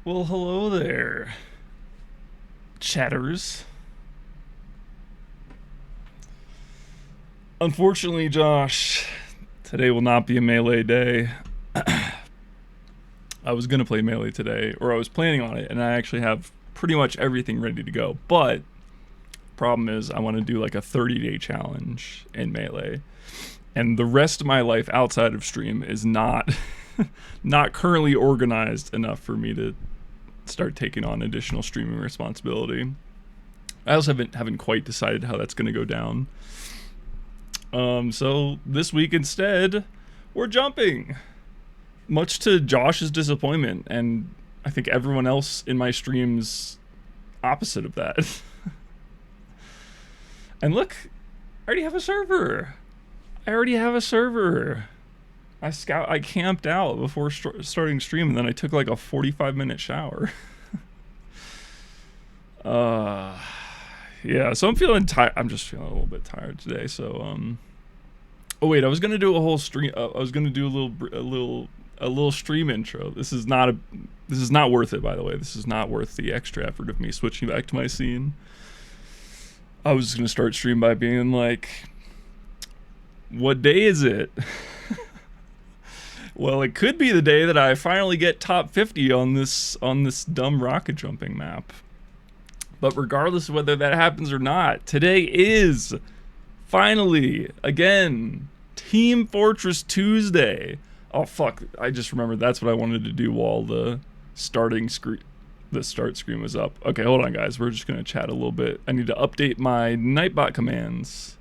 Well, hello there, chatters. Unfortunately, Josh, today will not be a melee day. I was gonna play melee today, or I was planning on it, and I actually have pretty much everything ready to go. But problem is, I want to do like a 30-day challenge in melee, and the rest of my life outside of stream is not not currently organized enough for me to start taking on additional streaming responsibility. I also haven't quite decided how that's going to go down. So this week instead, we're jumping. Much to Josh's disappointment, and I think everyone else in my streams opposite of that. And look, I already have a server. I camped out before starting stream, and then I took like a 45-minute shower. Yeah, so I'm feeling tired. I'm just feeling a little bit tired today. So oh wait, I was gonna do a whole stream. I was gonna do a little stream intro. This is not worth it, by the way. This is not worth the extra effort of me switching back to my scene. I was just gonna start stream by being like, what day is it? Well, it could be the day that I finally get top 50 on this dumb rocket jumping map. But regardless of whether that happens or not, today is finally, again, Team Fortress Tuesday. Oh fuck, I just remembered that's what I wanted to do while the start screen was up. Okay, hold on guys, we're just gonna chat a little bit. I need to update my Nightbot commands.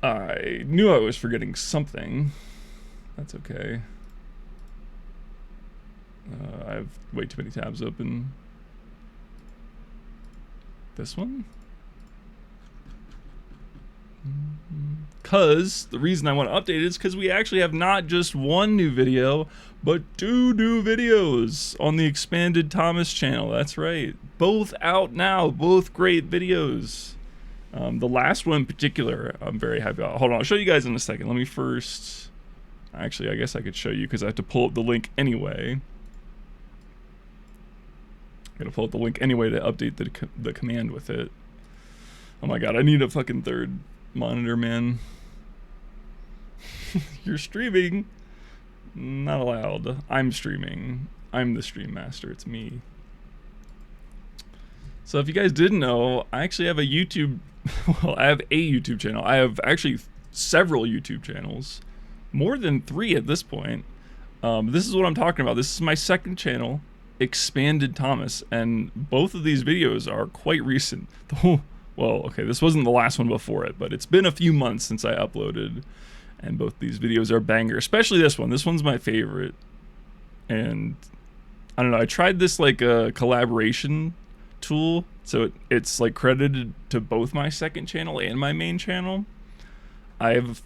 I knew I was forgetting something. That's okay. I have way too many tabs open. This one? Because the reason I want to update it is because we actually have not just one new video, but 2 new videos on the Expanded Thomas channel. That's right. Both out now. Both great videos. The last one in particular, I'm very happy about. Hold on, I'll show you guys in a second. Let me first... Actually, I guess I could show you because I have to pull up the link anyway. I gotta pull up the link anyway to update the command with it. Oh my god, I need a fucking third monitor, man. You're streaming. Not allowed. I'm streaming. I'm the stream master. It's me. So if you guys didn't know, I actually have a YouTube... Well, I have a YouTube channel. I have actually several YouTube channels. More than 3 at this point. This is what I'm talking about. This is my second channel, Expanded Thomas, and both of these videos are quite recent. Well, okay, this wasn't the last one before it, but it's been a few months since I uploaded, and both these videos are banger, especially this one. This one's my favorite, and I don't know, I tried this like a collaboration tool, so it's like credited to both my second channel and my main channel. I've...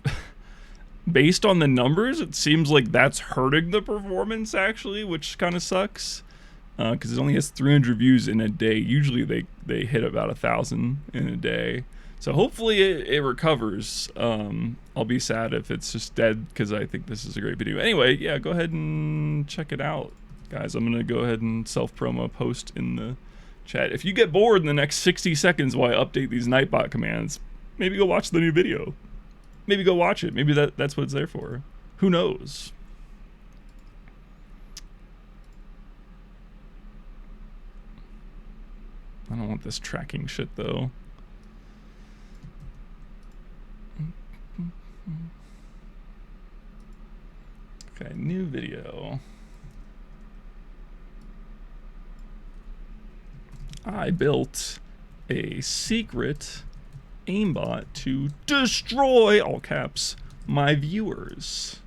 Based on the numbers, it seems like that's hurting the performance, actually, which kind of sucks. Because it only has 300 views in a day. Usually they hit about 1,000 in a day. So hopefully it recovers. I'll be sad if it's just dead, because I think this is a great video. Anyway, yeah, go ahead and check it out. Guys, I'm going to go ahead and self-promo post in the chat. If you get bored in the next 60 seconds while I update these Nightbot commands, maybe go watch the new video. Maybe go watch it. Maybe that's what it's there for. Who knows? I don't want this tracking shit, though. Okay, new video. I built a secret aimbot to destroy, all caps, my viewers.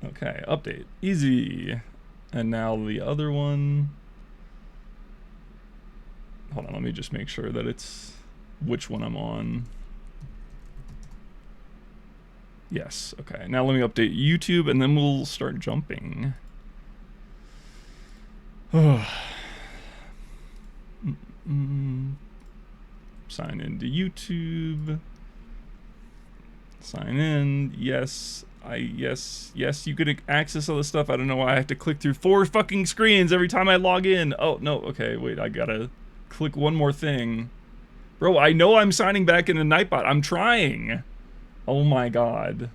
Okay, update. Easy. And now the other one. Hold on, let me just make sure that it's which one I'm on. Yes, okay. Now let me update YouTube, and then we'll start jumping. Sign into YouTube. Sign in. Yes, Yes, you could access all this stuff. I don't know why I have to click through 4 fucking screens every time I log in. Oh, no, okay, wait, I gotta click one more thing. Bro, I know I'm signing back into Nightbot. I'm trying. Oh my god.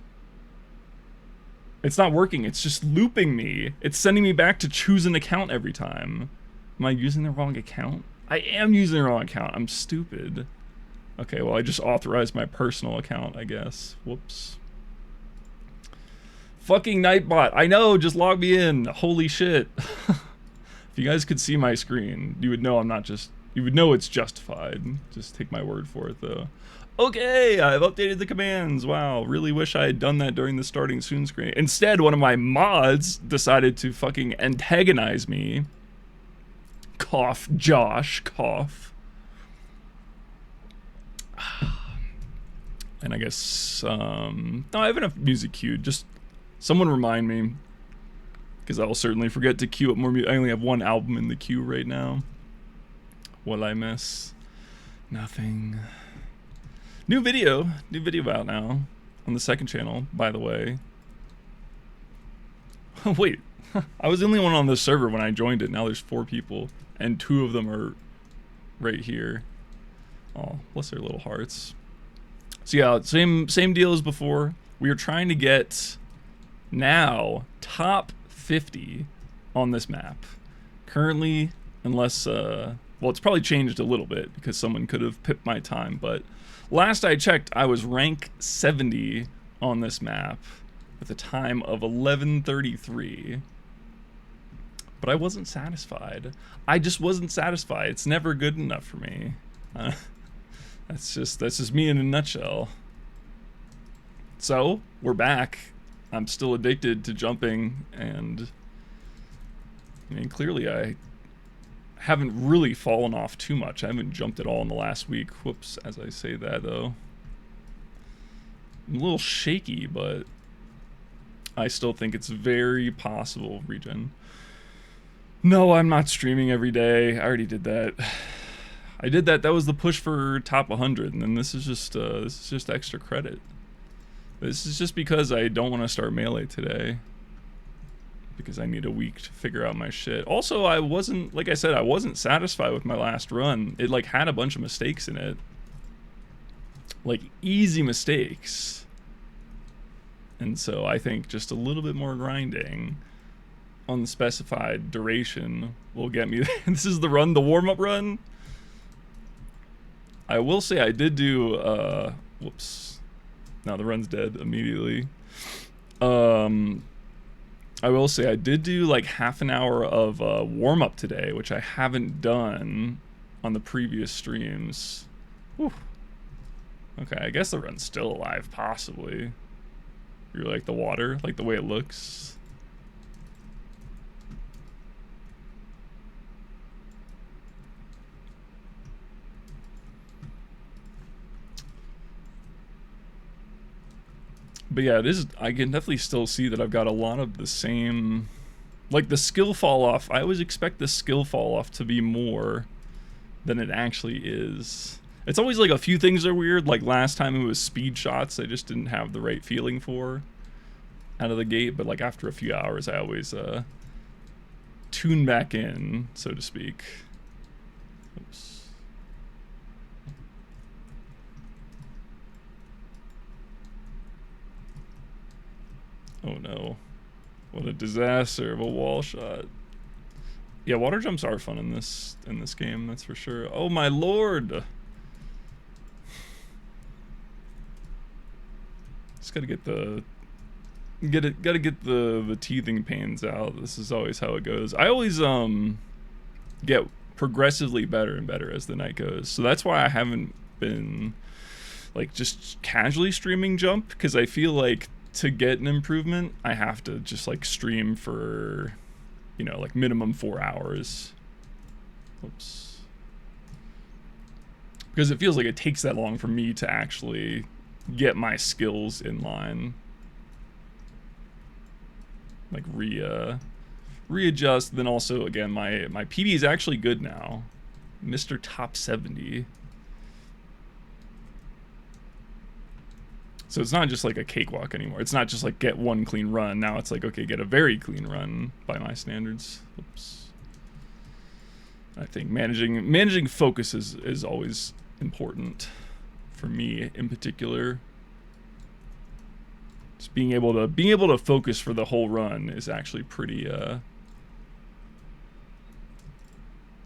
It's not working, it's just looping me. It's sending me back to choose an account every time. Am I using the wrong account? I am using the wrong account. I'm stupid. Okay, well, I just authorized my personal account, I guess. Whoops. Fucking Nightbot. I know, just log me in. Holy shit. If you guys could see my screen, you would know I'm not just... You would know it's justified. Just take my word for it, though. Okay, I've updated the commands. Wow, really wish I had done that during the starting soon screen. Instead, one of my mods decided to fucking antagonize me. Cough, Josh, cough. And I guess, no, I have enough music queued. Just someone remind me, because I'll certainly forget to queue up more music. I only have one album in the queue right now. What'll I miss? Nothing. New video out now on the second channel, by the way. Wait, I was the only one on this server when I joined it. Now there's 4 people, and 2 of them are right here. Oh, bless their little hearts. So yeah, same deal as before. We are trying to get now top 50 on this map. Currently, unless well, it's probably changed a little bit because someone could have pipped my time, but last I checked, I was rank 70 on this map with a time of 11:33. But I wasn't satisfied. I just wasn't satisfied. It's never good enough for me. That's just me in a nutshell. So, we're back. I'm still addicted to jumping, and I mean, clearly I haven't really fallen off too much. I haven't jumped at all in the last week. Whoops, as I say that, though. I'm a little shaky, but I still think it's very possible. Regen. No, I'm not streaming every day. I already did that. I did that. That was the push for top 100, and then this is just extra credit. This is just because I don't want to start Melee today, because I need a week to figure out my shit. Also, I wasn't, like I said, I wasn't satisfied with my last run. It like had a bunch of mistakes in it, like easy mistakes, and so I think just a little bit more grinding on the specified duration will get me. This is the run, the warm-up run. I will say I did do, whoops. Now the run's dead immediately. I will say I did do like half an hour of warm-up today, which I haven't done on the previous streams. Whew. Okay, I guess the run's still alive, possibly. You like the water, like the way it looks. But yeah, it is. I can definitely still see that I've got a lot of the same, like the skill fall off. I always expect the skill fall off to be more than it actually is. It's always like a few things are weird. Like last time it was speed shots I just didn't have the right feeling for out of the gate. But like after a few hours, I always tune back in, so to speak. Oops. Oh no, what a disaster of a wall shot. Yeah, water jumps are fun in this game, that's for sure. Oh my lord. Just gotta get the teething pains out. This is always how it goes. I always get progressively better and better as the night goes. So that's why I haven't been like just casually streaming jump, because I feel like to get an improvement, I have to just like stream for, you know, like minimum 4 hours. Oops. Because it feels like it takes that long for me to actually get my skills in line. Like readjust. Then also again, my PD is actually good now. Mr. Top 70. So it's not just like a cakewalk anymore. It's not just like get one clean run. Now it's like, okay, get a very clean run by my standards. Oops. I think managing focus is always important for me in particular. Just being able to focus for the whole run is actually pretty I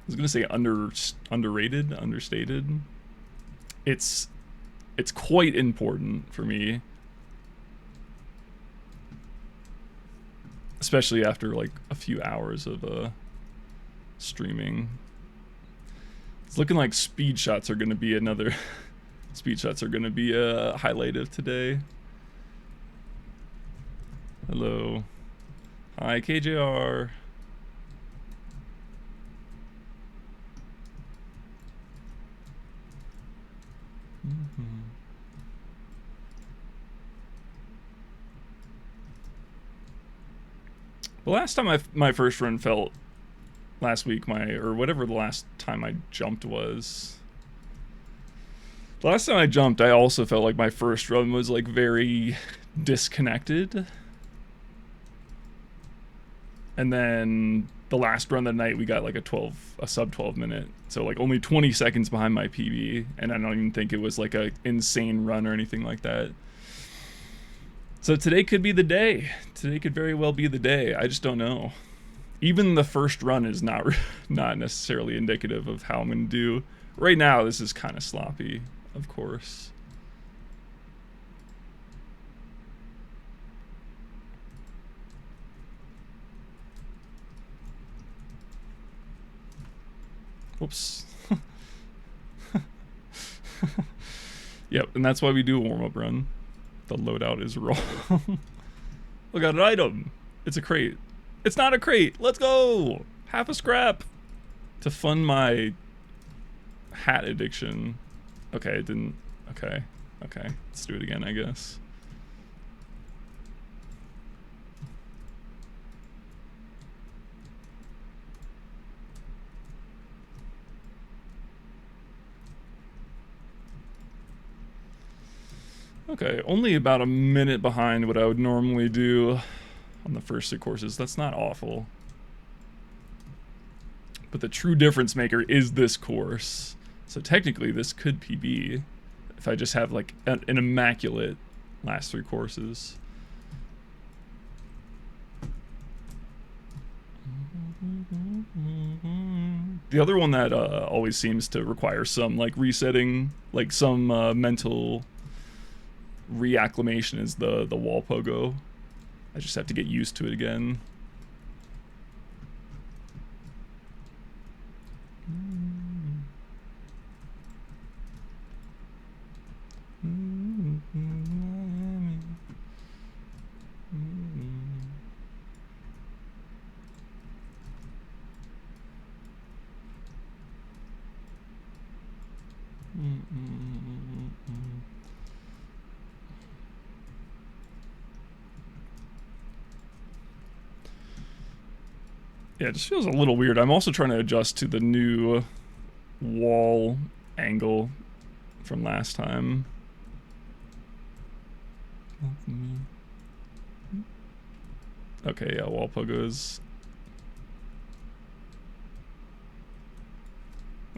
was gonna say underrated, understated. It's quite important for me, especially after like a few hours of streaming. It's looking like speed shots are gonna be another speed shots are gonna be a highlight of today. Hello. Hi, KJR. The last time my first run felt last week, or whatever the last time I jumped was. The last time I jumped, I also felt like my first run was like very disconnected. And then the last run of the night, we got like a sub 12 minute. So like only 20 seconds behind my PB. And I don't even think it was like a insane run or anything like that. So today could be the day. Today could very well be the day. I just don't know. Even the first run is not necessarily indicative of how I'm going to do. Right now, this is kind of sloppy, of course. Whoops. Yep, and that's why we do a warm-up run. The loadout is wrong. Look at an item. It's a crate. It's not a crate. Let's go. Half a scrap to fund my hat addiction. Okay, it didn't. Okay. Let's do it again, I guess. Okay, only about a minute behind what I would normally do on the first 2 courses. That's not awful. But the true difference maker is this course. So technically this could PB if I just have like an immaculate last 3 courses. The other one that always seems to require some like resetting, like some mental reacclimation is the wall pogo. I just have to get used to it again. Yeah, it just feels a little weird. I'm also trying to adjust to the new wall angle from last time. Okay, yeah, wall pogos.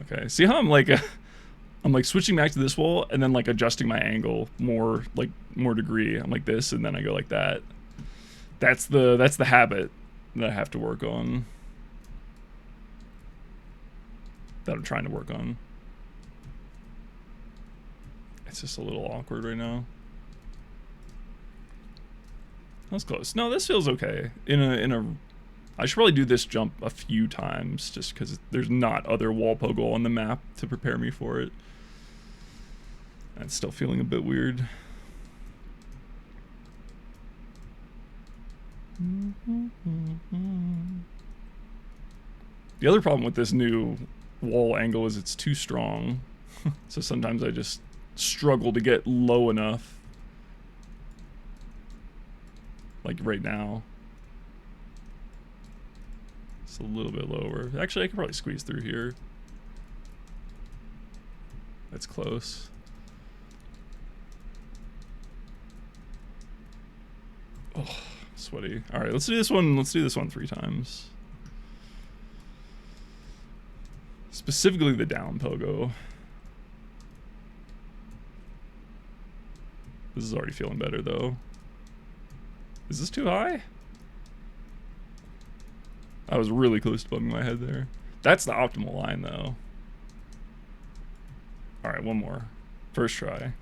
Okay, see how I'm like switching back to this wall and then like adjusting my angle more degree. I'm like this and then I go like that. That's the habit that I have to work on. That I'm trying to work on. It's just a little awkward right now. That's close. No, this feels okay. I should probably do this jump a few times just because there's not other wall pogo on the map to prepare me for it. It's still feeling a bit weird. The other problem with this new wall angle is it's too strong. So sometimes I just struggle to get low enough. Like right now. It's a little bit lower. Actually, I could probably squeeze through here. That's close. sweaty. All right, let's do this one. Let's do this one 3 times. Specifically the down pogo. This is already feeling better though. Is this too high? I was really close to bumping my head there. That's the optimal line though. All right, one more. First try.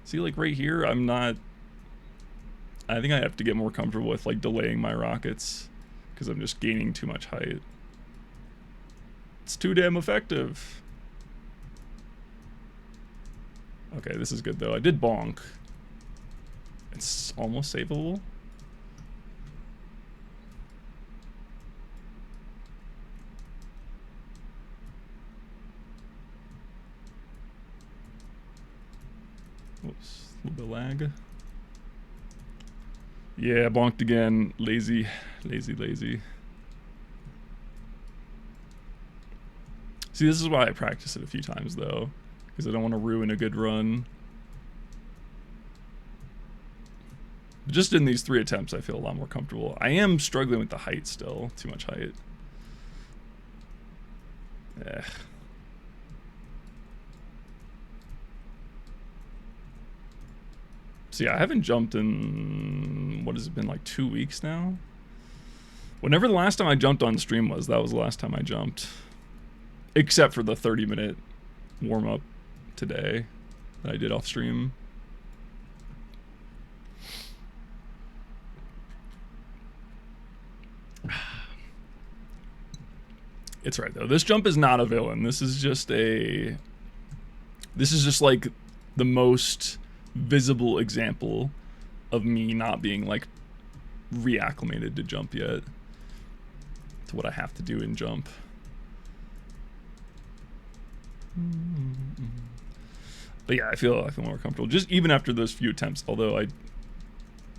See, like right here, I'm not... I think I have to get more comfortable with like delaying my rockets because I'm just gaining too much height. It's too damn effective. Okay, this is good though. I did bonk. It's almost savable. Whoops, a little bit of lag. Yeah, bonked again. Lazy, lazy, lazy. See, this is why I practice it a few times though, because I don't want to ruin a good run. Just in these 3 attempts, I feel a lot more comfortable. I am struggling with the height still. Too much height. Eh. So yeah, I haven't jumped in, what has it been, like 2 weeks now? Whenever the last time I jumped on stream was, that was the last time I jumped. Except for the 30-minute warm-up today that I did off stream. It's right though. This jump is not a villain. This is just like the most visible example of me not being like reacclimated to jump yet. To what I have to do in jump. But yeah, I feel more comfortable just even after those few attempts. Although I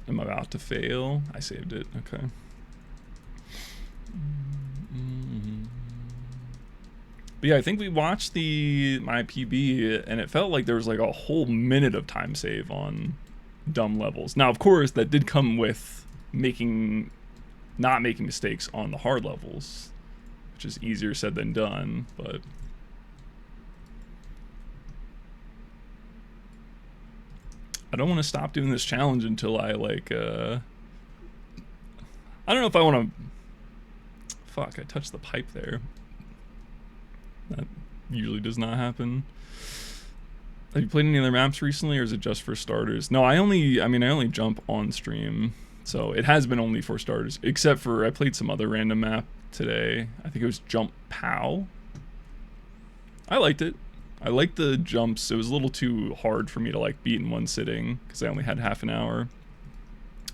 am about to fail, I saved it. Okay. But yeah, I think we watched my PB and it felt like there was like a whole minute of time save on dumb levels. Now, of course, that did come with not making mistakes on the hard levels, which is easier said than done, but I don't want to stop doing this challenge until I like I don't know if I want to... Fuck, I touched the pipe there. That usually does not happen. Have you played any other maps recently, or is it just for starters? No, I only jump on stream, so it has been only for starters, except for I played some other random map today. I think it was Jump Pow. I liked it. I liked the jumps. It was a little too hard for me to like beat in one sitting because I only had half an hour.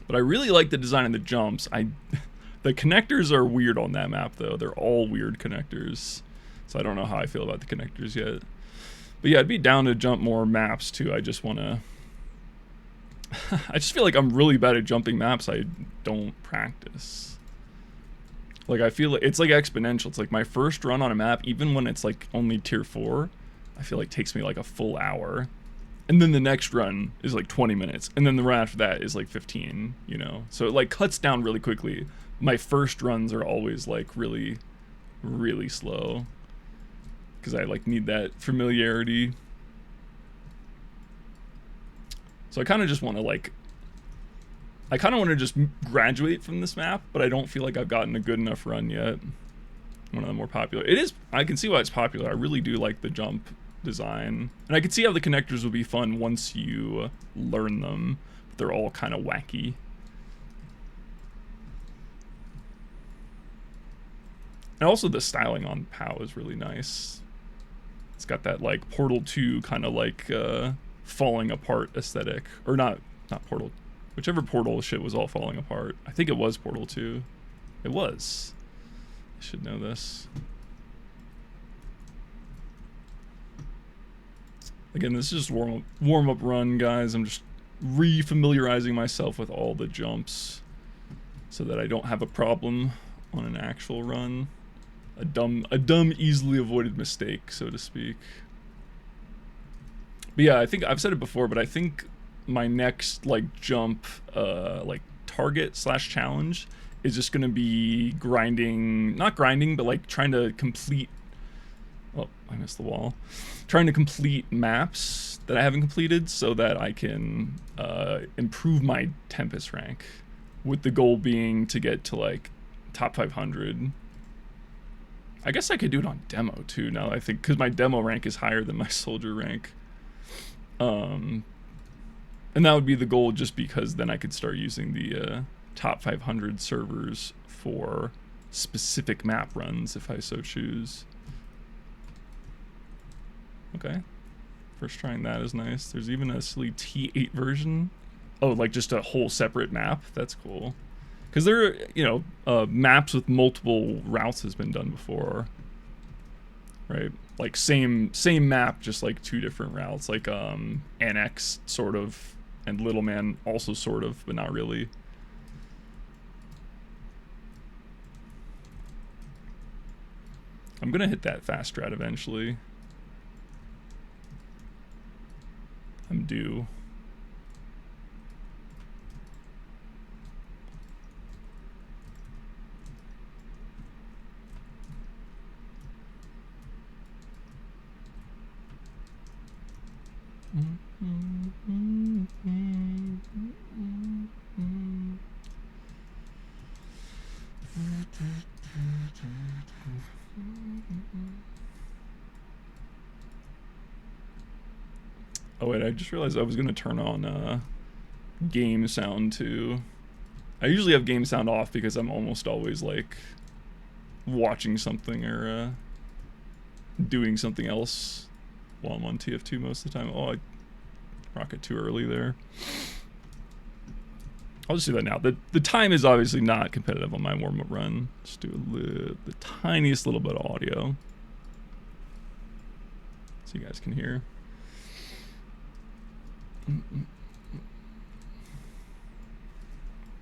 But I really like the design of the jumps. The connectors are weird on that map though. They're all weird connectors. So I don't know how I feel about the connectors yet. But yeah, I'd be down to jump more maps too. I just want to... I just feel like I'm really bad at jumping maps I don't practice. Like I feel like it's like exponential. It's like my first run on a map, even when it's like only tier 4, I feel like takes me like a full hour. And then the next run is like 20 minutes. And then the run after that is like 15, you know? So it like cuts down really quickly. My first runs are always like really, really slow. Because I like need that familiarity. So I kind of just want to like... I kind of want to just graduate from this map, but I don't feel like I've gotten a good enough run yet. One of the more popular. It is... I can see why it's popular. I really do like the jump design. And I can see how the connectors will be fun once you learn them. But they're all kind of wacky. And also the styling on POW is really nice. It's got that like Portal 2 kind of like falling apart aesthetic. Or not Portal. Whichever Portal shit was all falling apart. I think it was Portal 2. It was. I should know this. Again, this is just warm up run, guys. I'm just re-familiarizing myself with all the jumps so that I don't have a problem on an actual run. A dumb, easily avoided mistake, so to speak. But yeah, I think I've said it before, but I think my next like jump, like target slash challenge is just gonna be grinding, not grinding, but like trying to complete. Oh, I missed the wall. Trying to complete maps that I haven't completed so that I can improve my Tempest rank, with the goal being to get to like top 500. I guess I could do it on demo too now, I think, because my demo rank is higher than my soldier rank. And that would be the goal, just because then I could start using the top 500 servers for specific map runs if I so choose. Okay. First trying that is nice. There's even a silly T8 version. Oh, like just a whole separate map? That's cool. Because there are, you know, maps with multiple routes has been done before. Right? Like same map, just like 2 different routes. Like Annex, sort of, and Little Man also sort of, but not really. I'm gonna hit that fast strat eventually. I'm due. Oh wait, I just realized I was gonna turn on game sound too. I usually have game sound off because I'm almost always like watching something or doing something else while I'm on TF2 most of the time. Oh, I rocket too early there. I'll just do that now. The time is obviously not competitive on my warm-up run. Just do the tiniest little bit of audio so you guys can hear.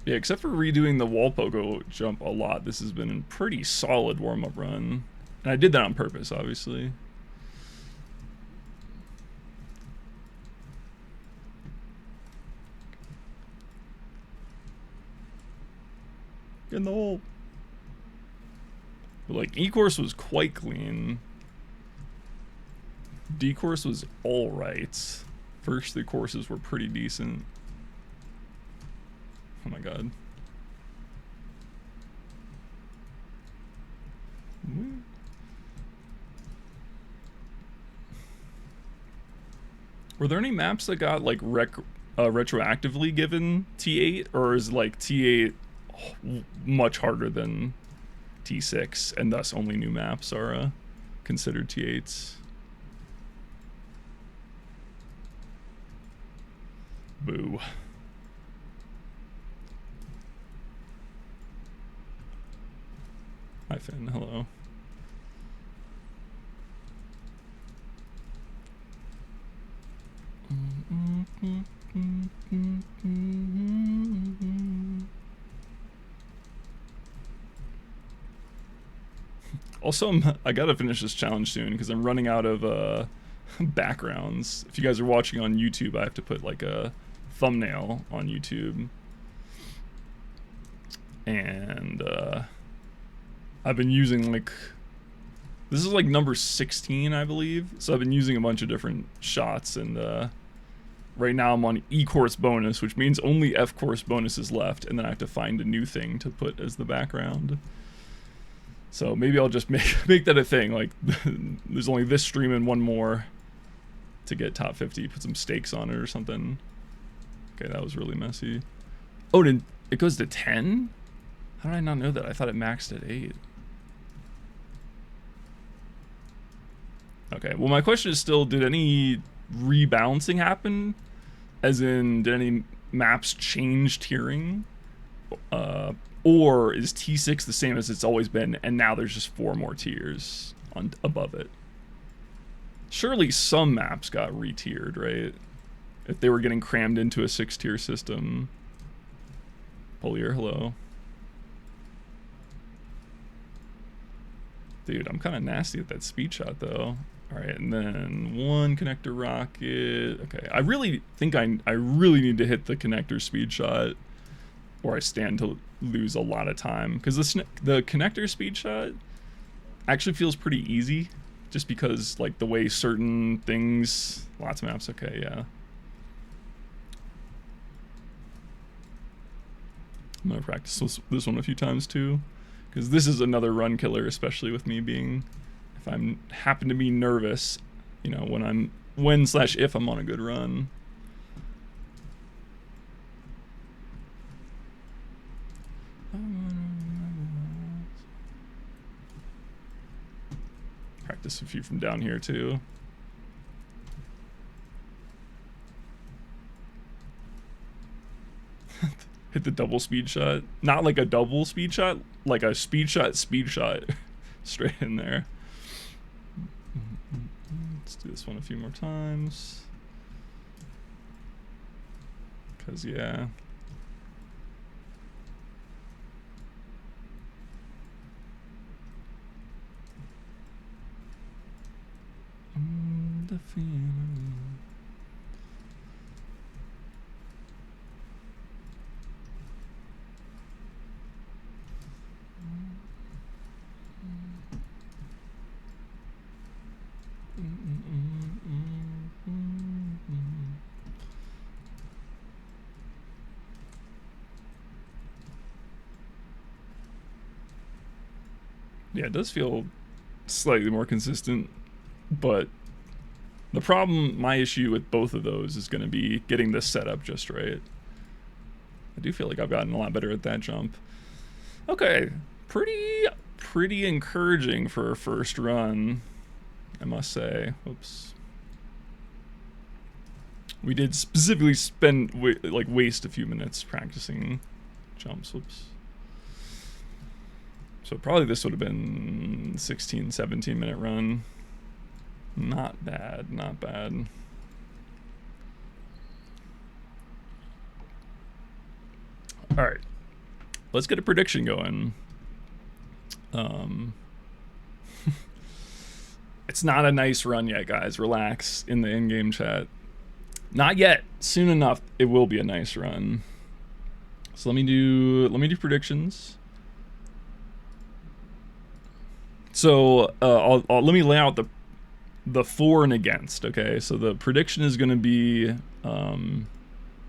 Yeah, except for redoing the wall pogo jump a lot, this has been a pretty solid warm-up run. And I did that on purpose, obviously. Get in the hole. But like, E-course was quite clean. D-course was alright. First 3 courses were pretty decent. Oh my god. Were there any maps that got like retroactively given T8, or is like T8 much harder than T6 and thus only new maps are considered T8s? Boo. Hi Finn, hello. Also, I gotta finish this challenge soon because I'm running out of backgrounds. If you guys are watching on YouTube, I have to put like a thumbnail on YouTube. And I've been using like, this is like number 16, I believe. So I've been using a bunch of different shots, and right now I'm on E-course bonus, which means only F-course bonus is left, and then I have to find a new thing to put as the background. So maybe I'll just make that a thing. Like, there's only this stream and one more to get top 50. Put some stakes on it or something. Okay, that was really messy. Oh, it goes to 10? How did I not know that? I thought it maxed at 8. Okay, well my question is still, did any rebalancing happen? As in, did any maps change tiering? Or is T6 the same as it's always been, and now there's just 4 more tiers on above it? Surely some maps got re-tiered, right? If they were getting crammed into a 6-tier system. Polier, hello. Dude, I'm kind of nasty at that speed shot, though. All right, and then one connector rocket. Okay, I really think I really need to hit the connector speed shot, or I stand to lose a lot of time. Because the connector speed shot actually feels pretty easy, just because like the way certain things. Lots of maps. Okay, yeah. I'm gonna practice this one a few times too, because this is another run killer, especially with me being. If I'm happen to be nervous, you know, when/if I'm on a good run. Practice a few from down here too. Hit the double speed shot. Not like a double speed shot, like a speed shot. Straight in there. Let's do this one a few more times. Because, yeah. The feeling. Yeah, it does feel slightly more consistent, but the problem, my issue with both of those is going to be getting this set up just right. I do feel like I've gotten a lot better at that jump. Okay, pretty encouraging for a first run, I must say. Oops. We did specifically waste a few minutes practicing jumps. Whoops. So probably this would have been 16, 17 minute run. Not bad, not bad. All right, let's get a prediction going. It's not a nice run yet, guys. Relax in the in-game chat. Not yet. Soon enough, it will be a nice run. So let me do predictions. So let me lay out the for and against. Okay, so the prediction is going to be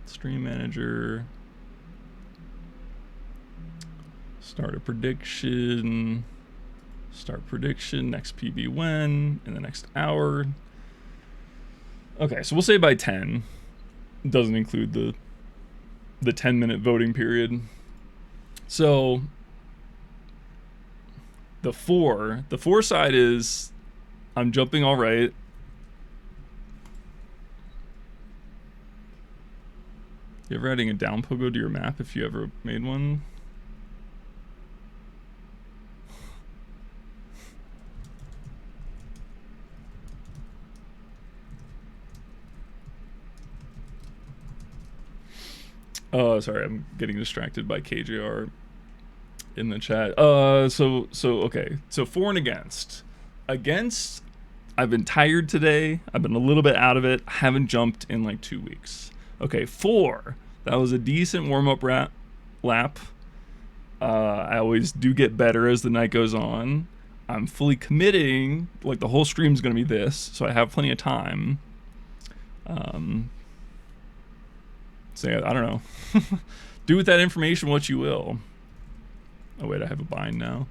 stream manager. Start a prediction. Start prediction. Next PB when in the next hour. Okay, so we'll say by 10. Doesn't include the 10-minute voting period. So the for side is I'm jumping all right. You ever adding a down pogo to your map if you ever made one? Oh, sorry, I'm getting distracted by KJR in the chat. So okay. So for and against. Against, I've been tired today. I've been a little bit out of it. I haven't jumped in like 2 weeks. Okay, for, that was a decent warm-up lap. I always do get better as the night goes on. I'm fully committing, like the whole stream's gonna be this, so I have plenty of time. So yeah, I don't know. Do with that information what you will. Oh wait, I have a bind now.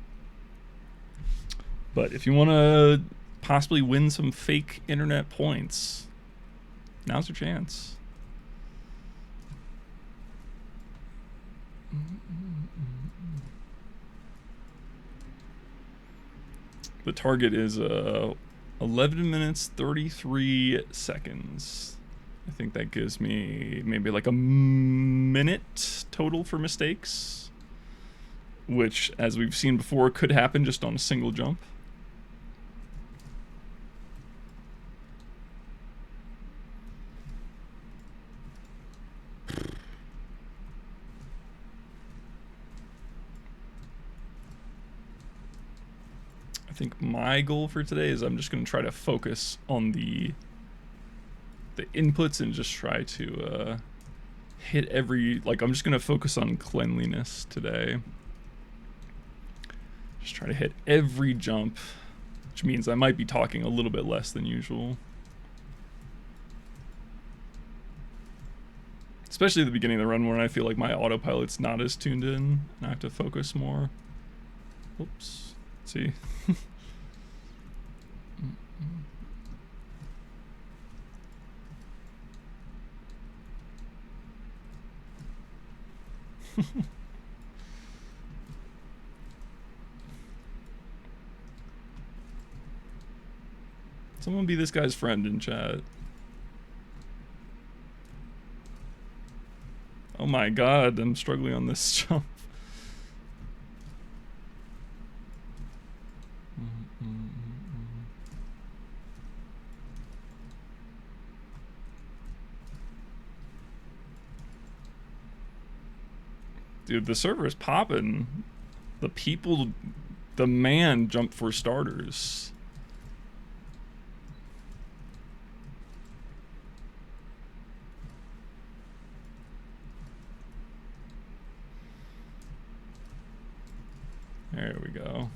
But if you want to possibly win some fake internet points, now's your chance. The target is 11 minutes 33 seconds. I think that gives me maybe like a minute total for mistakes, which, as we've seen before, could happen just on a single jump. I think my goal for today is I'm just going to try to focus on the inputs and just try to hit every, like, I'm just going to focus on cleanliness today. Just try to hit every jump, which means I might be talking a little bit less than usual. Especially at the beginning of the run when I feel like my autopilot's not as tuned in and I have to focus more. Oops. Let's see. Someone be this guy's friend in chat. Oh my god, I'm struggling on this jump. Dude, the server is popping. The people demand jump for starters. There we go.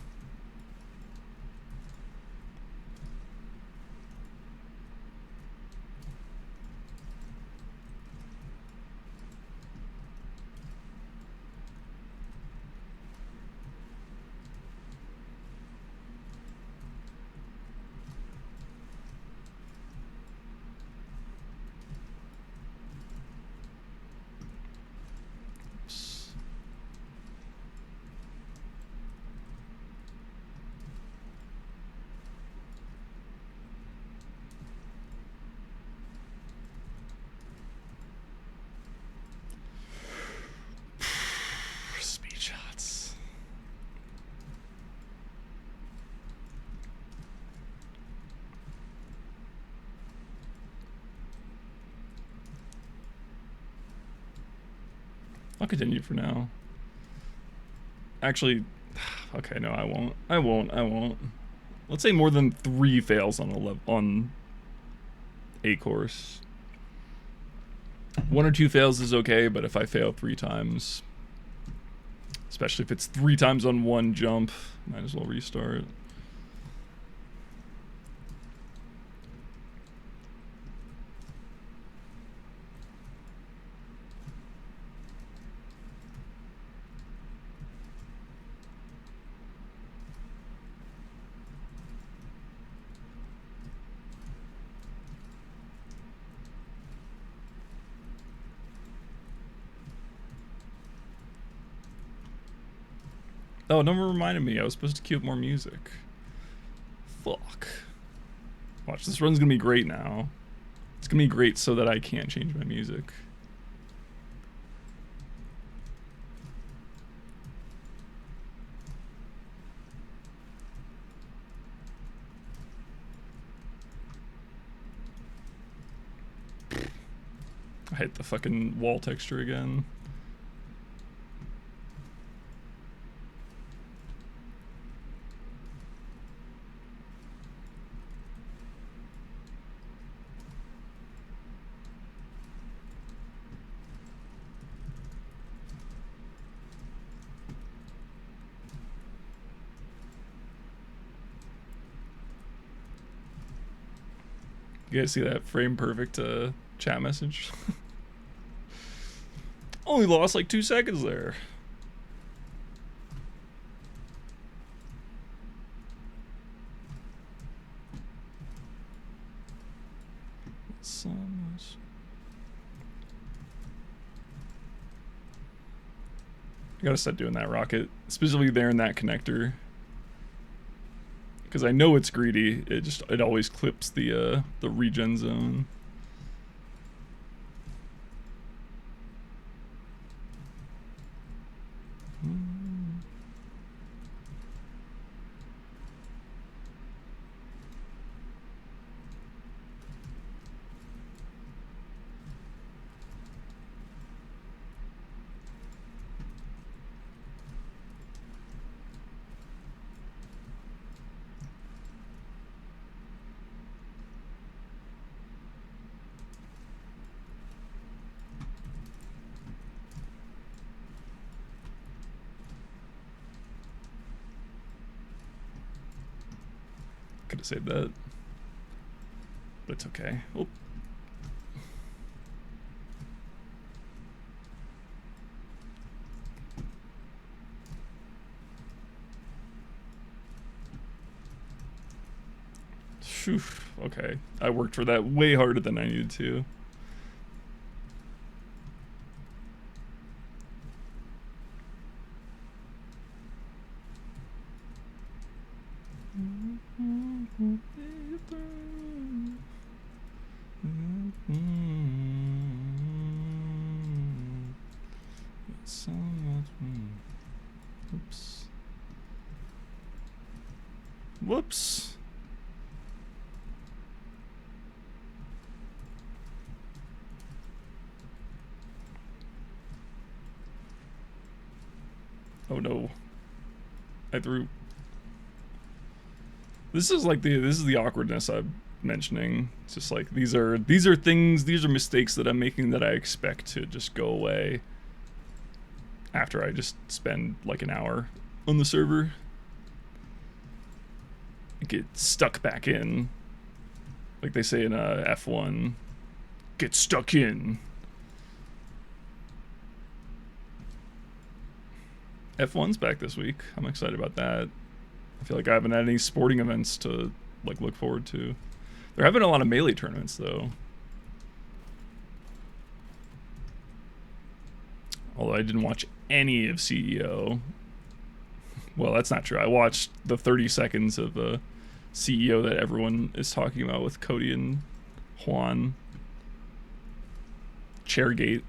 Speed shots. I'll continue for now. Actually, okay, no, I won't. I won't. Let's say more than 3 fails on a course. 1 or 2 fails is okay, but if I fail 3 times, especially if it's 3 times on one jump, might as well restart. Oh, no one reminded me. I was supposed to queue up more music. Fuck. Watch, this run's gonna be great now. It's gonna be great so that I can't change my music. I hit the fucking wall texture again. You guys see that frame perfect chat message? Only lost like 2 seconds there. So much. I gotta start doing that rocket, specifically there in that connector. Because I know it's greedy. It always clips the regen zone. could have saved that. But it's okay. Oh. Phew. Okay. I worked for that way harder than I needed to. Oops. Whoops. Oh no. I threw. This is the awkwardness I'm mentioning. It's just like these are mistakes that I'm making that I expect to just go away after I just spend like an hour on the server. Get stuck back in. Like they say in F1. Get stuck in. F1's back this week. I'm excited about that. I feel like I haven't had any sporting events to like look forward to. They're having a lot of melee tournaments though. Although I didn't watch any of CEO. Well, that's not true. I watched the 30 seconds of CEO that everyone is talking about with Cody and Juan. Chairgate.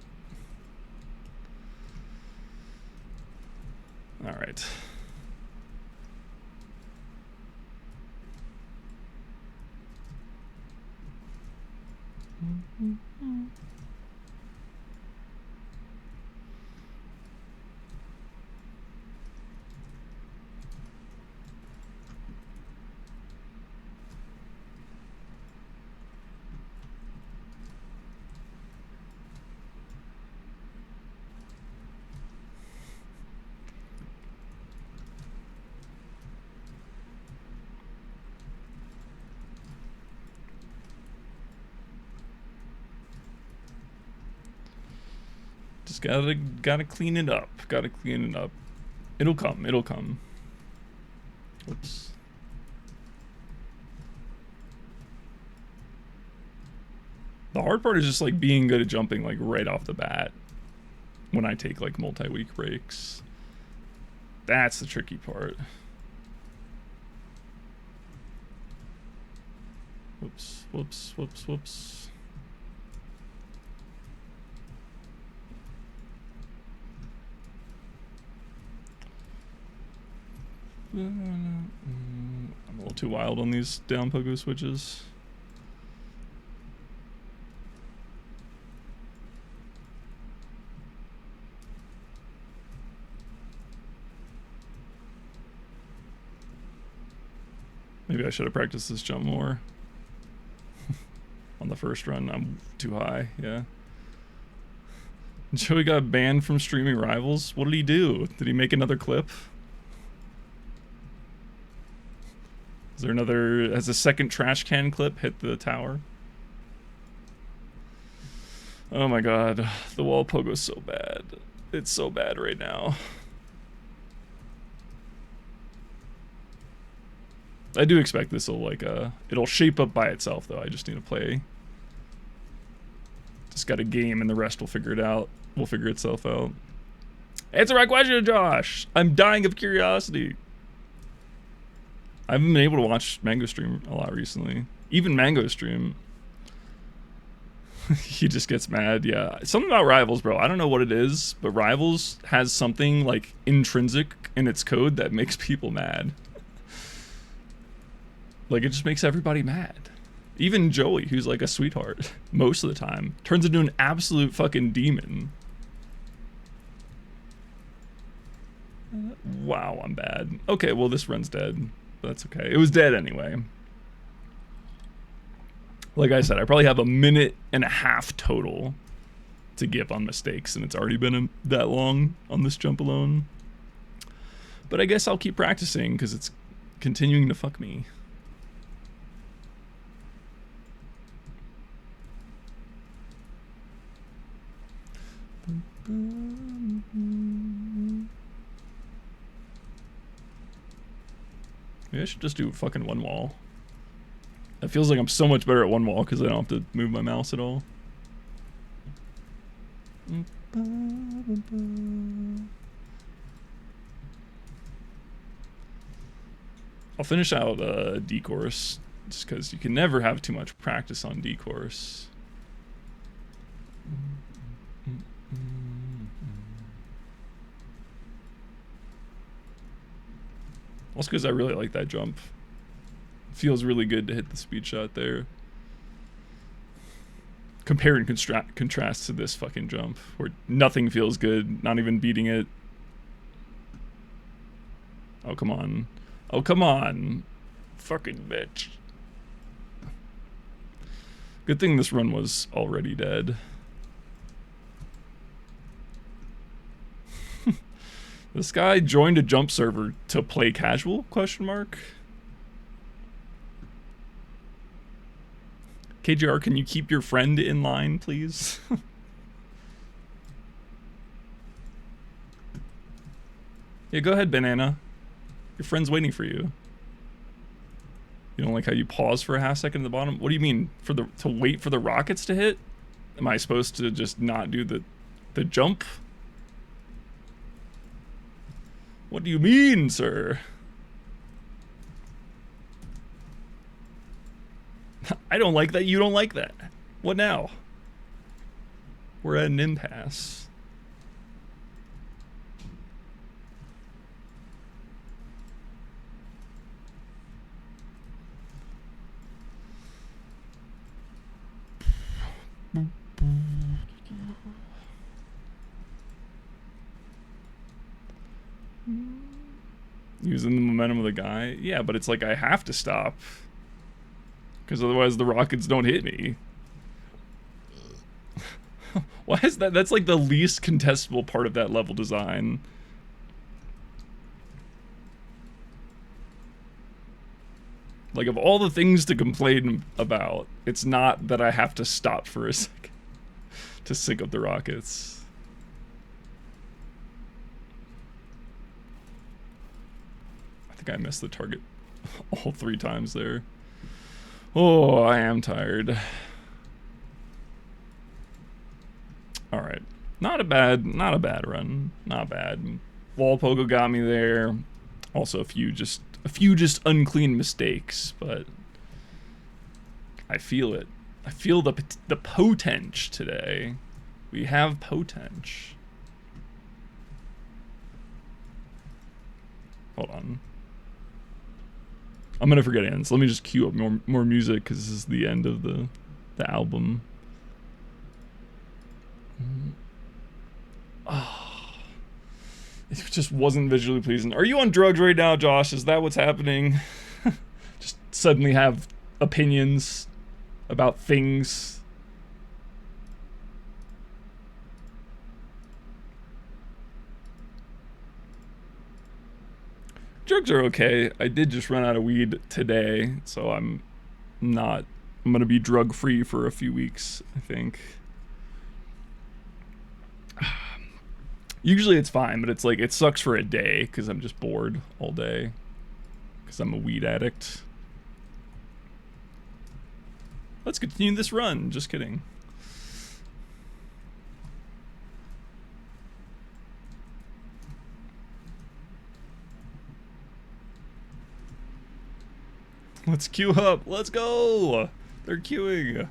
All right. Just gotta clean it up. Gotta clean it up. It'll come. It'll come. Oops. The hard part is just like being good at jumping like right off the bat when I take like multi-week breaks. That's the tricky part. Whoops, whoops, whoops, whoops. I'm a little too wild on these down pogo switches. Maybe I should have practiced this jump more. On the first run, I'm too high, yeah. Joey got banned from streaming Rivals? What did he do? Did he make another clip? Is there another... Has a second trash can clip hit the tower? Oh my god. The wall pogo's so bad. It's so bad right now. I do expect this will like it'll shape up by itself though. I just need to play. Just got a game and the rest will figure it out. Will figure itself out. Answer my question, Josh. I'm dying of curiosity. I haven't been able to watch Mango stream a lot recently. Even Mango stream. He just gets mad, yeah. Something about Rivals, bro. I don't know what it is, but Rivals has something like intrinsic in its code that makes people mad. Like, it just makes everybody mad. Even Joey, who's like a sweetheart most of the time, turns into an absolute fucking demon. Wow, I'm bad. Okay, well, this run's dead. That's okay. It was dead anyway. Like I said, I probably have a minute and a half total to give on mistakes, and it's already been that long on this jump alone. But I guess I'll keep practicing, because it's continuing to fuck me. Maybe I should just do fucking one wall. It feels like I'm so much better at one wall because I don't have to move my mouse at all. I'll finish out D-course just because you can never have too much practice on D-course. Also because I really like that jump. Feels really good to hit the speed shot there. Compare and contrast to this fucking jump where nothing feels good, not even beating it. Oh, come on. Oh, come on. Fucking bitch. Good thing this run was already dead. This guy joined a jump server to play casual, question mark? KJR, can you keep your friend in line, please? Yeah, go ahead, Banana. Your friend's waiting for you. You don't like how you pause for a half second at the bottom? What do you mean? To wait for the rockets to hit? Am I supposed to just not do the jump? What do you mean, sir? I don't like that, you don't like that. What now? We're at an impasse. Using the momentum of the guy? Yeah, but it's like I have to stop. Because otherwise the rockets don't hit me. Why is that? That's like the least contestable part of that level design. Like, of all the things to complain about, it's not that I have to stop for a second to sync up the rockets. I think I missed the target all 3 times there. Oh, I am tired. Alright. Not a bad run. Not bad. Wall pogo got me there. Also a few just unclean mistakes, but I feel it. I feel the potenge today. We have potenge. Hold on. I'm gonna forget ends. Let me just cue up more music because this is the end of the album. Oh, it just wasn't visually pleasing. Are you on drugs right now, Josh? Is that what's happening? Just suddenly have opinions about things. Drugs are okay. I did just run out of weed today, so I'm gonna be drug free for a few weeks, I think. Usually it's fine, but it's like, it sucks for a day because I'm just bored all day because I'm a weed addict. Let's continue this run. Just kidding. Let's queue up. Let's go. They're queuing.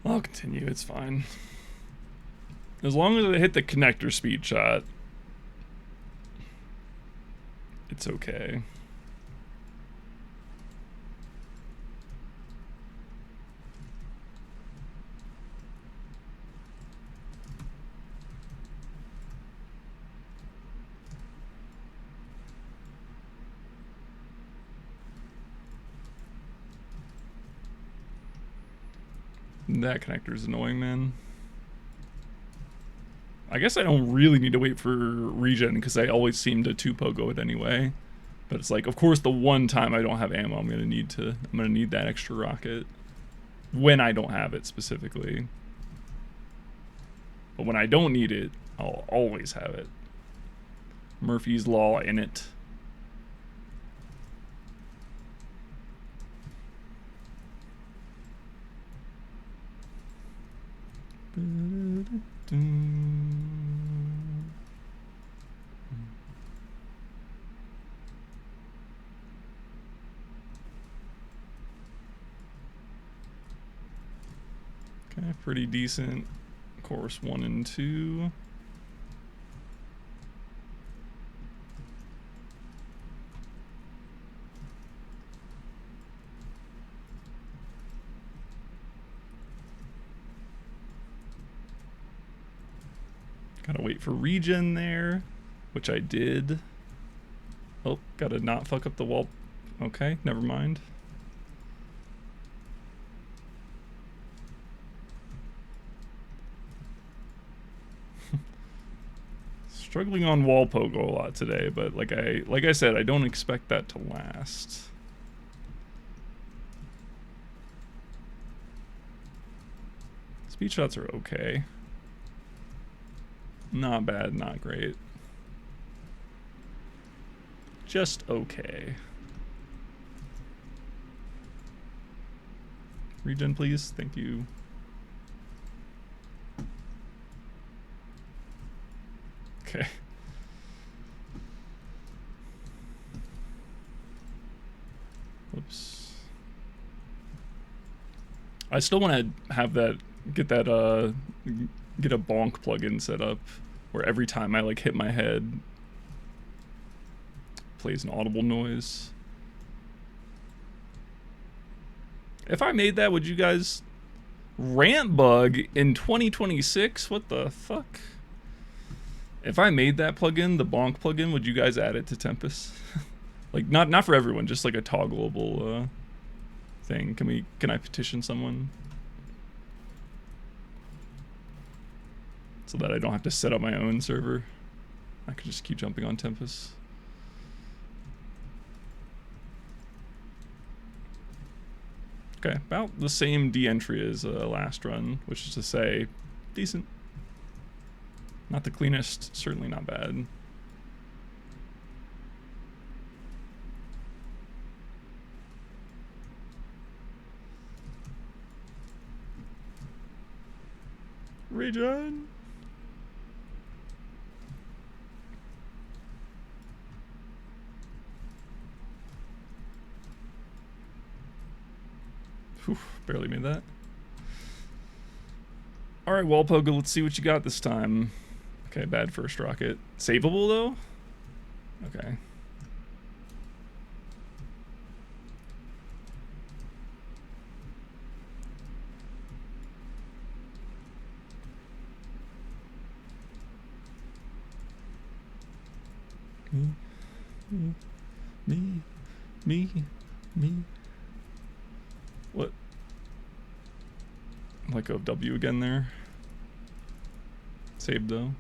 I'll continue, it's fine. As long as I hit the connector speed shot, it's okay. That connector is annoying, man. I guess I don't really need to wait for regen because I always seem to 2-pogo it anyway. But it's like, of course, the one time I don't have ammo, I'm gonna need that extra rocket when I don't have it specifically. But when I don't need it, I'll always have it. Murphy's Law in it. Okay, pretty decent. Course 1 and 2. Gotta wait for regen there, which I did. Oh, gotta not fuck up the wall. Okay, never mind. Struggling on wall pogo a lot today, but like I said, I don't expect that to last. Speed shots are okay. Not bad, not great. Just okay. Regen, please. Thank you. Okay. Whoops. I still want to have that, get a bonk plugin set up where every time I like hit my head, plays an audible noise. If I made that, would you guys rant bug in 2026? What the fuck? If I made that plugin, the bonk plugin, would you guys add it to Tempest? Like not for everyone, just like a toggleable thing. Can I petition someone? So that I don't have to set up my own server. I could just keep jumping on Tempest. Okay, about the same de-entry as last run, which is to say, decent. Not the cleanest, certainly not bad. Regen! Whew, barely made that. Alright, Walpogo, let's see what you got this time. Okay, bad first rocket. Saveable, though? Okay. Me. What? Let go of W again there. Saved though.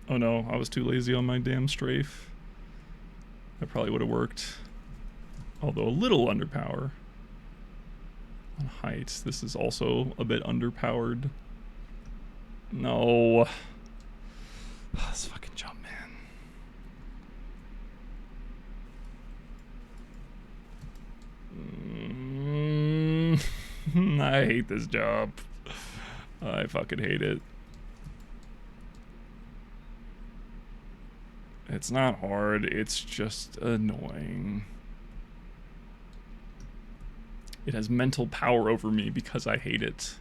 Oh no, I was too lazy on my damn strafe. That probably would have worked. Although a little under power. On height, this is also a bit underpowered. No. This fucking jump, man. I hate this jump. I fucking hate it. It's not hard, it's just annoying. It has mental power over me because I hate it.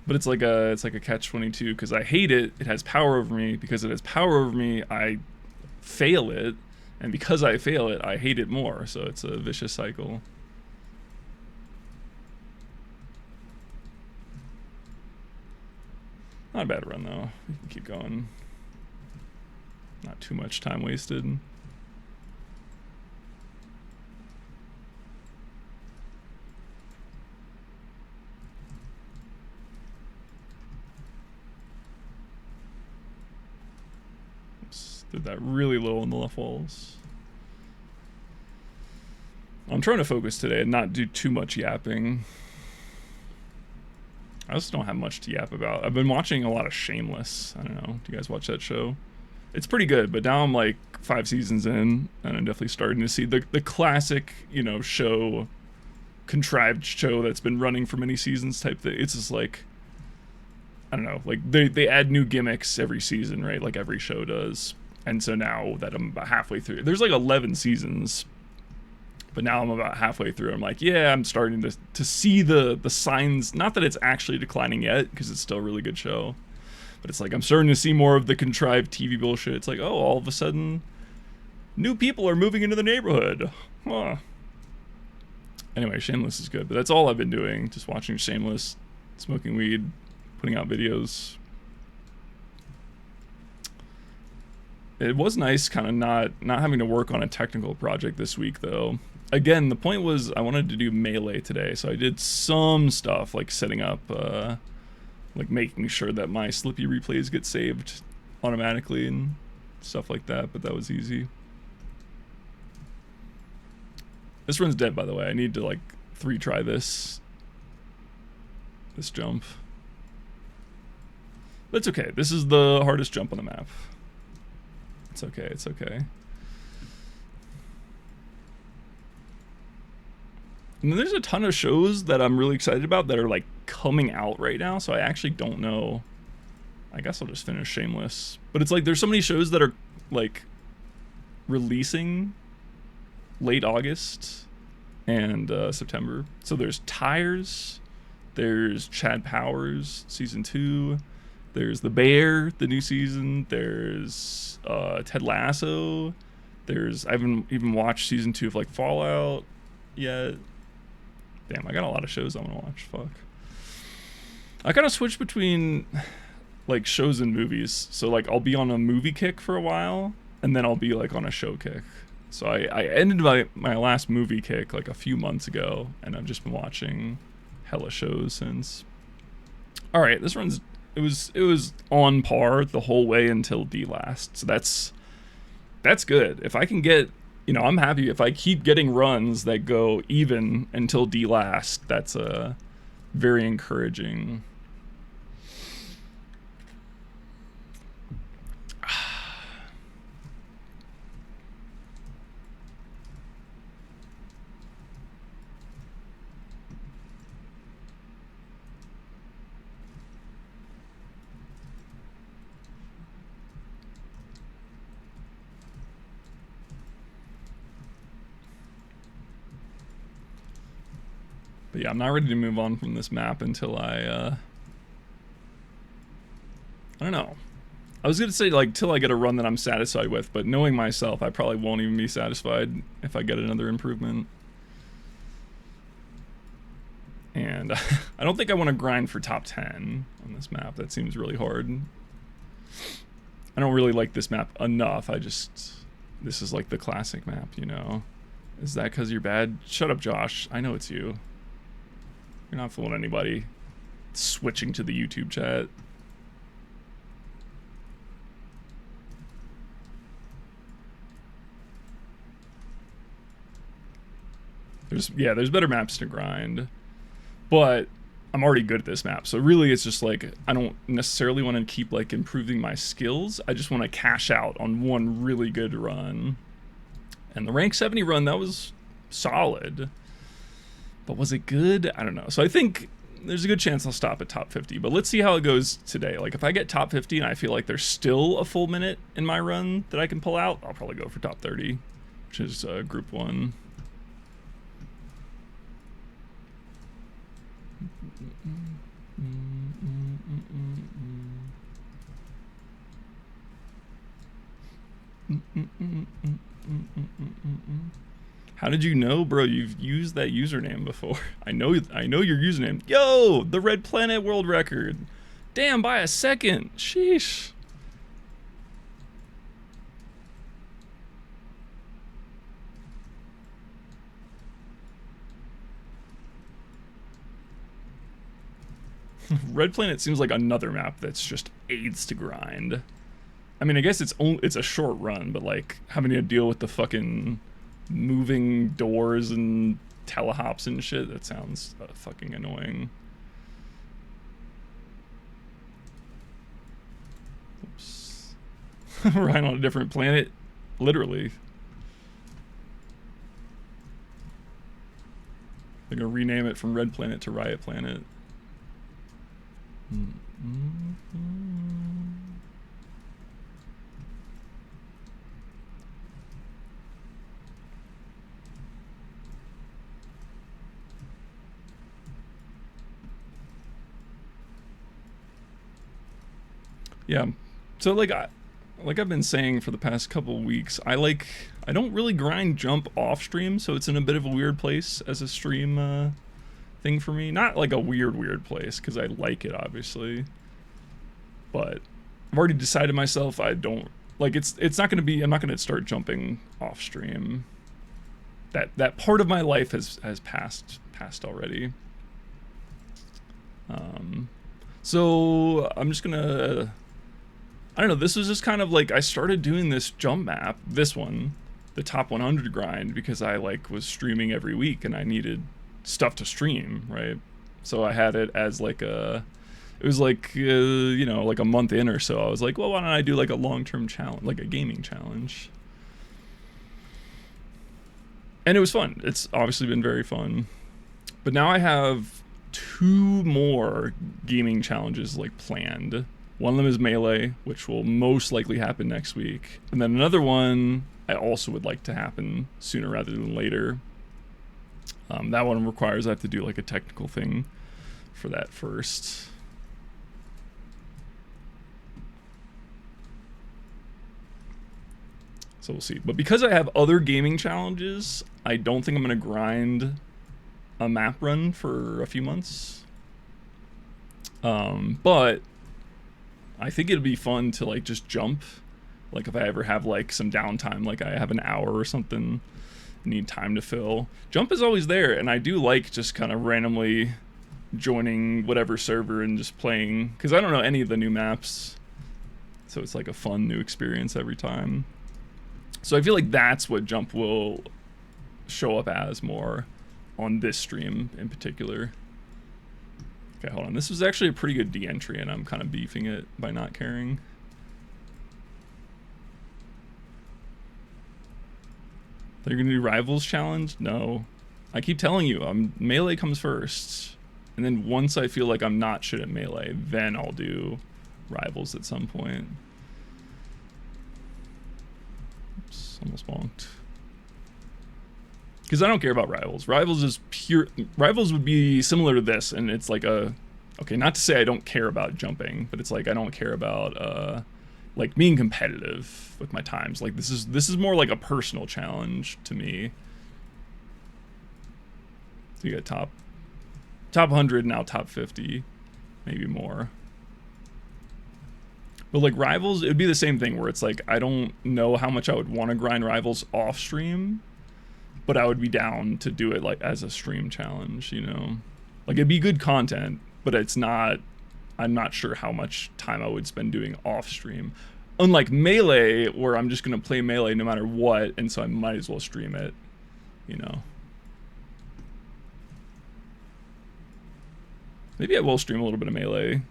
But it's like a catch-22 because I hate it. It has power over me. Because it has power over me, I fail it, and because I fail it, I hate it more. So it's a vicious cycle. Not a bad run though. We can keep going. Not too much time wasted. Did that really low on the left walls. I'm trying to focus today and not do too much yapping. I just don't have much to yap about. I've been watching a lot of Shameless. I don't know. Do you guys watch that show? It's pretty good, but now I'm like 5 seasons in, and I'm definitely starting to see the classic, you know, show, contrived show that's been running for many seasons type thing. It's just like, I don't know, like they add new gimmicks every season, right? Like every show does. And so now that I'm about halfway through, there's like 11 seasons, but now I'm about halfway through. I'm like, yeah, I'm starting to see the signs. Not that it's actually declining yet, because it's still a really good show, but it's like I'm starting to see more of the contrived TV bullshit. It's like, oh, all of a sudden, new people are moving into the neighborhood. Huh. Anyway, Shameless is good, but that's all I've been doing. Just watching Shameless, smoking weed, putting out videos. It was nice kind of not having to work on a technical project this week, though. Again, the point was I wanted to do Melee today, so I did some stuff like setting up, like making sure that my Slippy replays get saved automatically and stuff like that, but that was easy. This run's dead, by the way. I need to like 3-try this jump. But it's okay. This is the hardest jump on the map. It's okay, it's okay. And then there's a ton of shows that I'm really excited about that are like coming out right now, so I actually don't know. I guess I'll just finish Shameless. But it's like there's so many shows that are like releasing late August and September. So there's Tires, there's Chad Powers season 2, there's The Bear, the new season, there's Ted Lasso, I haven't even watched season 2 of like Fallout yet. Damn, I got a lot of shows I want to watch. Fuck. I kind of switch between like shows and movies. So like I'll be on a movie kick for a while, and then I'll be like on a show kick. So I ended my last movie kick like a few months ago, and I've just been watching hella shows since. All right, this runs. It was on par the whole way until D last. So that's good. If I can get, you know, I'm happy if I keep getting runs that go even until D last. That's very encouraging. But yeah, I'm not ready to move on from this map until I don't know. I was gonna say like till I get a run that I'm satisfied with, but knowing myself, I probably won't even be satisfied if I get another improvement. And I don't think I want to grind for top 10 on this map. That seems really hard. I don't really like this map enough. This is like the classic map, you know. Is that because you're bad? Shut up, Josh. I know it's you. You're not fooling anybody. Switching to the YouTube chat. there's better maps to grind, but I'm already good at this map. So really it's just like, I don't necessarily want to keep like improving my skills. I just want to cash out on one really good run. And the rank 70 run, that was solid. But was it good? I don't know. So I think there's a good chance I'll stop at top 50. But let's see how it goes today. Like if I get top 50 and I feel like there's still a full minute in my run that I can pull out, I'll probably go for top 30, which is group 1. How did you know, bro? You've used that username before. I know your username. Yo, the Red Planet world record. Damn, by a second. Sheesh. Red Planet seems like another map that's just aids to grind. I mean, I guess it's a short run, but like having to deal with the fucking moving doors and telehops and shit, that sounds fucking annoying. Oops. Right on a different planet, literally. They're gonna rename it from Red Planet to Riot Planet. Yeah, so like I've been saying for the past couple of weeks, I don't really grind jump off stream, so it's in a bit of a weird place as a stream thing for me. Not like a weird place, because I like it obviously, but I've already decided myself I don't like it's not going to be, I'm not going to start jumping off stream. That part of my life has passed already. So I'm just gonna, I don't know, this was just kind of like, I started doing this jump map, this one, the top 100 grind, because I like was streaming every week and I needed stuff to stream, right? So I had it as like it was like, you know, like a month in or so, I was like, well, why don't I do like a long-term challenge, like a gaming challenge? And it was fun. It's obviously been very fun. But now I have 2 more gaming challenges like planned. One of them is Melee, which will most likely happen next week. And then another one I also would like to happen sooner rather than later. That one requires I have to do like a technical thing for that first. So we'll see. But because I have other gaming challenges, I don't think I'm going to grind a map run for a few months. But I think it'd be fun to like just jump. Like if I ever have like some downtime, like I have an hour or something, need time to fill. Jump is always there, and I do like just kind of randomly joining whatever server and just playing, because I don't know any of the new maps. So it's like a fun new experience every time. So I feel like that's what jump will show up as more on this stream in particular. Okay, hold on. This was actually a pretty good de-entry, and I'm kind of beefing it by not caring. They're gonna do Rivals challenge? No. I keep telling you, Melee comes first. And then once I feel like I'm not shit at Melee, then I'll do Rivals at some point. Oops, almost bonked. Because I don't care about Rivals. Rivals is pure... Rivals would be similar to this, and it's like a... Okay, not to say I don't care about jumping, but it's like I don't care about, like, being competitive with my times. Like, this is more like a personal challenge to me. So you got top 100, now top 50, maybe more. But like Rivals, it would be the same thing where it's like, I don't know how much I would want to grind Rivals off stream, but I would be down to do it like as a stream challenge, you know? Like it'd be good content, but it's not, I'm not sure how much time I would spend doing off stream. Unlike Melee, where I'm just gonna play Melee no matter what, and so I might as well stream it, you know? Maybe I will stream a little bit of Melee.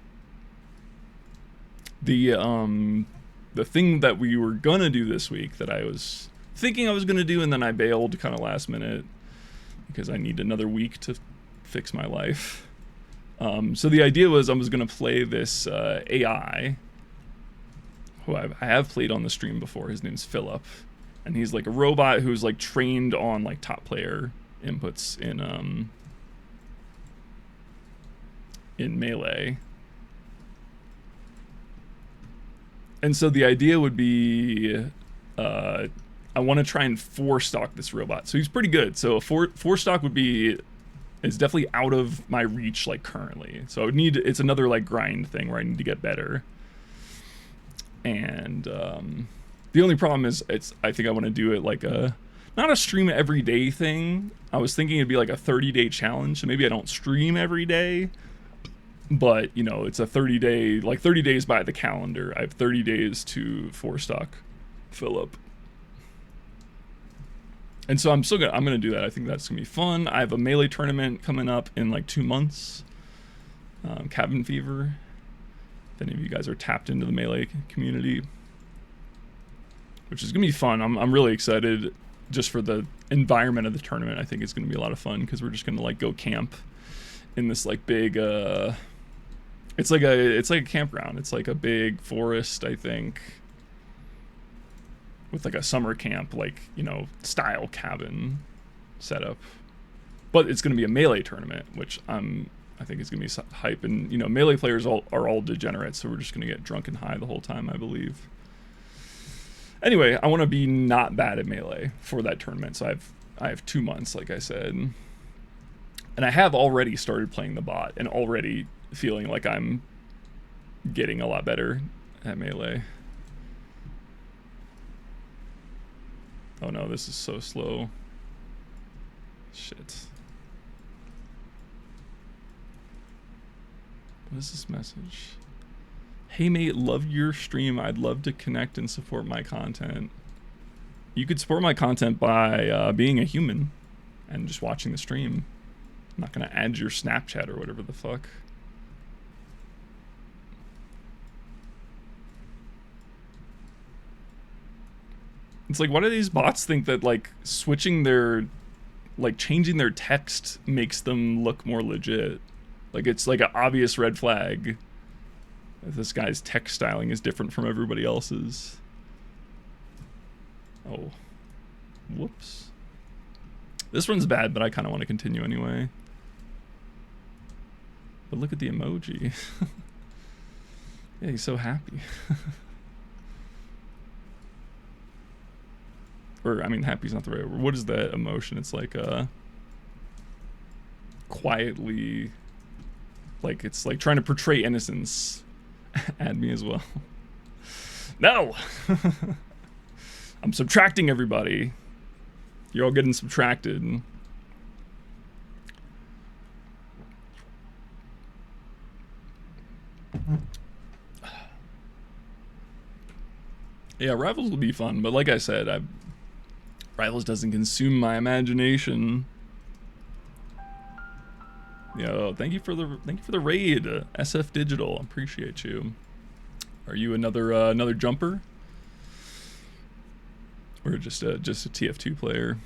The thing that we were gonna do this week that I was thinking I was gonna do, and then I bailed kind of last minute because I need another week to fix my life. So the idea was I was gonna play this AI who I have played on the stream before. His name's Philip, and he's like a robot who's like trained on like top player inputs in Melee. And so the idea would be, I want to try and 4-stock this robot. So he's pretty good. So a 4-stock would be, is definitely out of my reach like currently. So I would need, it's another like grind thing where I need to get better. And the only problem is I think I want to do it like not a stream every day thing. I was thinking it'd be like a 30-day challenge. So maybe I don't stream every day. But, you know, it's a 30-day, like 30 days by the calendar. I have 30 days to 4-stock Philip. And so I'm gonna do that. I think that's gonna be fun. I have a Melee tournament coming up in like 2 months. Cabin Fever. If any of you guys are tapped into the Melee community, which is gonna be fun. I'm really excited just for the environment of the tournament. I think it's gonna be a lot of fun because we're just gonna like go camp in this like big it's like a campground. It's like a big forest, I think, with like a summer camp, like, you know, style cabin setup. But it's going to be a Melee tournament, which I think is going to be hype. And, you know, Melee players are all degenerates, so we're just going to get drunk and high the whole time, I believe. Anyway, I want to be not bad at Melee for that tournament, so I have 2 months, like I said. And I have already started playing the bot and already feeling like I'm getting a lot better at Melee. Oh no, this is so slow. Shit. What is this message? Hey mate, love your stream. I'd love to connect and support my content. You could support my content by being a human and just watching the stream. I'm not gonna add your Snapchat or whatever the fuck. It's like, why do these bots think that like switching their, like changing their text makes them look more legit? Like it's like an obvious red flag if this guy's text styling is different from everybody else's. Oh, whoops. This one's bad, but I kind of want to continue anyway. But look at the emoji. Yeah, he's so happy. Or, I mean, happy's not the right word. What is that emotion? It's like, quietly, like, it's like trying to portray innocence. Add me as well. No! I'm subtracting everybody. You're all getting subtracted. Yeah, Rivals will be fun, but like I said, Rivals doesn't consume my imagination. Yo, thank you for the raid, SF Digital. Appreciate you. Are you another jumper, or just a TF2 player?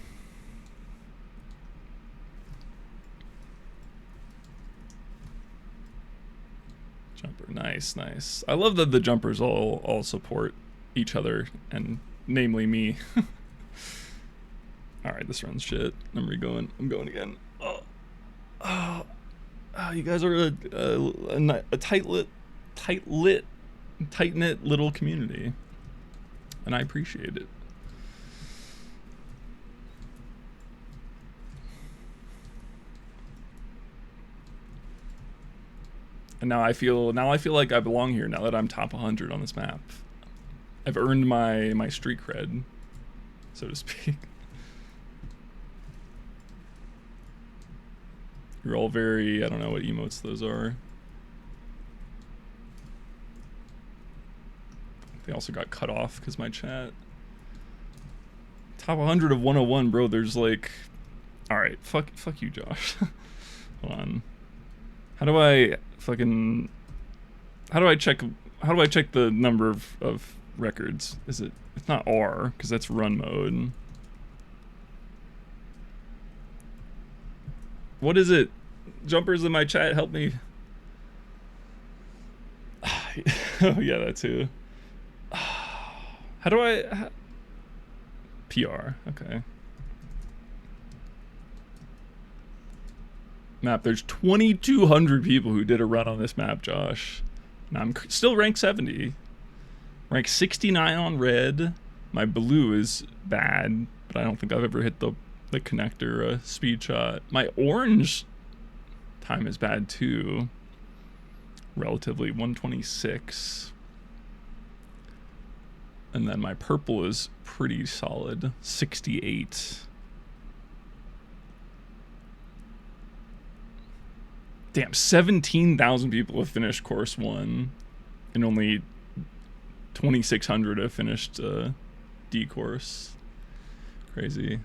Jumper, nice, nice. I love that the jumpers all support each other, and namely me. All right, this runs shit. I'm re-going. I'm going again. Oh, you guys are a tight-knit little community, and I appreciate it. And now I feel like I belong here. Now that I'm top 100 on this map, I've earned my street cred, so to speak. You're all very, I don't know what emotes those are. They also got cut off because my chat. Top 100 of 101, bro. There's like, all right, fuck you, Josh. Hold on. How do I fucking... How do I check the number of records? Is it... It's not R, because that's run mode. What is it? Jumpers in my chat, help me. Oh, yeah, that too. How do I... PR, okay. Map, there's 2,200 people who did a run on this map, Josh. Now I'm still ranked 70. Rank 69 on red. My blue is bad, but I don't think I've ever hit the connector speed shot. My orange time is bad too. Relatively 126. And then my purple is pretty solid, 68. Damn, 17,000 people have finished course 1, and only 2,600 have finished D course. Crazy.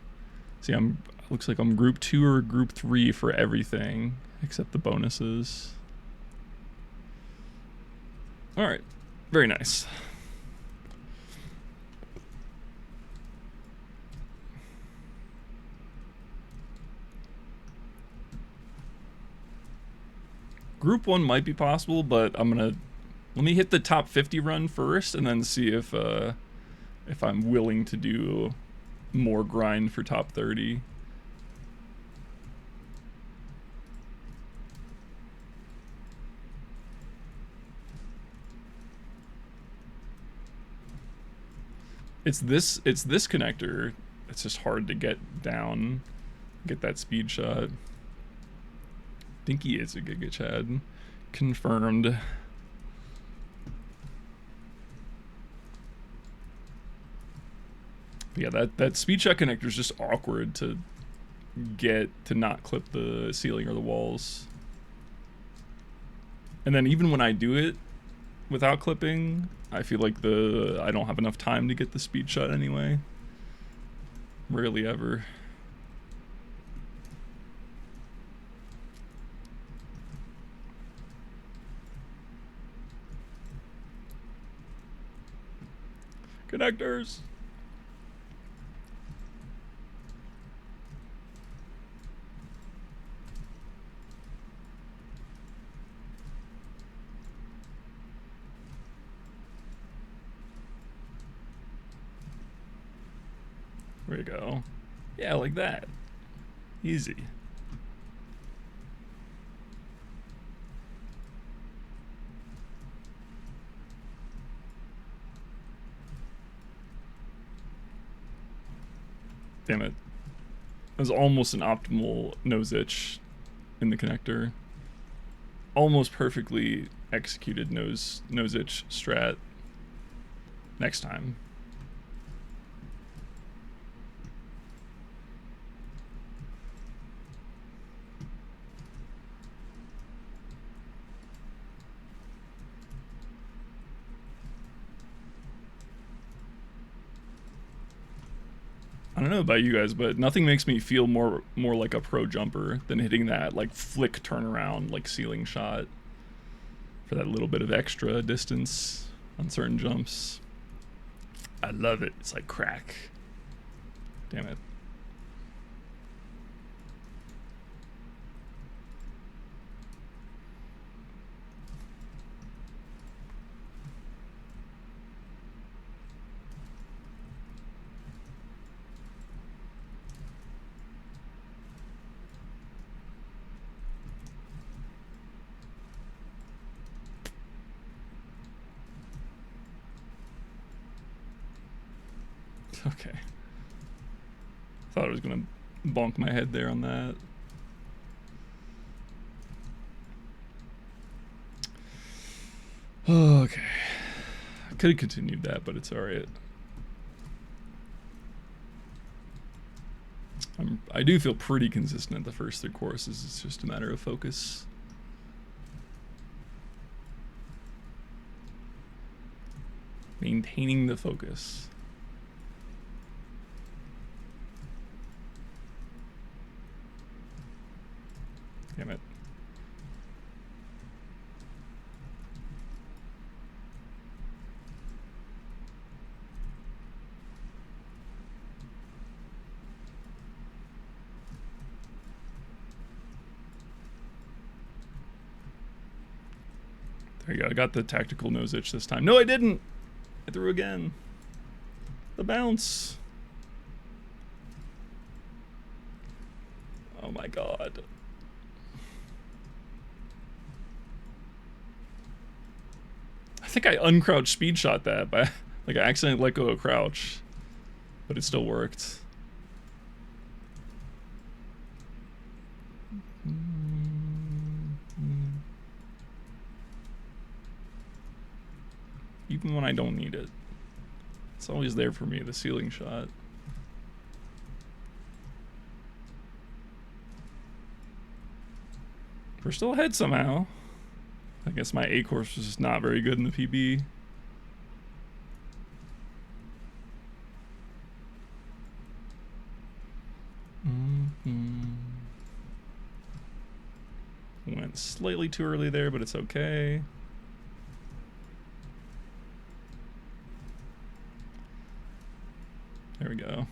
See, looks like I'm group 2 or group 3 for everything except the bonuses. All right, very nice. Group 1 might be possible, but let me hit the top 50 run first, and then see if I'm willing to do more grind for top 30. It's this connector. It's just hard to get down, get that speed shot. Dinky is a Giga Chad. Confirmed. But yeah, that speed shot connector is just awkward to get to not clip the ceiling or the walls. And then even when I do it without clipping, I feel like I don't have enough time to get the speed shot anyway. Rarely ever. Connectors. There you go. Yeah, like that. Easy. Damn it. That was almost an optimal nose itch in the connector. Almost perfectly executed nose itch strat. Next time. I don't know about you guys, but nothing makes me feel more like a pro jumper than hitting that like flick turnaround like ceiling shot for that little bit of extra distance on certain jumps. I love it. It's like crack. Damn it. Okay. Thought I was gonna bonk my head there on that. Okay. I could have continued that, but it's alright. I do feel pretty consistent at the first 3 courses. It's just a matter of focus. Maintaining the focus. Damn it. There you go. I got the tactical nose itch this time. No, I didn't. I threw again. The bounce. Oh my god. I think I uncrouched speed shot that by like I accidentally let go of crouch, but it still worked. Even when I don't need it. It's always there for me, the ceiling shot. We're still ahead somehow. I guess my A course was just not very good in the PB. Went slightly too early there, but it's okay. There we go.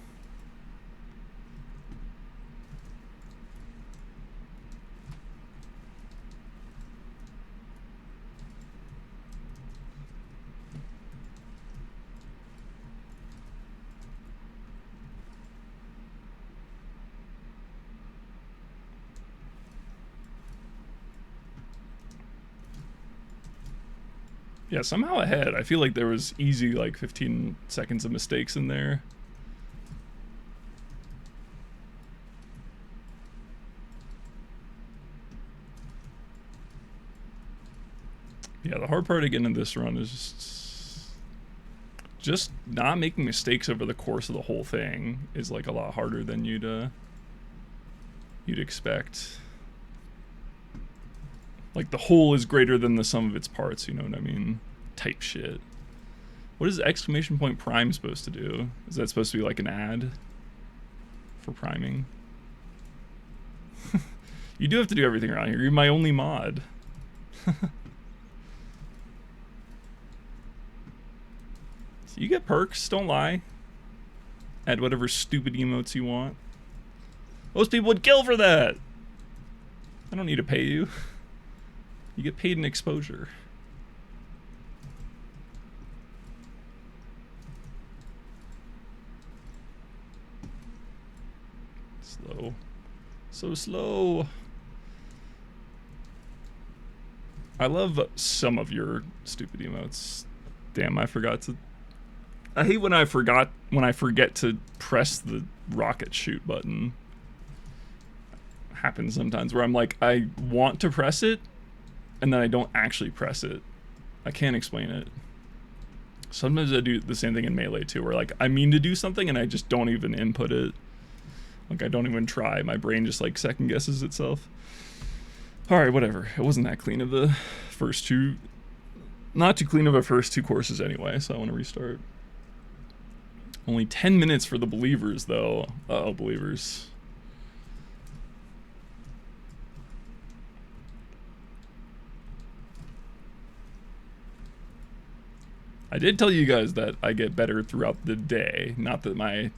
Yeah, somehow ahead. I feel like there was easy like 15 seconds of mistakes in there. Yeah, the hard part again in this run is just not making mistakes over the course of the whole thing is like a lot harder than you'd expect. Like the whole is greater than the sum of its parts, you know what I mean? Type shit. What is exclamation point prime supposed to do? Is that supposed to be like an ad for priming? You do have to do everything around here. You're my only mod. You get perks, don't lie. Add whatever stupid emotes you want. Most people would kill for that. I don't need to pay you. You get paid in exposure. Slow. So slow. I love some of your stupid emotes. Damn, I forgot to... I hate when I forget to press the rocket shoot button. Happens sometimes where I'm like, I want to press it, and then I don't actually press it. I can't explain it. Sometimes I do the same thing in Melee too, where like I mean to do something and I just don't even input it. Like I don't even try. My brain just like second guesses itself. Alright, whatever. It wasn't that clean of the first two. Not too clean of a first two courses anyway, so I want to restart. Only 10 minutes for the believers though. Uh-oh, believers. I did tell you guys that I get better throughout the day. Not that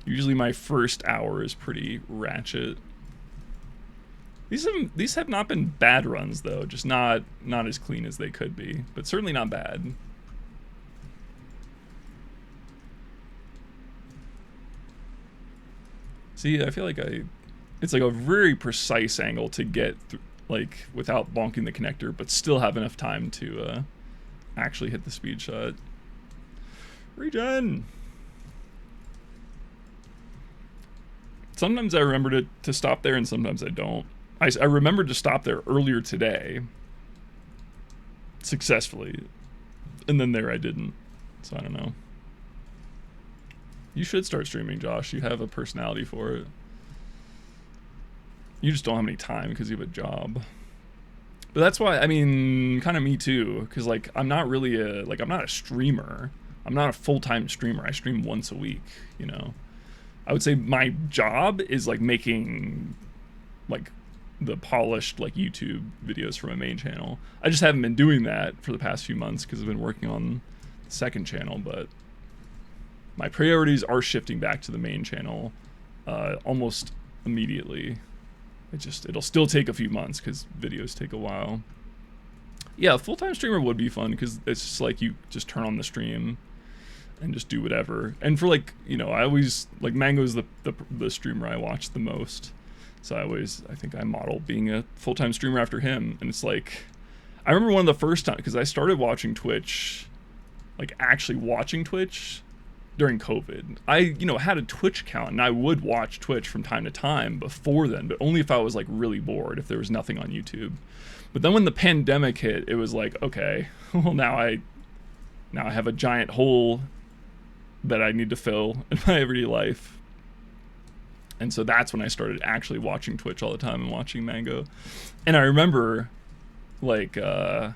usually my first hour is pretty ratchet. These have not been bad runs though, just not as clean as they could be, but certainly not bad. See, I feel like it's like a very precise angle to get like without bonking the connector, but still have enough time to actually hit the speed shot. Regen! Sometimes I remember to stop there and sometimes I don't. I remembered to stop there earlier today. Successfully. And then there I didn't. So I don't know. You should start streaming, Josh. You have a personality for it. You just don't have any time because you have a job. But that's why, I mean, kind of me too. Because, like, I'm not really I'm not a streamer. I'm not a full-time streamer. I stream once a week, you know. I would say my job is, like, making, like, the polished, like, YouTube videos for my main channel. I just haven't been doing that for the past few months because I've been working on the second channel, but my priorities are shifting back to the main channel almost immediately. It'll still take a few months because videos take a while. Yeah, a full-time streamer would be fun because it's just like you just turn on the stream and just do whatever. And for like, you know, I always like Mango's the streamer I watch the most. So I think I model being a full-time streamer after him. And it's like, I remember one of the first time, because I started watching Twitch, like actually watching Twitch during COVID. I, you know, had a Twitch account and I would watch Twitch from time to time before then, but only if I was like really bored, if there was nothing on YouTube. But then when the pandemic hit, it was like, okay, well now I have a giant hole that I need to fill in my everyday life. And so that's when I started actually watching Twitch all the time and watching Mango. And I remember like one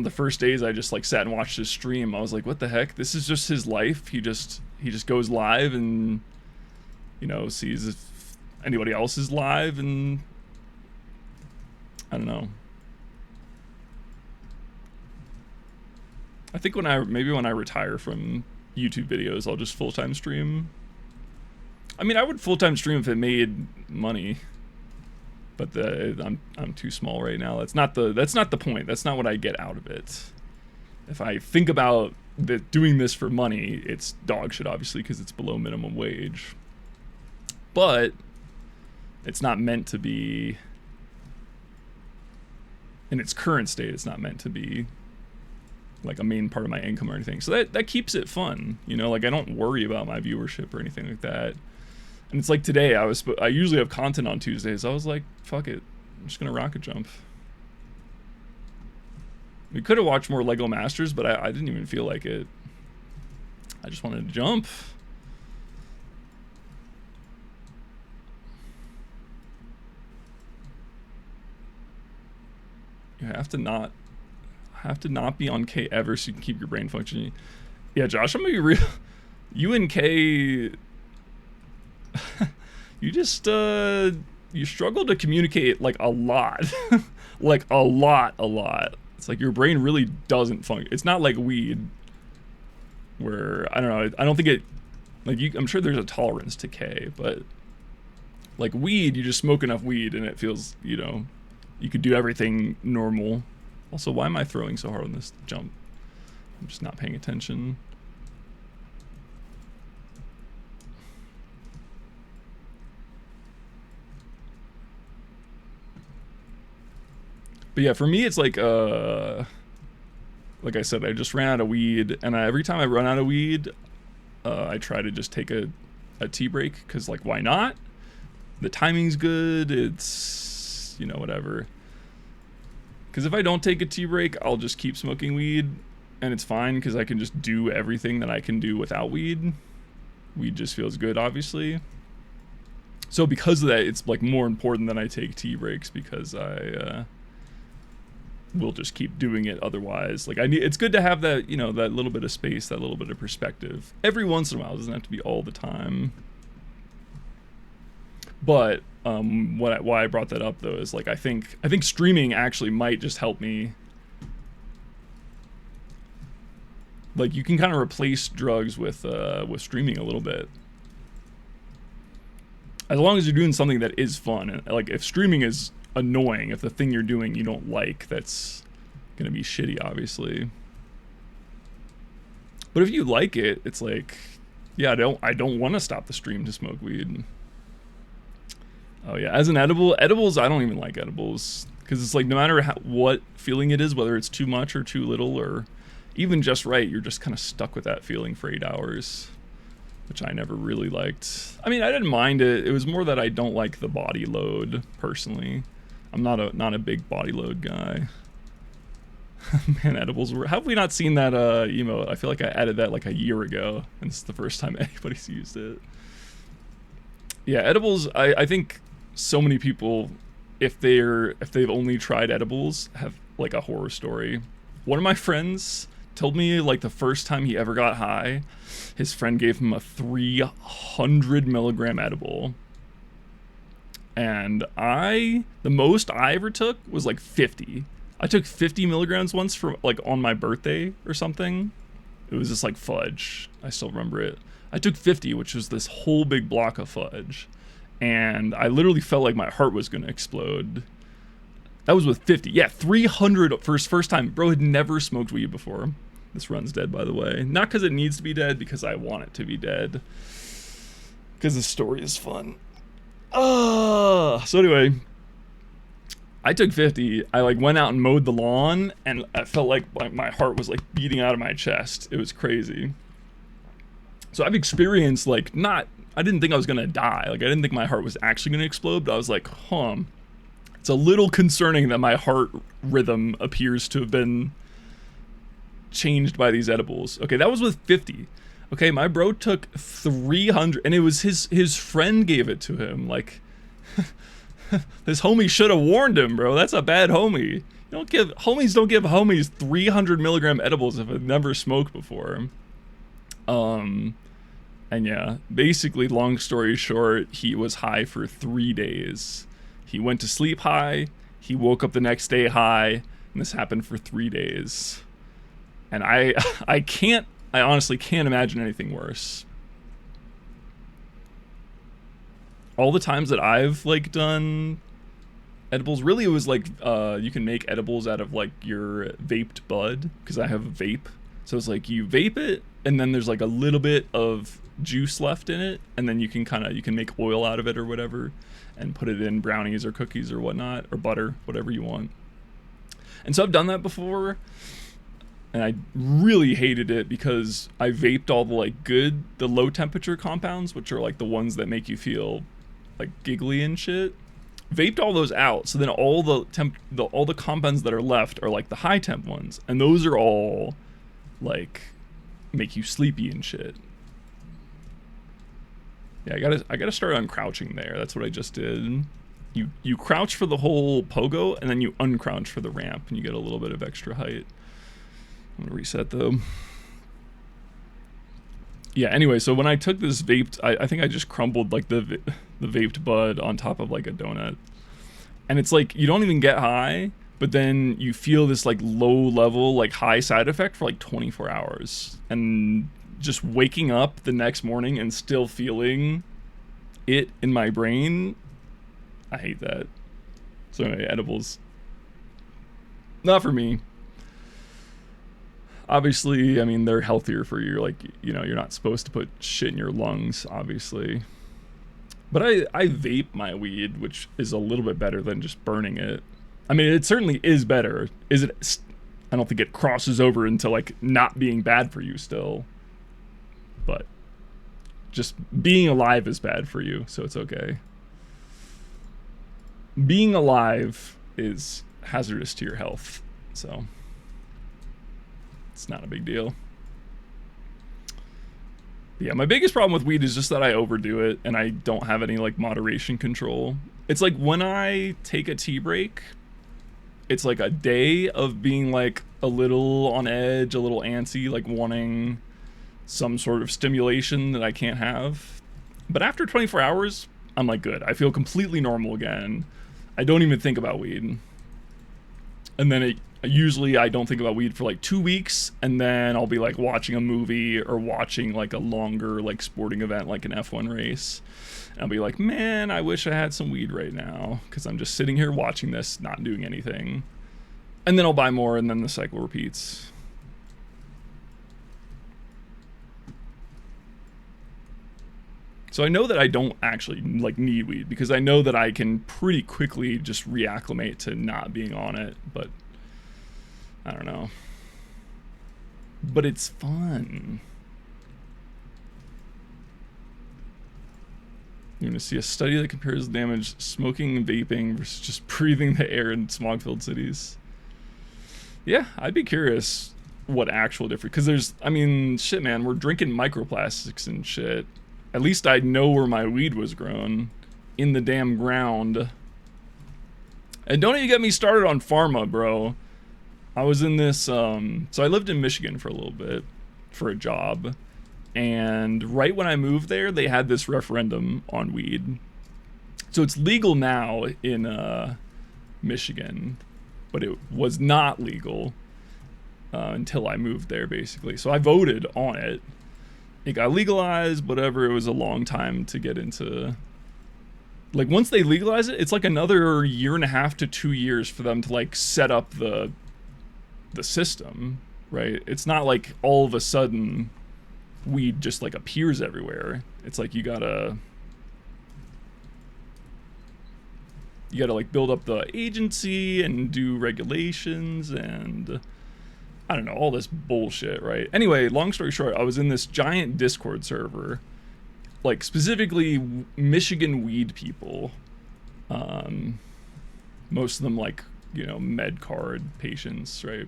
of the first days I just like sat and watched his stream. I was like, what the heck? This is just his life. He just goes live and, you know, sees if anybody else is live, and I don't know. I think maybe when I retire from YouTube videos, I'll just full-time stream. I mean, I would full-time stream if it made money, but I'm too small right now. That's not the point. That's not what I get out of it. If I think about doing this for money, it's dog shit, obviously, because it's below minimum wage. But it's not meant to be, in its current state, it's not meant to be like a main part of my income or anything. So that keeps it fun, you know, like I don't worry about my viewership or anything like that. And it's like today, I usually have content on Tuesdays. I was like, fuck it, I'm just gonna rocket jump. We could have watched more Lego Masters, but I didn't even feel like it. I just wanted to jump. You have to not be on K ever so you can keep your brain functioning. Yeah, Josh, I'm gonna be real. You and K, you just you struggle to communicate like a lot. Like a lot. It's like your brain really doesn't function. It's not like weed where, I don't know, I don't think it, like I'm sure there's a tolerance to K, but like weed, you just smoke enough weed and it feels, you know, you could do everything normal. Also, why am I throwing so hard on this jump? I'm just not paying attention. But yeah, for me, it's like I said, I just ran out of weed, and every time I run out of weed, I try to just take a tea break, because like, why not? The timing's good, it's, you know, whatever. Because if I don't take a tea break, I'll just keep smoking weed, and it's fine, because I can just do everything that I can do without weed. Weed just feels good, obviously. So because of that, it's like more important that I take tea breaks, because I will just keep doing it otherwise. Like it's good to have that, you know, that little bit of space, that little bit of perspective. Every once in a while, it doesn't have to be all the time. But why I brought that up though is like I think streaming actually might just help me. Like you can kind of replace drugs with streaming a little bit, as long as you're doing something that is fun. And like if streaming is annoying, if the thing you're doing you don't like, that's gonna be shitty, obviously. But if you like it, it's like, yeah, I don't want to stop the stream to smoke weed. Oh yeah, as an edibles, I don't even like edibles, because it's like no matter what feeling it is, whether it's too much or too little or even just right, you're just kind of stuck with that feeling for 8 hours, which I never really liked. I mean, I didn't mind it. It was more that I don't like the body load personally. I'm not a big body load guy. Man, edibles were. Have we not seen that emote? I feel like I added that like a year ago, and it's the first time anybody's used it. Yeah, edibles. I think so many people, if they've only tried edibles, have like a horror story. One of my friends told me like the first time he ever got high, his friend gave him a 300 milligram edible. And the most I ever took was like 50. I took 50 milligrams once for like on my birthday or something. It was just like fudge. I still remember it. I took 50, which was this whole big block of fudge. And I literally felt like my heart was going to explode. That was with 50. Yeah, 300 for his first time. Bro had never smoked weed before. This run's dead, by the way. Not because it needs to be dead, because I want it to be dead. Because the story is fun. So anyway, I took 50. I like went out and mowed the lawn, and I felt like my heart was like beating out of my chest. It was crazy. So I've experienced like I didn't think I was gonna die. Like I didn't think my heart was actually gonna explode, but I was like, it's a little concerning that my heart rhythm appears to have been changed by these edibles. Okay, that was with 50. Okay, my bro took 300, and it was his friend gave it to him. Like, this homie should have warned him, bro. That's a bad homie. Homies don't give homies 300 milligram edibles if they've never smoked before. And yeah, basically, long story short, he was high for 3 days. He went to sleep high, he woke up the next day high, and this happened for 3 days. And I honestly can't imagine anything worse. All the times that I've like done edibles, really it was like you can make edibles out of like your vaped bud, because I have a vape. So it's like you vape it, and then there's like a little bit of juice left in it, and then you can make oil out of it or whatever, and put it in brownies or cookies or whatnot, or butter, whatever you want. And so I've done that before, and I really hated it because I vaped all the low temperature compounds, which are like the ones that make you feel like giggly and shit. Vaped all those out, so then all the compounds that are left are like the high temp ones, and those are all like make you sleepy and shit. Yeah, I gotta start uncrouching there. That's what I just did. You crouch for the whole pogo, and then you uncrouch for the ramp, and you get a little bit of extra height. I'm gonna reset though. Yeah, anyway, so when I took this vaped, I think I just crumbled like the vaped bud on top of like a donut. And it's like, you don't even get high, but then you feel this like low level, like high side effect for like 24 hours. And just waking up the next morning and still feeling it in my brain, I hate that. So anyway, edibles, not for me. Obviously, I mean, they're healthier for you. Like, you know, you're not supposed to put shit in your lungs, obviously. But I vape my weed, which is a little bit better than just burning it. I mean, it certainly is better. I don't think it crosses over into, like, not being bad for you still. But just being alive is bad for you, so it's okay. Being alive is hazardous to your health, so it's not a big deal. But yeah, my biggest problem with weed is just that I overdo it and I don't have any like moderation control. It's like when I take a tea break, it's like a day of being like a little on edge, a little antsy, like wanting some sort of stimulation that I can't have. But after 24 hours, I'm like good. I feel completely normal again. I don't even think about weed. And then usually I don't think about weed for like 2 weeks, and then I'll be like watching a movie or watching like a longer like sporting event like an F1 race, and I'll be like, man, I wish I had some weed right now, because I'm just sitting here watching this, not doing anything. And then I'll buy more, and then the cycle repeats. So I know that I don't actually like need weed, because I know that I can pretty quickly just reacclimate to not being on it, but I don't know. But it's fun. You're gonna see a study that compares the damage smoking and vaping versus just breathing the air in smog-filled cities. Yeah, I'd be curious what actual difference, because I mean, shit, man, we're drinking microplastics and shit. At least I know where my weed was grown, in the damn ground. And don't even get me started on pharma, bro. I was in this, so I lived in Michigan for a little bit, for a job. And right when I moved there, they had this referendum on weed. So it's legal now in Michigan, but it was not legal until I moved there, basically. So I voted on it. It got legalized, whatever. It was a long time to get into Like once they legalize it, it's like another 1.5 to 2 years for them to like set up the system, right? It's not like all of a sudden weed just like appears everywhere. It's like you gotta like build up the agency and do regulations and I don't know, all this bullshit, right? Anyway, long story short, I was in this giant Discord server, like specifically Michigan weed people. Most of them like, you know, med card patients, right?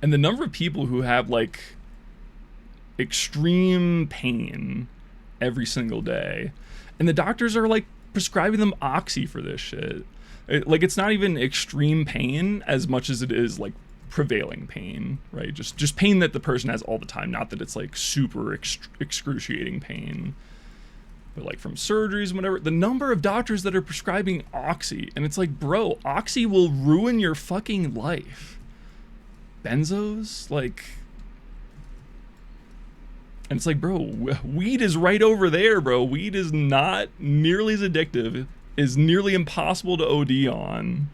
And the number of people who have like extreme pain every single day, and the doctors are like prescribing them oxy for this shit. Like it's not even extreme pain as much as it is like prevailing pain, right? Just pain that the person has all the time, not that it's like super excruciating pain, but like from surgeries and whatever. The number of doctors that are prescribing oxy, and it's like, bro, oxy will ruin your fucking life. Benzos, like, and it's like, bro, weed is right over there, bro. Weed is not nearly as addictive, is nearly impossible to OD on,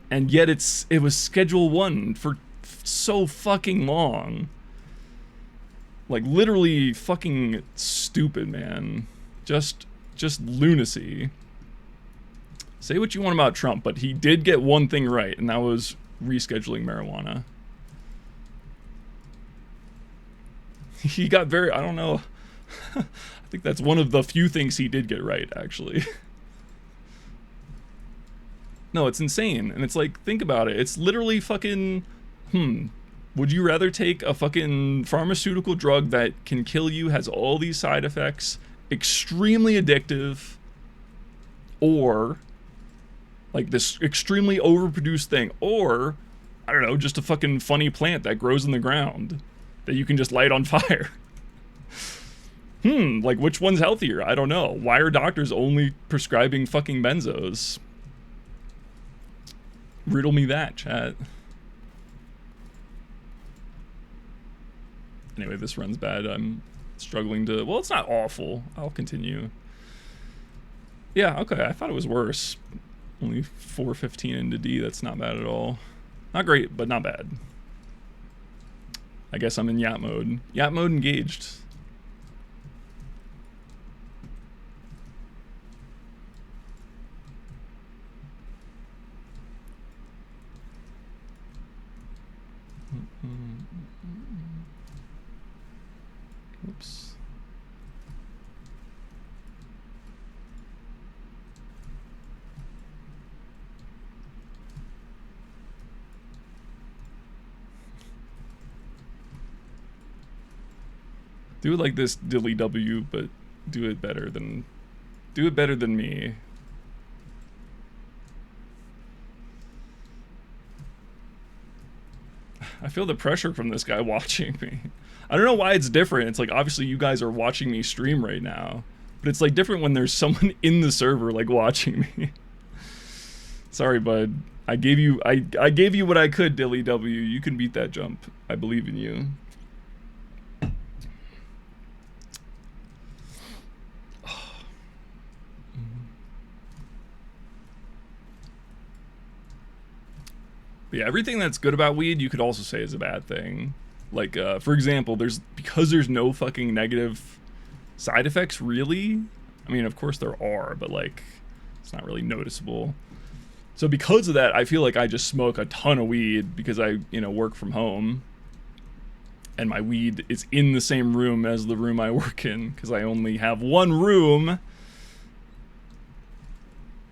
and yet it was Schedule 1 for so fucking long. Like literally fucking stupid, man. Just lunacy. Say what you want about Trump, but he did get one thing right, and that was rescheduling marijuana. He got very, I don't know. I think that's one of the few things he did get right, actually. No, it's insane. And it's like, think about it. It's literally fucking, would you rather take a fucking pharmaceutical drug that can kill you, has all these side effects, extremely addictive, or like this extremely overproduced thing, or, I don't know, just a fucking funny plant that grows in the ground that you can just light on fire? Like which one's healthier? I don't know. Why are doctors only prescribing fucking benzos? Riddle me that, chat. Anyway, this run's bad. I'm struggling to... Well, it's not awful. I'll continue. Yeah, okay. I thought it was worse. Only 4:15 into D. That's not bad at all. Not great, but not bad. I guess I'm in yacht mode. Yacht mode engaged. Oops. Do it like this, Dilly W, but do it better than me. I feel the pressure from this guy watching me. I don't know why it's different. It's like, obviously you guys are watching me stream right now, but it's like different when there's someone in the server like watching me. Sorry, bud. I gave you what I could, Dilly W. You can beat that jump. I believe in you. But yeah, everything that's good about weed, you could also say is a bad thing. Like, for example, because there's no fucking negative side effects, really. I mean, of course there are, but like, it's not really noticeable. So because of that, I feel like I just smoke a ton of weed because I, work from home. And my weed is in the same room as the room I work in, because I only have one room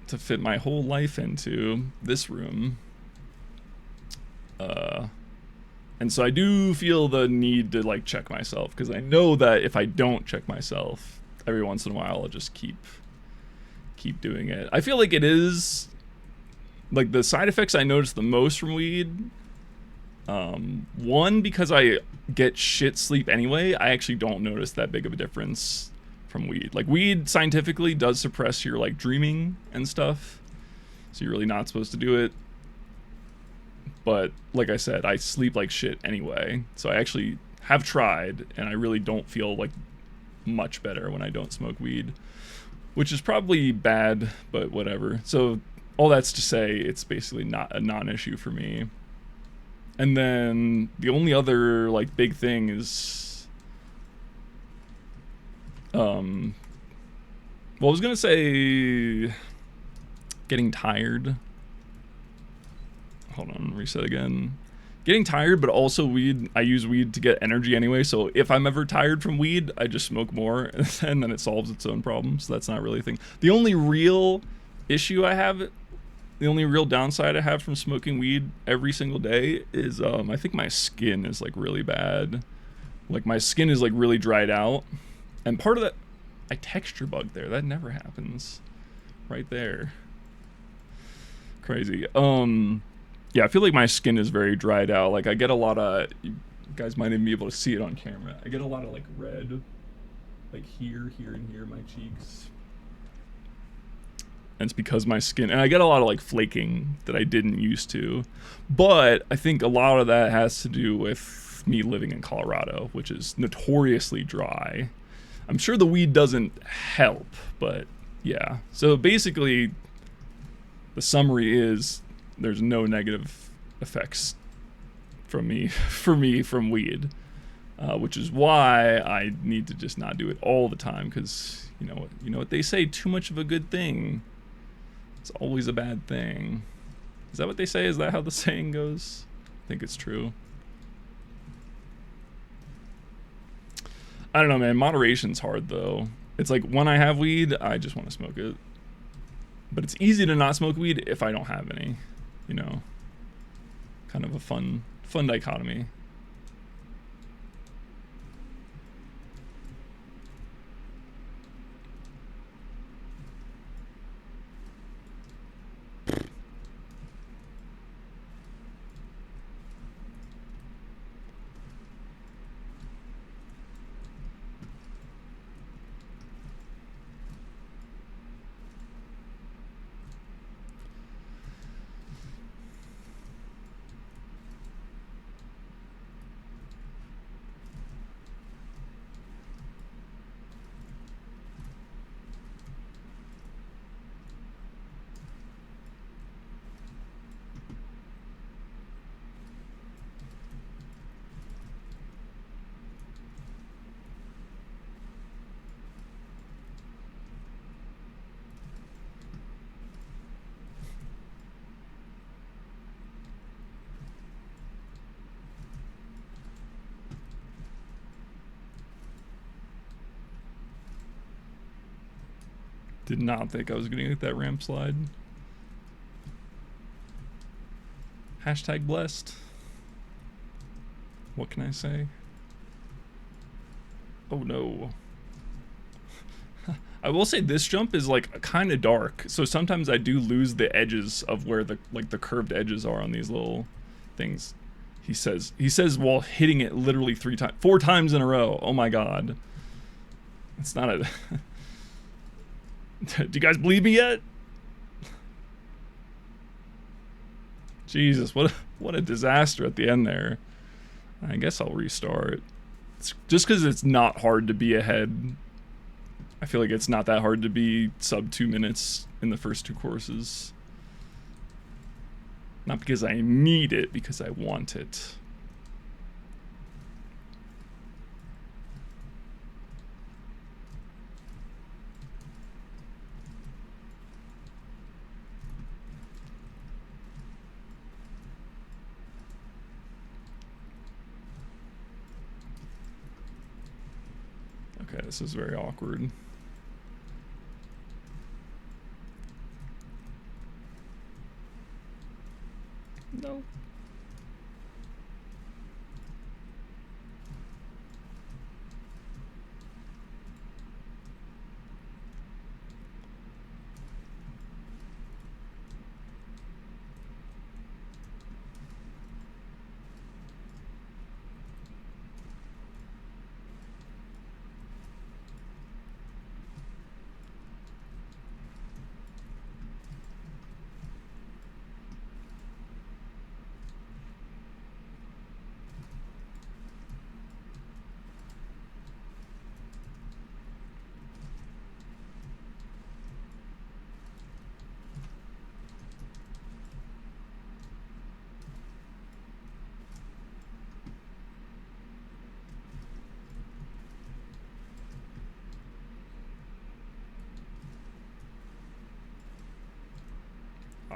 to fit my whole life into, this room. And so I do feel the need to like check myself, because I know that if I don't check myself, every once in a while I'll just keep doing it. I feel like it is like the side effects I notice the most from weed. One, because I get shit sleep anyway, I actually don't notice that big of a difference from weed. Like weed scientifically does suppress your like dreaming and stuff, so you're really not supposed to do it. But like I said, I sleep like shit anyway, so I actually have tried, and I really don't feel like much better when I don't smoke weed. which is probably bad, but whatever. So all that's to say, it's basically not a non-issue for me. And then the only other like big thing is, well, I was gonna say getting tired. Hold on, reset again. Getting tired, but also weed. I use weed to get energy anyway, so if I'm ever tired from weed, I just smoke more, and then it solves its own problems. So that's not really a thing. The only real issue I have, the only real downside I have from smoking weed every single day is I think my skin is like really bad. Like my skin is like really dried out, and part of that, I texture bug there. That never happens. Right there. Crazy. Yeah, I feel like my skin is very dried out. Like I get a lot of, you guys might even be able to see it on camera. I get a lot of like red, like here, and here, my cheeks. And it's because my skin, and I get a lot of like flaking that I didn't used to. But I think a lot of that has to do with me living in Colorado, which is notoriously dry. I'm sure the weed doesn't help, but yeah. So basically, the summary is there's no negative effects from me from weed, which is why I need to just not do it all the time, because you know what they say, too much of a good thing, it's always a bad thing. Is that what they say? Is that how the saying goes? I think it's true. I don't know, man. Moderation's hard though. It's like when I have weed, I just want to smoke it, but it's easy to not smoke weed if I don't have any. You know, kind of a fun dichotomy. Did not think I was gonna get that ramp slide. Hashtag blessed. What can I say? Oh no. I will say this jump is like kind of dark, so sometimes I do lose the edges of where the curved edges are on these little things. He says while hitting it literally 4 times in a row. Oh my god. It's not a Do you guys believe me yet? Jesus, what a disaster at the end there. I guess I'll restart. It's just because it's not hard to be ahead. I feel like it's not that hard to be sub 2 minutes in the first 2 courses. Not because I need it, because I want it. Okay, this is very awkward. No.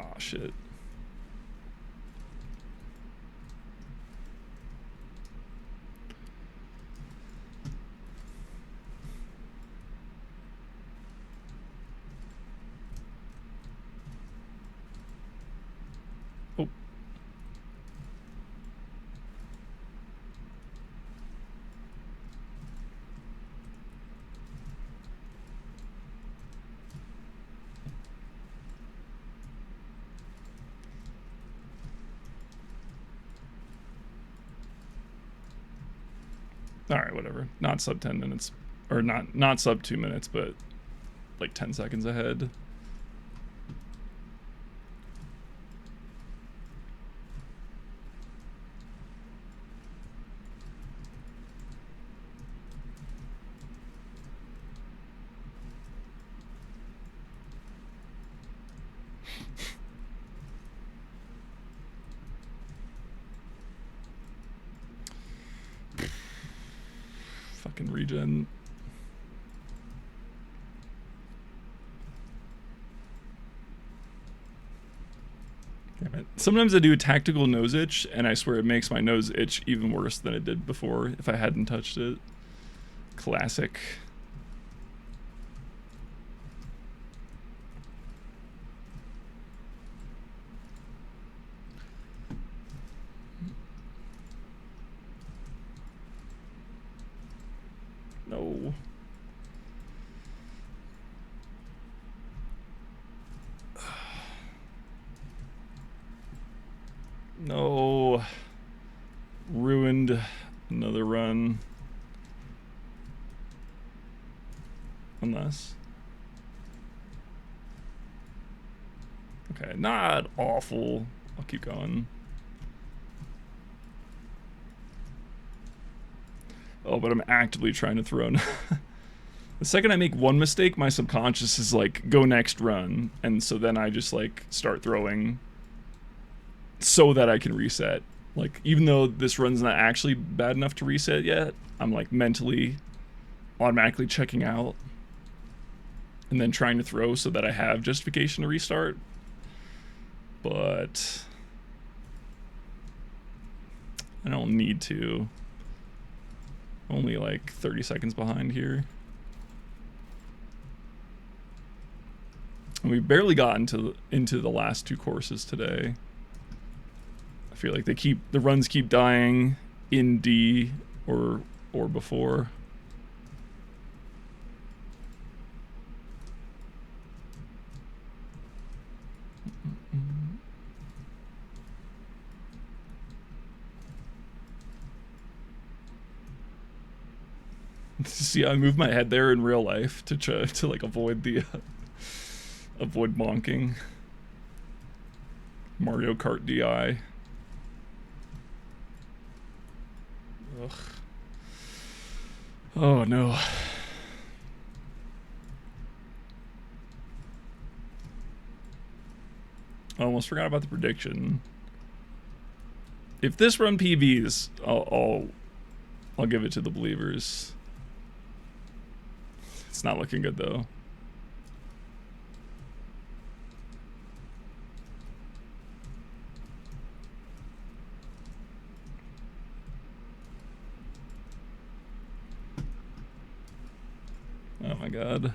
Ah, shit. Oh. All right, whatever. Not sub 10 minutes, or not sub 2 minutes, but like 10 seconds ahead. Fucking regen. Damn it. Sometimes I do a tactical nose itch, and I swear it makes my nose itch even worse than it did before if I hadn't touched it. Classic. No. No. Ruined another run. Unless. Okay, not awful. I'll keep going. Oh, but I'm actively trying to throw. The second I make one mistake, my subconscious is like, go next run. And so then I just like start throwing so that I can reset. Like, even though this run's not actually bad enough to reset yet, I'm like mentally automatically checking out and then trying to throw so that I have justification to restart. But I don't need to. Only like 30 seconds behind here. And we barely got into the last two courses today. I feel like the runs keep dying in D or before. See, I move my head there in real life to try to like avoid the avoid bonking. Mario Kart DI. Ugh. Oh no. I almost forgot about the prediction. If this run PBs, I'll give it to the believers. It's not looking good though. Oh my god.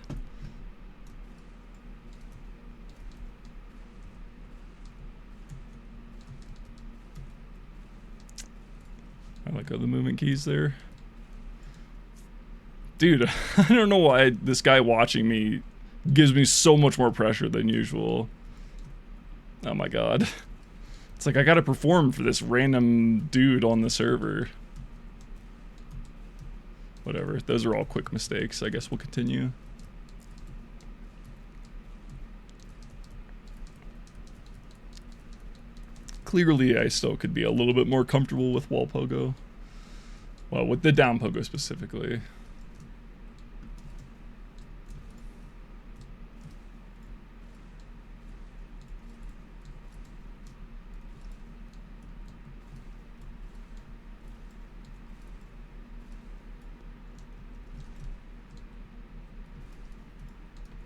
I like all the movement keys there. Dude, I don't know why this guy watching me gives me so much more pressure than usual. Oh my god. It's like I gotta perform for this random dude on the server. Whatever, those are all quick mistakes. I guess we'll continue. Clearly, I still could be a little bit more comfortable with wall pogo. Well, with the down pogo specifically.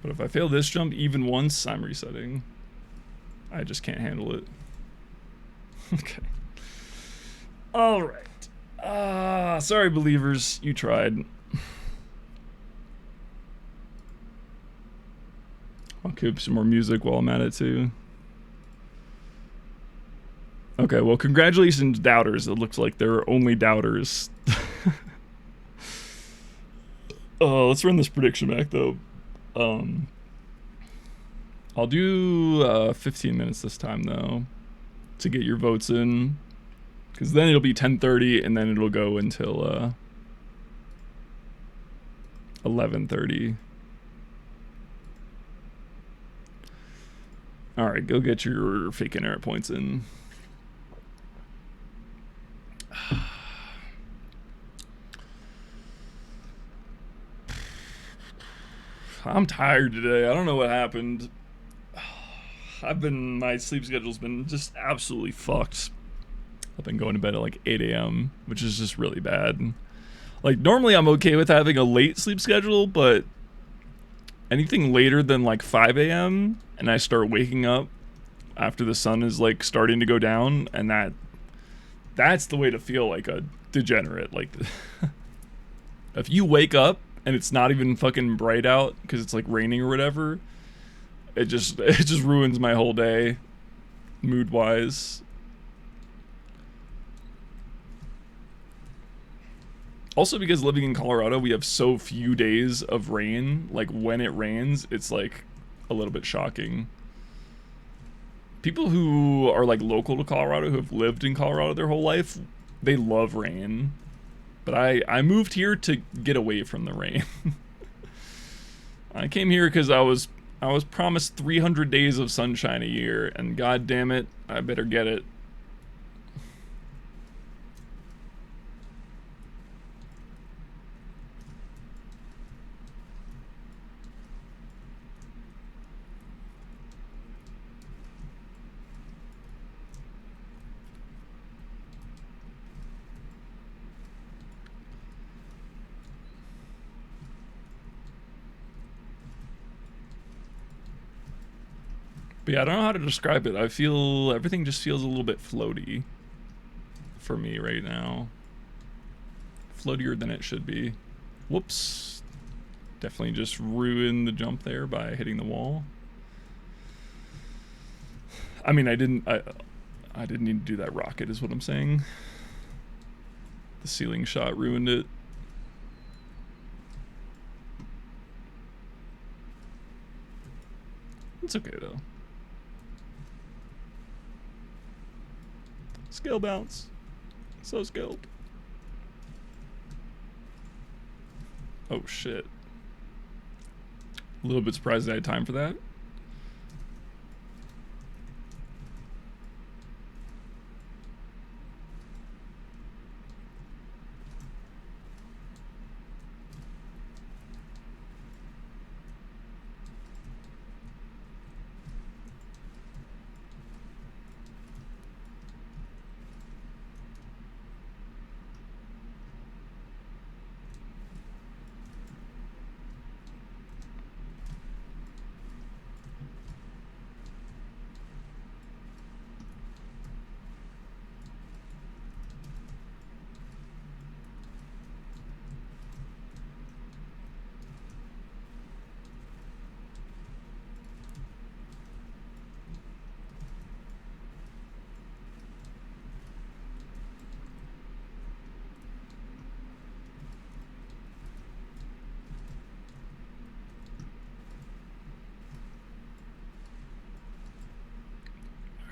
But if I fail this jump even once, I'm resetting. I just can't handle it. Okay. All right. Sorry, believers. You tried. I'll keep some more music while I'm at it, too. Okay, well, congratulations, doubters. It looks like there are only doubters. Let's run this prediction back, though. I'll do 15 minutes this time, though, to get your votes in. Because then it'll be 10:30, and then it'll go until 11:30. Alright, go get your fake internet points in. I'm tired today. I don't know what happened. My sleep schedule's been just absolutely fucked. I've been going to bed at like 8 a.m., which is just really bad. Like, normally I'm okay with having a late sleep schedule, but anything later than like 5 a.m. and I start waking up after the sun is like starting to go down, and that's the way to feel like a degenerate. Like, if you wake up and it's not even fucking bright out because it's like raining or whatever, it just ruins my whole day, mood wise. Also, because living in Colorado, we have so few days of rain. Like, when it rains, it's like a little bit shocking. People who are like local to Colorado, who have lived in Colorado their whole life, they love rain. But I moved here to get away from the rain. I came here because I was promised 300 days of sunshine a year, and god damn it, I better get it. But yeah, I don't know how to describe it. I feel everything just feels a little bit floaty for me right now. Floatier than it should be. Whoops. Definitely just ruined the jump there by hitting the wall. I mean, I didn't need to do that rocket is what I'm saying. The ceiling shot ruined it. It's okay though. Skill bounce. So skilled. Oh shit. A little bit surprised I had time for that.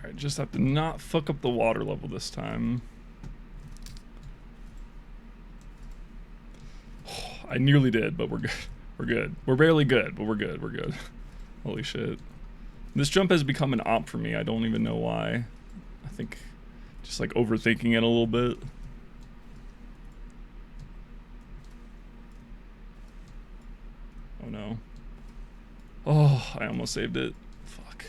Alright, just have to not fuck up the water level this time. I nearly did, but we're good. We're good. We're barely good, but we're good. We're good. Holy shit. This jump has become an op for me. I don't even know why. I think just like overthinking it a little bit. Oh no. Oh, I almost saved it. Fuck.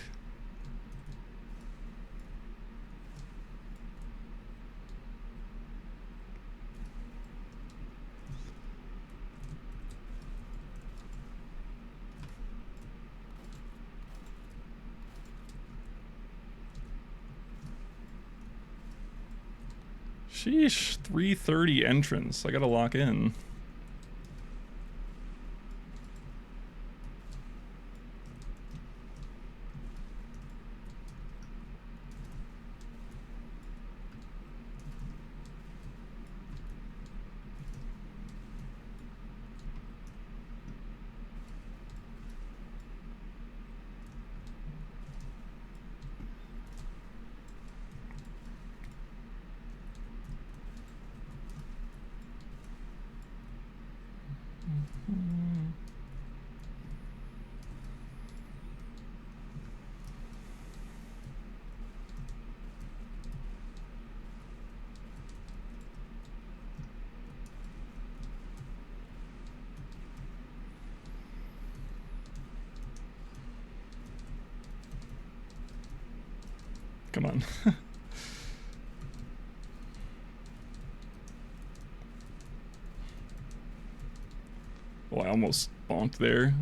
Sheesh, 3:30 entrance. I gotta lock in. Come on. Oh, I almost bonked there.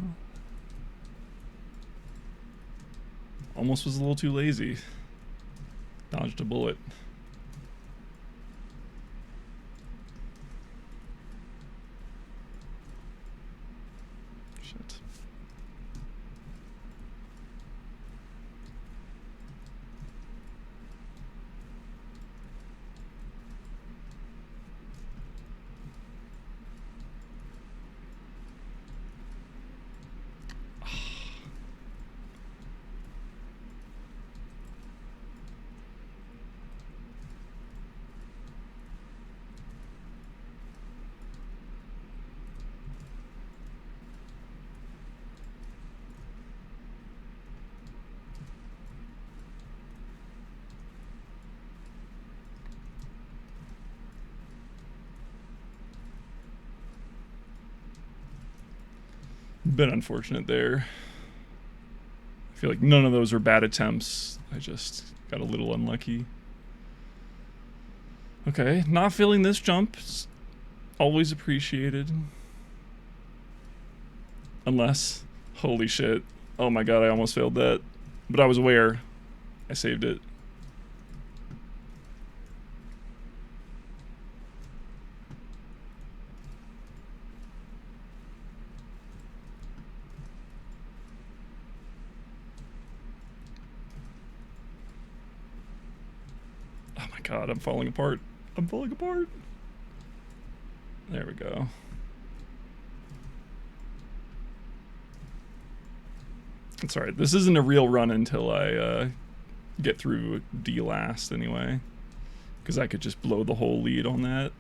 Almost was a little too lazy. Dodged a bullet. Shit. Been unfortunate there. I feel like none of those are bad attempts. I just got a little unlucky. Okay, not feeling this jump. It's always appreciated. Unless, holy shit. Oh my god, I almost failed that. But I was aware. I saved it. Oh my god, I'm falling apart. I'm falling apart. There we go. It's alright. This isn't a real run until I get through D last anyway. Because I could just blow the whole lead on that.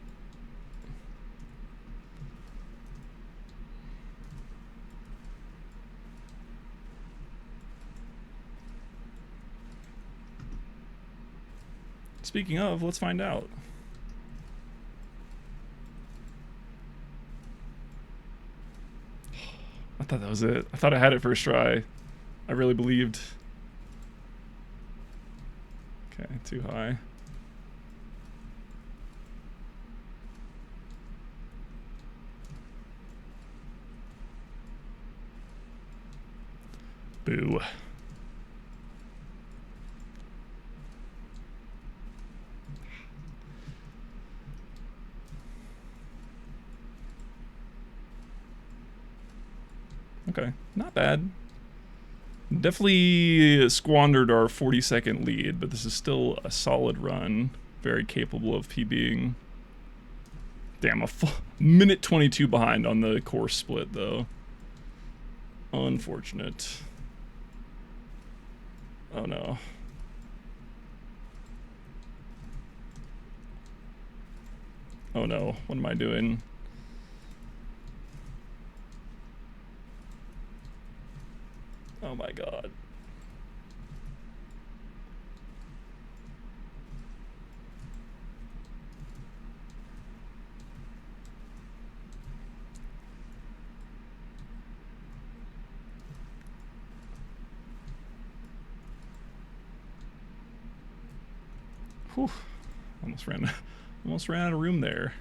Speaking of, let's find out. I thought that was it. I thought I had it first try. I really believed. Okay, too high. Boo. Okay, not bad. Definitely squandered our 40-second lead, but this is still a solid run. Very capable of PBing. Damn, a minute 22 behind on the course split, though. Unfortunate. Oh no. Oh no, what am I doing? Oh my god. Whew. Almost ran out of room there.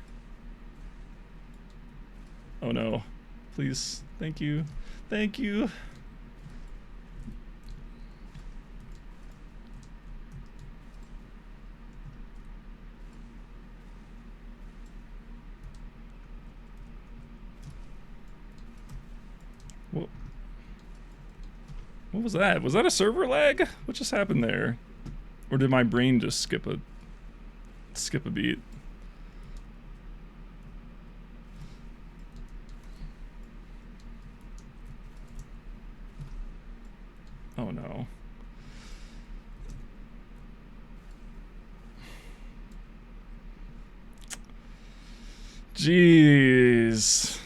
Oh no. Please. Thank you. Thank you. What was that? Was that a server lag? What just happened there? Or did my brain just skip a beat? Oh no. Jeez.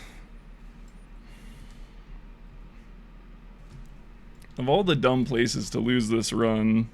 Of all the dumb places to lose this run.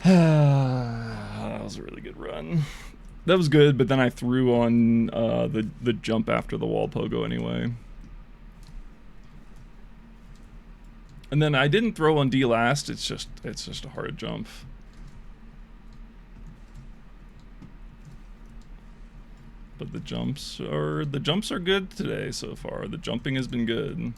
That was a really good run. That was good, but then I threw on the jump after the wall pogo anyway. And then I didn't throw on D last. It's just a hard jump. But the jumps are good today so far. The jumping has been good.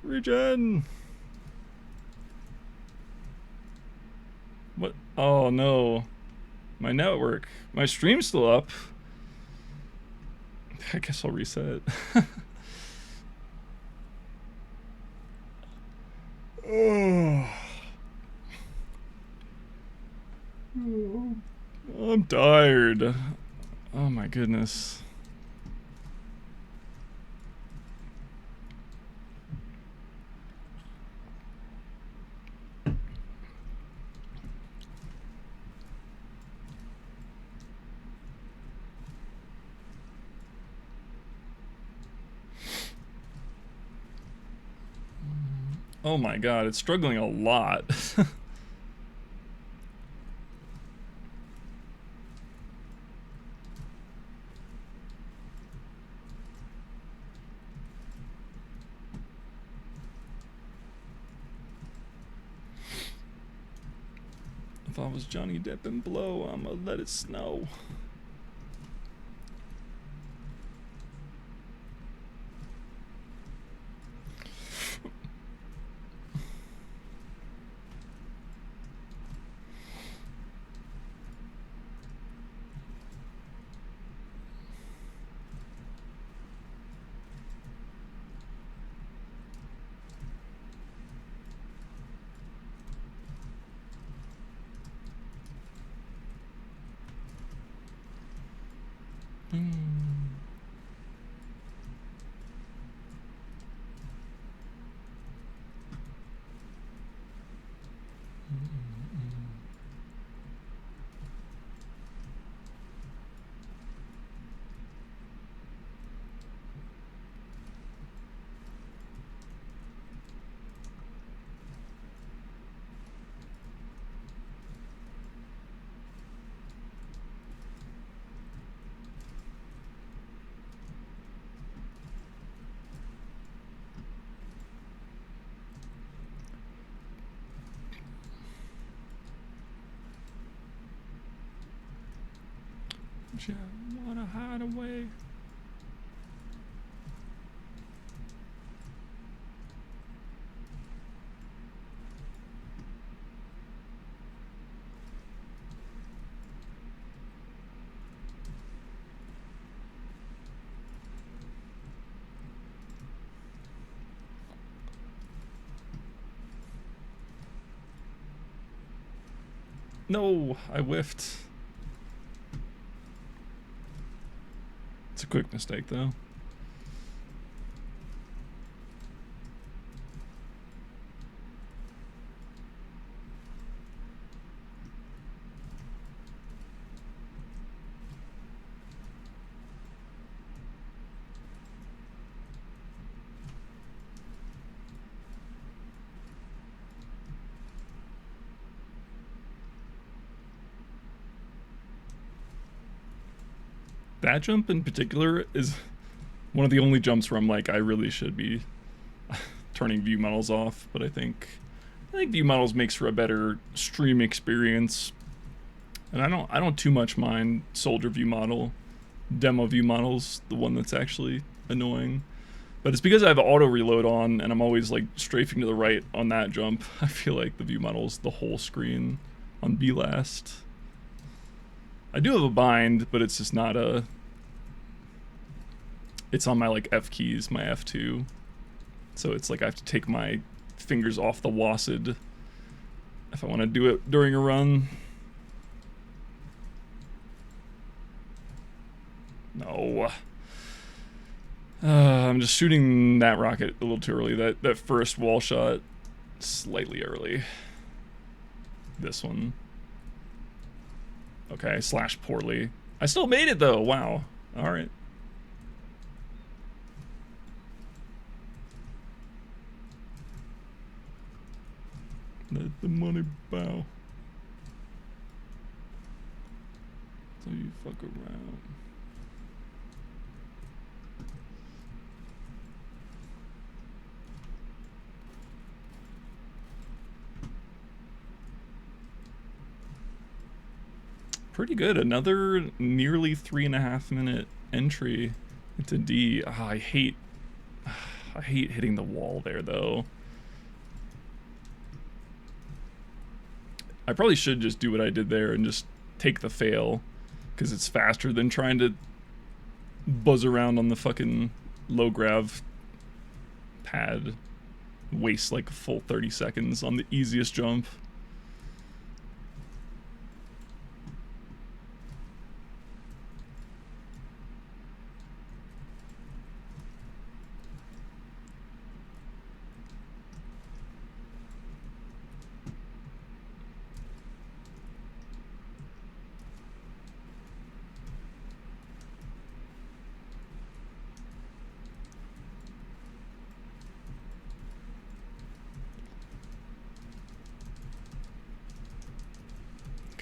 Regen! What? Oh no. My network. My stream's still up. I guess I'll reset. Oh. I'm tired. Oh my goodness. Oh my god, it's struggling a lot. If I was Johnny Depp and Blow, I'ma let it snow. Just wanna hide away. No, I whiffed. It's a quick mistake though. That jump in particular is one of the only jumps where I'm like, I really should be turning view models off, but I think view models makes for a better stream experience. And I don't too much mind soldier view model. Demo view model's the one that's actually annoying. But it's because I have auto reload on and I'm always like strafing to the right on that jump. I feel like the view model's the whole screen on B last. I do have a bind, but it's just not a... It's on my like F keys, my F2. So it's like I have to take my fingers off the WASD if I want to do it during a run. No. I'm just shooting that rocket a little too early. That first wall shot, slightly early. This one. Okay, slash poorly. I still made it though, wow. Alright. Let the money bow. So you fuck around. Pretty good. Another nearly 3.5 minute entry into D. Oh, I hate hitting the wall there though. I probably should just do what I did there and just take the fail, because it's faster than trying to buzz around on the fucking low grav pad. Waste like a full 30 seconds on the easiest jump.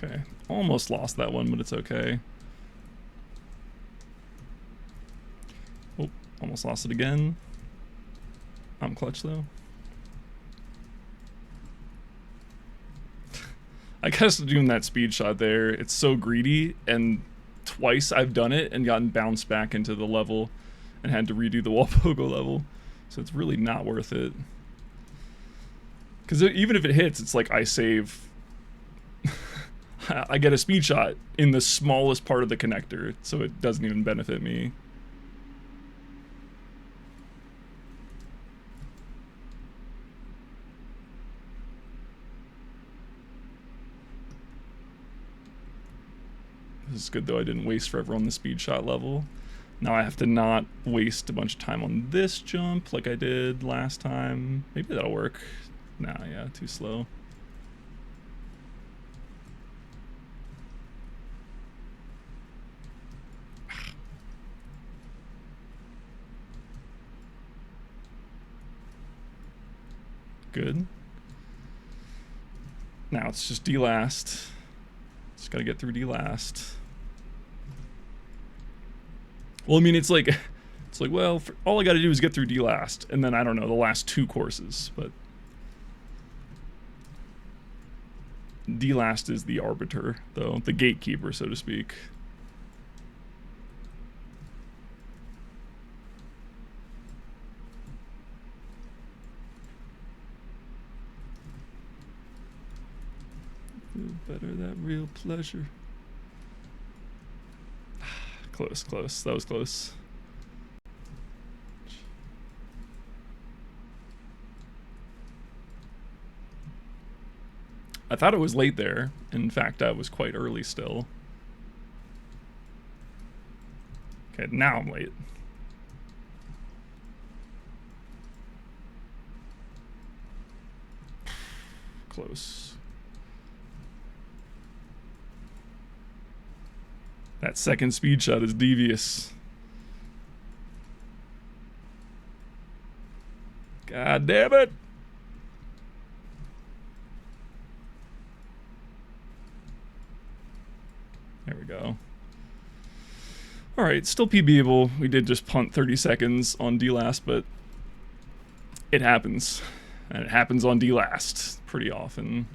Okay, almost lost that one, but it's okay. Oh, almost lost it again. I'm clutch though. I guess doing that speed shot there, it's so greedy, and twice I've done it and gotten bounced back into the level and had to redo the wall pogo level. So it's really not worth it. Because even if it hits, it's like I save... I get a speed shot in the smallest part of the connector, so it doesn't even benefit me. This is good though, I didn't waste forever on the speed shot level. Now I have to not waste a bunch of time on this jump like I did last time. Maybe that'll work. Nah, yeah, too slow. Good. Now it's just D last. Just gotta get through D last. Well, I mean, it's like, well, all I gotta do is get through D last, and then, I don't know, the last 2 courses, but... D last is the arbiter, though, the gatekeeper, so to speak. Better that real pleasure. Close, close. That was close. I thought it was late there. In fact, I was quite early still. Okay, now I'm late. Close. That second speed shot is devious. God damn it! There we go. Alright, still PBable. We did just punt 30 seconds on D-last, but it happens. And it happens on D-last pretty often.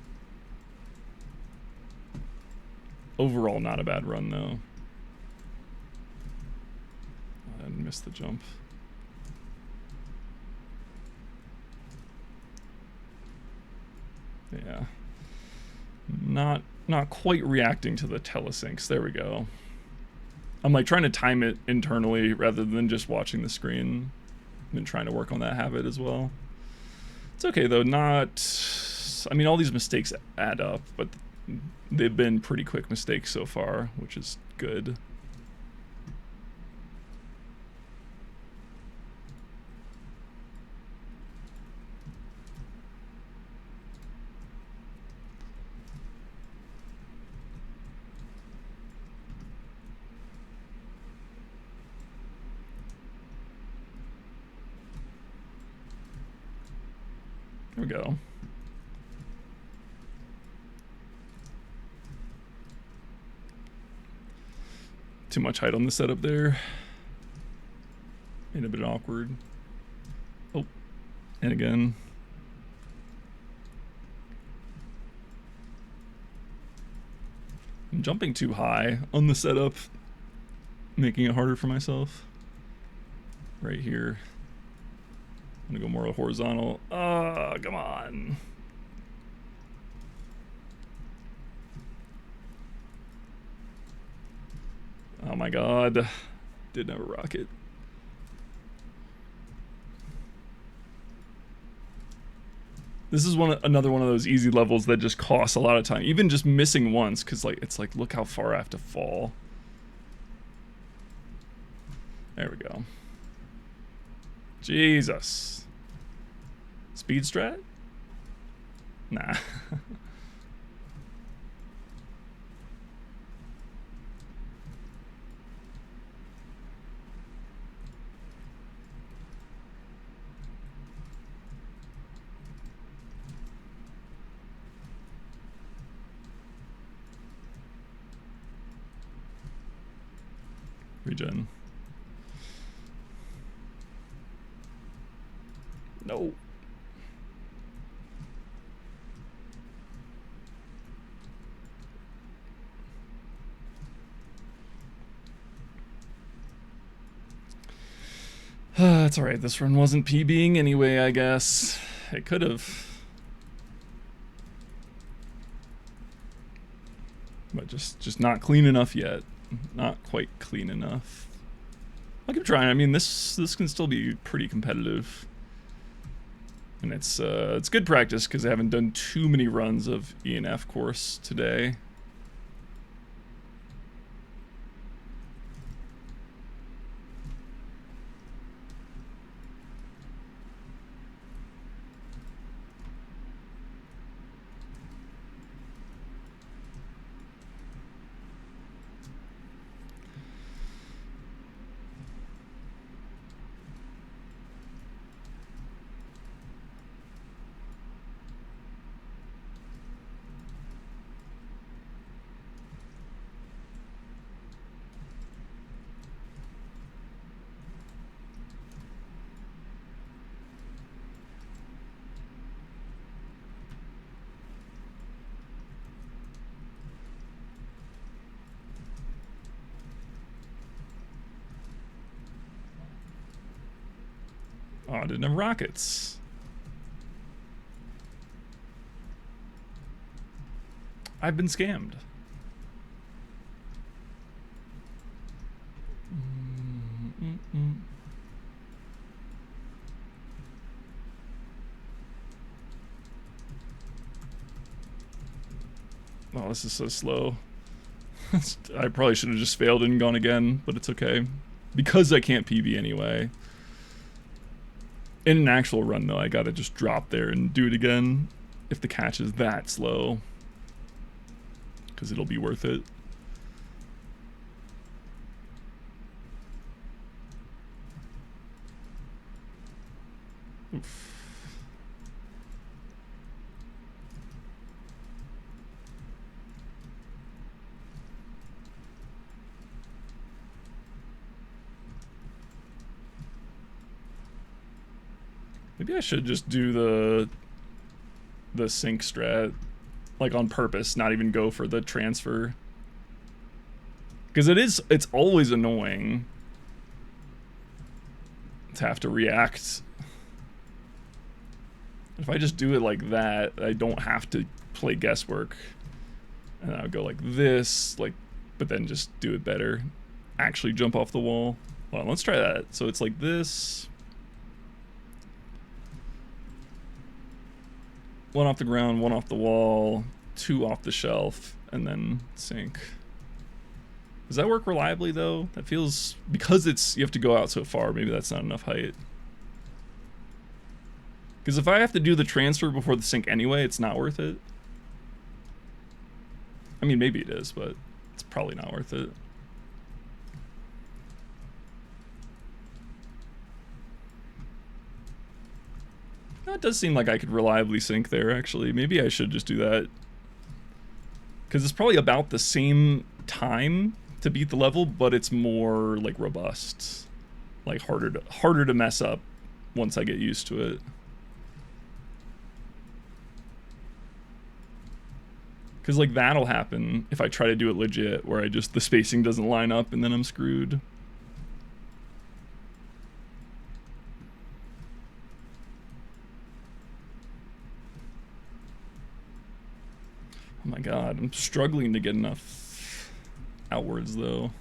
Overall, not a bad run, though. I missed the jump. Yeah. Not quite reacting to the telesyncs. There we go. I'm like trying to time it internally rather than just watching the screen. I've been trying to work on that habit as well. It's okay though, I mean, all these mistakes add up, but they've been pretty quick mistakes so far, which is good. There we go. Too much height on the setup there. Made it a bit awkward. Oh, and again. I'm jumping too high on the setup, making it harder for myself. Right here. I'm gonna go more horizontal. Oh, come on. Oh my god. Didn't have a rocket. This is another one of those easy levels that just costs a lot of time. Even just missing once, because like it's like, look how far I have to fall. There we go. Jesus. Speed strat? Nah. Regen. No. It's alright, this run wasn't PBing anyway, I guess. It could have. But just not clean enough yet. Not quite clean enough. I'll keep trying. I mean, this can still be pretty competitive. And it's good practice because I haven't done too many runs of E&F course today. Oh, I didn't have rockets. I've been scammed. Oh, this is so slow. I probably should have just failed and gone again, but it's okay. Because I can't PB anyway. In an actual run, though, I gotta just drop there and do it again if the catch is that slow. Because it'll be worth it. Oof. Maybe I should just do the sync strat, like on purpose, not even go for the transfer. Because it's always annoying to have to react. If I just do it like that, I don't have to play guesswork. And I'll go like this, like, but then just do it better. Actually jump off the wall. Well, let's try that. So it's like this. One off the ground, one off the wall, two off the shelf, and then sink. Does that work reliably though? That feels, because you have to go out so far, maybe that's not enough height. Because if I have to do the transfer before the sink anyway, it's not worth it. I mean, maybe it is, but it's probably not worth it. No, it does seem like I could reliably sink there, actually. Maybe I should just do that. Because it's probably about the same time to beat the level, but it's more, like, robust. Like, harder to mess up once I get used to it. Because, like, that'll happen if I try to do it legit, where the spacing doesn't line up and then I'm screwed. Oh my god, I'm struggling to get enough outwards, though.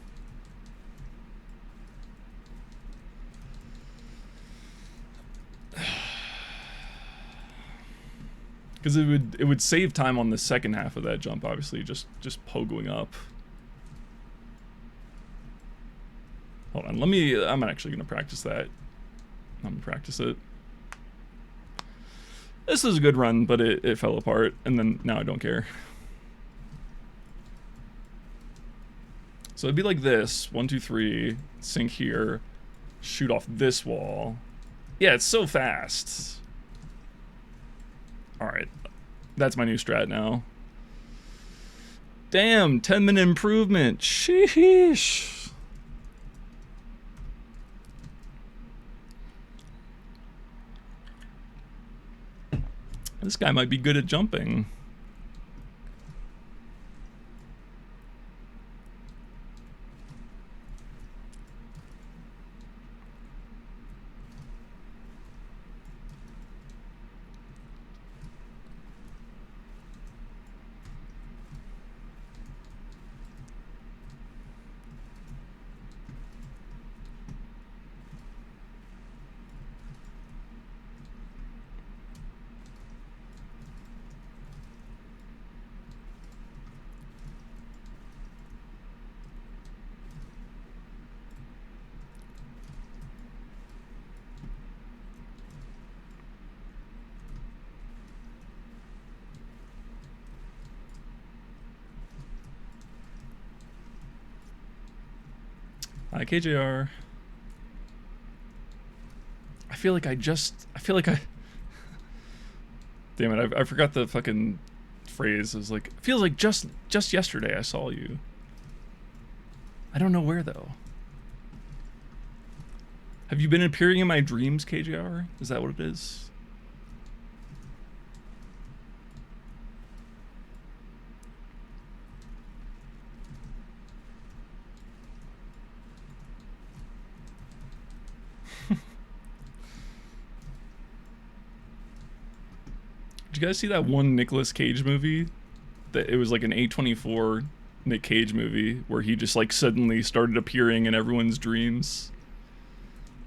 Because it would save time on the second half of that jump, obviously, just pogoing up. Hold on, I'm actually gonna practice that. I'm gonna practice it. This is a good run, but it fell apart, and then now I don't care. So it'd be like this, 1, 2, 3, sink here, shoot off this wall. Yeah, it's so fast. Alright, that's my new strat now. Damn, 10-minute improvement, sheesh. This guy might be good at jumping. Hi, KJR. I feel like damn it, I forgot the fucking phrase. It was like, feels like just yesterday I saw you. I don't know where, though. Have you been appearing in my dreams, KJR? Is that what it is? Did you guys see that one Nicolas Cage movie? That it was like an A24 Nick Cage movie where he just like suddenly started appearing in everyone's dreams.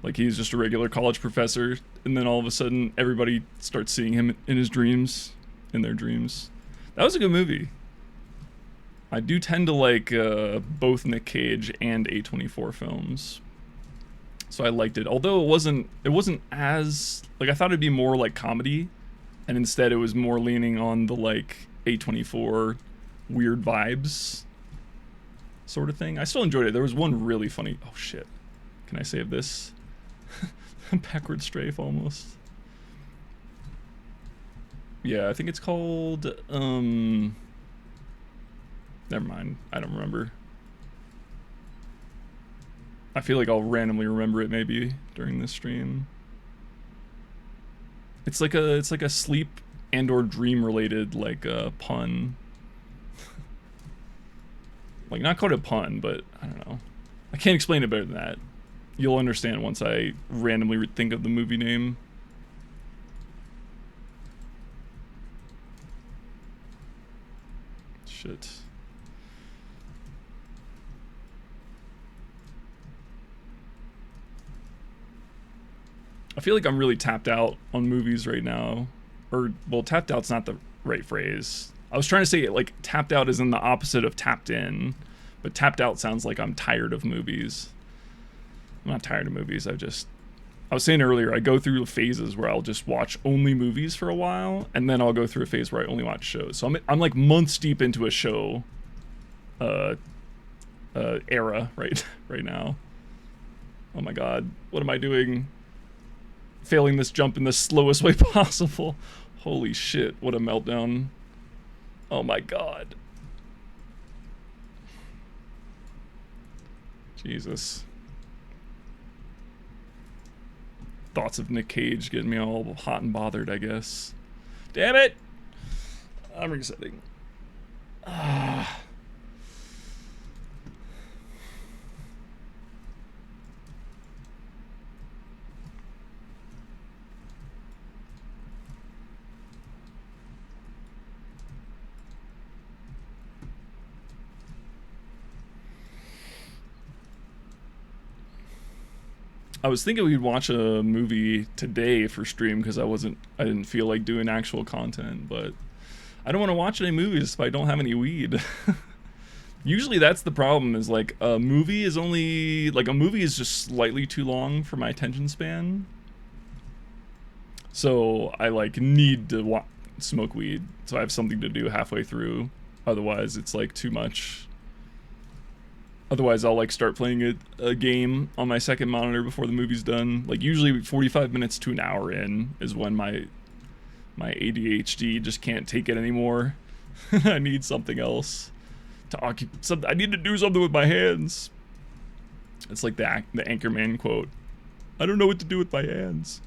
Like he's just a regular college professor, and then all of a sudden everybody starts seeing him in his dreams, in their dreams. That was a good movie. I do tend to like both Nick Cage and A24 films, so I liked it. Although it wasn't as like, I thought it'd be more like comedy, and instead it was more leaning on the like A24 weird vibes sort of thing. I still enjoyed it. There was one really funny, oh shit, can I save this? Backward strafe almost. Yeah, I think it's called never mind, I don't remember. I feel like I'll randomly remember it maybe during this stream. It's like a sleep and or dream related like pun. Like not quite a pun, but I don't know. I can't explain it better than that. You'll understand once I randomly think of the movie name. Shit. I feel like I'm really tapped out on movies right now. Or, well, tapped out's not the right phrase. I was trying to say, like, tapped out is in the opposite of tapped in. But tapped out sounds like I'm tired of movies. I'm not tired of movies, I was saying earlier, I go through phases where I'll just watch only movies for a while, and then I'll go through a phase where I only watch shows. So I'm like months deep into a show era right now. Oh my god, what am I doing? Failing this jump in the slowest way possible. Holy shit, what a meltdown. Oh my god. Jesus. Thoughts of Nick Cage getting me all hot and bothered, I guess. Damn it! I'm resetting. Ah. I was thinking we'd watch a movie today for stream because I didn't feel like doing actual content, but I don't want to watch any movies if I don't have any weed. Usually that's the problem, is like a movie is just slightly too long for my attention span. So I like need to smoke weed so I have something to do halfway through. Otherwise it's like too much. Otherwise, I'll like start playing a game on my second monitor before the movie's done. Like usually 45 minutes to an hour in is when my ADHD just can't take it anymore. I need something else to occupy. I need to do something with my hands. It's like the Anchorman quote. I don't know what to do with my hands.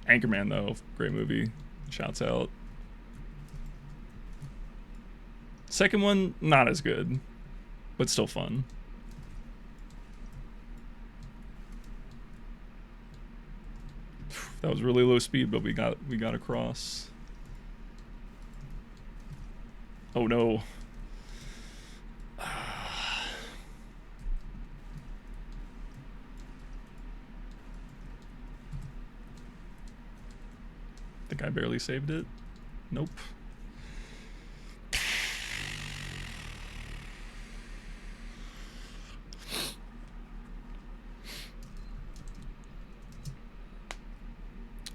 Anchorman though, great movie. Shouts out. Second one, not as good, but still fun. That was really low speed, but we got across. Oh no. I think I barely saved it. Nope.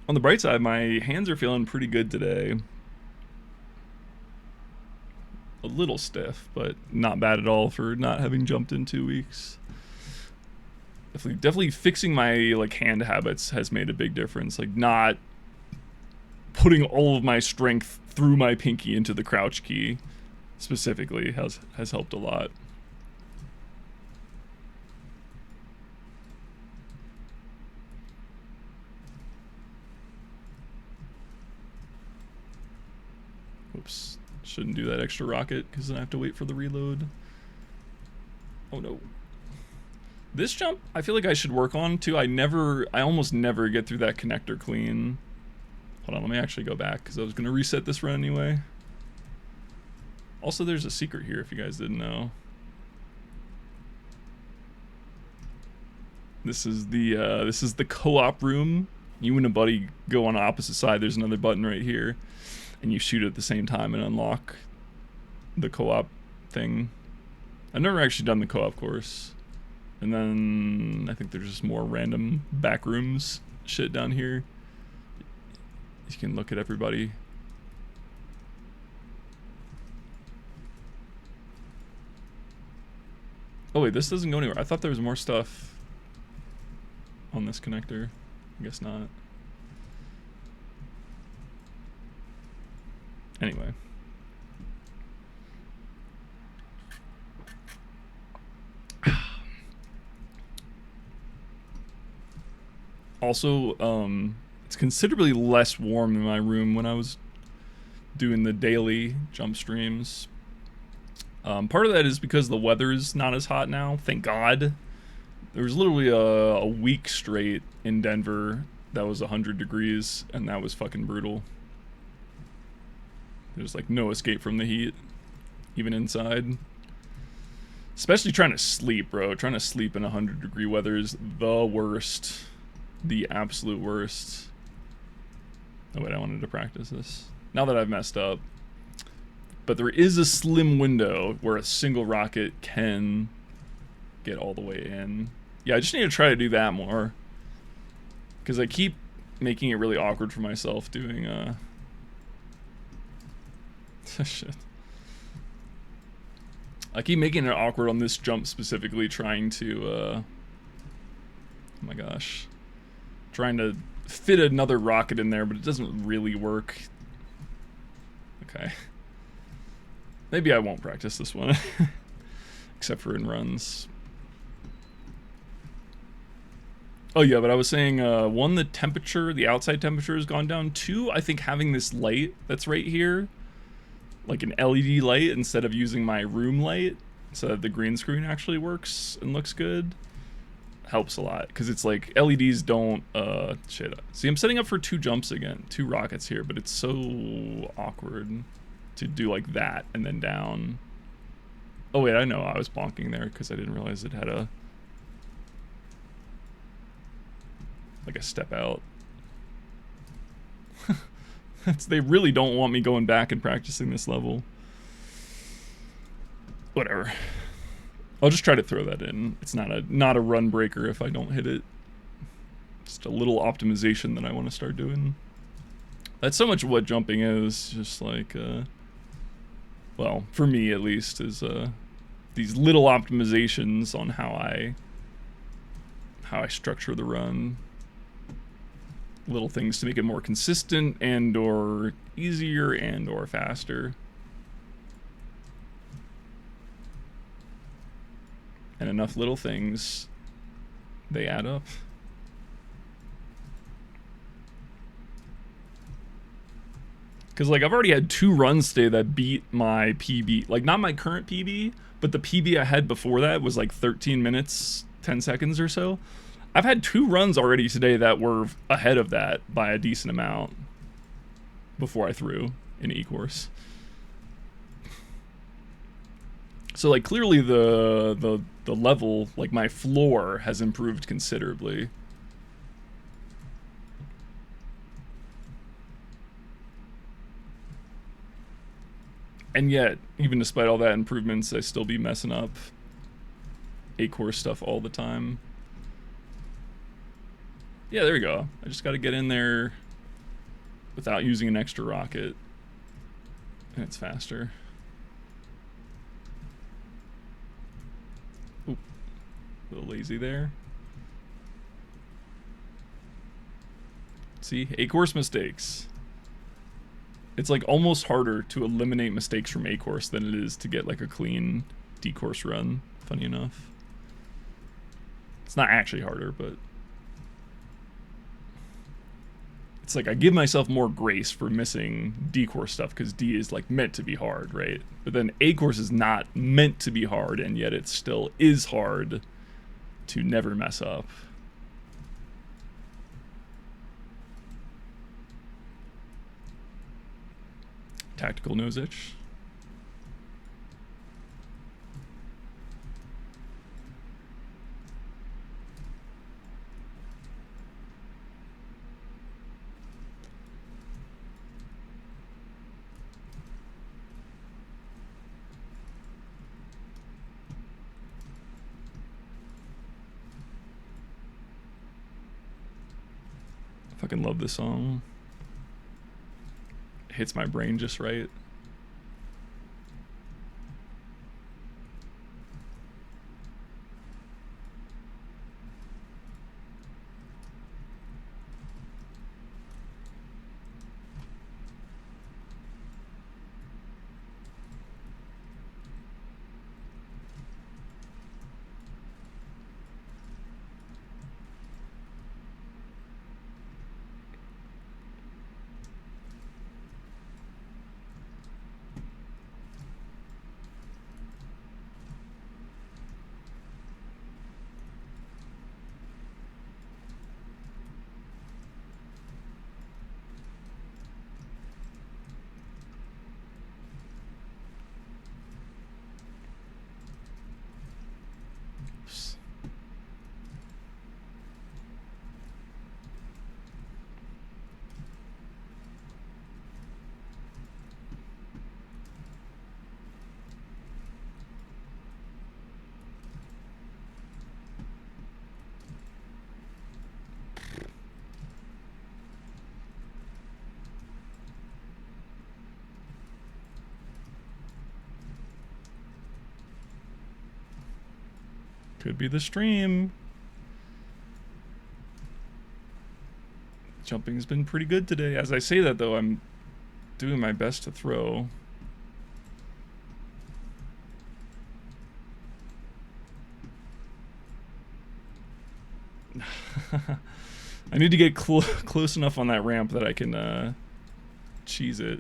On the bright side, my hands are feeling pretty good today. A little stiff, but not bad at all for not having jumped in 2 weeks. Definitely fixing my like hand habits has made a big difference. Like not putting all of my strength through my pinky into the crouch key specifically has helped a lot. Oops, shouldn't do that extra rocket because then I have to wait for the reload. Oh no. This jump, I feel like I should work on too. I almost never get through that connector clean. Hold on, let me actually go back because I was gonna reset this run anyway. Also, there's a secret here if you guys didn't know. This is the co-op room. You and a buddy go on the opposite side. There's another button right here. And you shoot at the same time and unlock the co-op thing. I've never actually done the co-op course. And then I think there's just more random back rooms shit down here. You can look at everybody. Oh wait, this doesn't go anywhere. I thought there was more stuff on this connector. I guess not. Anyway. Also, it's considerably less warm in my room when I was doing the daily jump streams. Part of that is because the weather is not as hot now, thank God. There was literally a week straight in Denver that was 100 degrees, and that was fucking brutal. There's like no escape from the heat, even inside. Especially trying to sleep, bro. Trying to sleep in 100-degree weather is the worst. The absolute worst. Oh wait, I wanted to practice this. Now that I've messed up. But there is a slim window where a single rocket can get all the way in. Yeah, I just need to try to do that more. Because I keep making it really awkward for myself doing, shit. I keep making it awkward on this jump specifically, trying to, oh my gosh. Trying to fit another rocket in there, but it doesn't really work. Okay. Maybe I won't practice this one. Except for in runs. Oh yeah, but I was saying, one, the temperature, the outside temperature has gone down. Two, I think having this light that's right here, like an LED light instead of using my room light, so that the green screen actually works and looks good, helps a lot. Because it's like, LEDs don't, shit. See, I'm setting up for 2 jumps again, 2 rockets here, but it's so awkward to do like that and then down. Oh wait, I know I was bonking there because I didn't realize it had a like a step out. They really don't want me going back and practicing this level. Whatever. I'll just try to throw that in. It's not a run breaker if I don't hit it. Just a little optimization that I want to start doing. That's so much what jumping is, just like well, for me at least, is these little optimizations on how I structure the run. Little things to make it more consistent and or easier and or faster. And enough little things, they add up. Because like I've already had 2 runs today that beat my PB, like not my current PB, but the PB I had before that was like 13 minutes 10 seconds or so. I've had 2 runs already today that were ahead of that by a decent amount before I threw in E-course. So like clearly the level, like my floor has improved considerably. And yet, even despite all that improvements, I still be messing up A-course stuff all the time. Yeah, there we go. I just gotta get in there without using an extra rocket. And it's faster. Oop. A little lazy there. See, A-course mistakes. It's like almost harder to eliminate mistakes from A-course than it is to get like a clean D-course run, funny enough. It's not actually harder, but it's like I give myself more grace for missing D-course stuff because D is like meant to be hard, right? But then A-course is not meant to be hard, and yet it still is hard to never mess up. Tactical nose itch. I fucking love this song. It hits my brain just right. Could be the stream. Jumping's been pretty good today. As I say that, though, I'm doing my best to throw. I need to get close enough on that ramp that I can cheese it.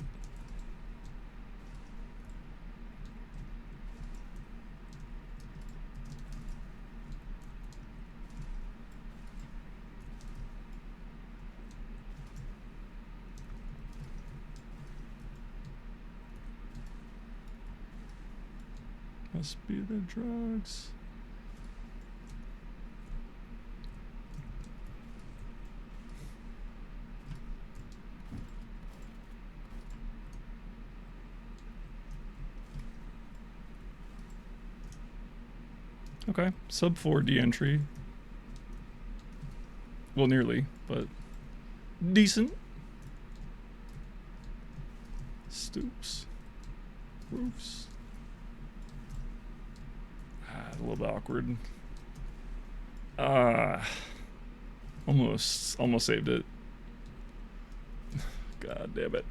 Must be the drugs. Okay, sub 4D entry. Well, nearly, but decent. Stoops. Roofs. A little bit awkward. Almost saved it. God damn it.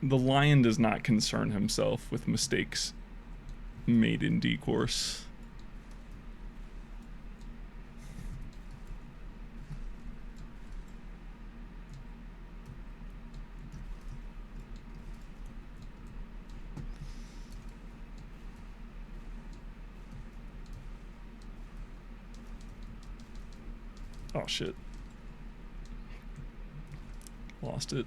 The lion does not concern himself with mistakes made in D course. Oh shit. Lost it.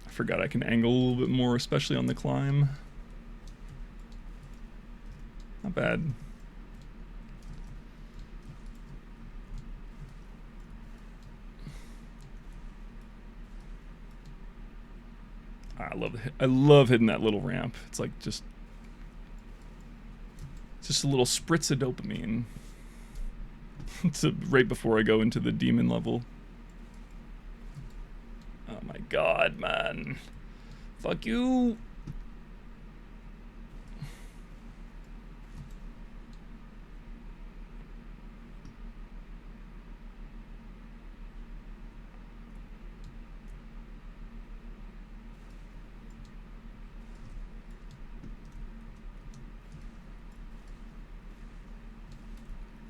I forgot I can angle a little bit more, especially on the climb. Not bad. I love hitting that little ramp. It's like just a little spritz of dopamine. It's right before I go into the demon level. Oh my god, man. Fuck you.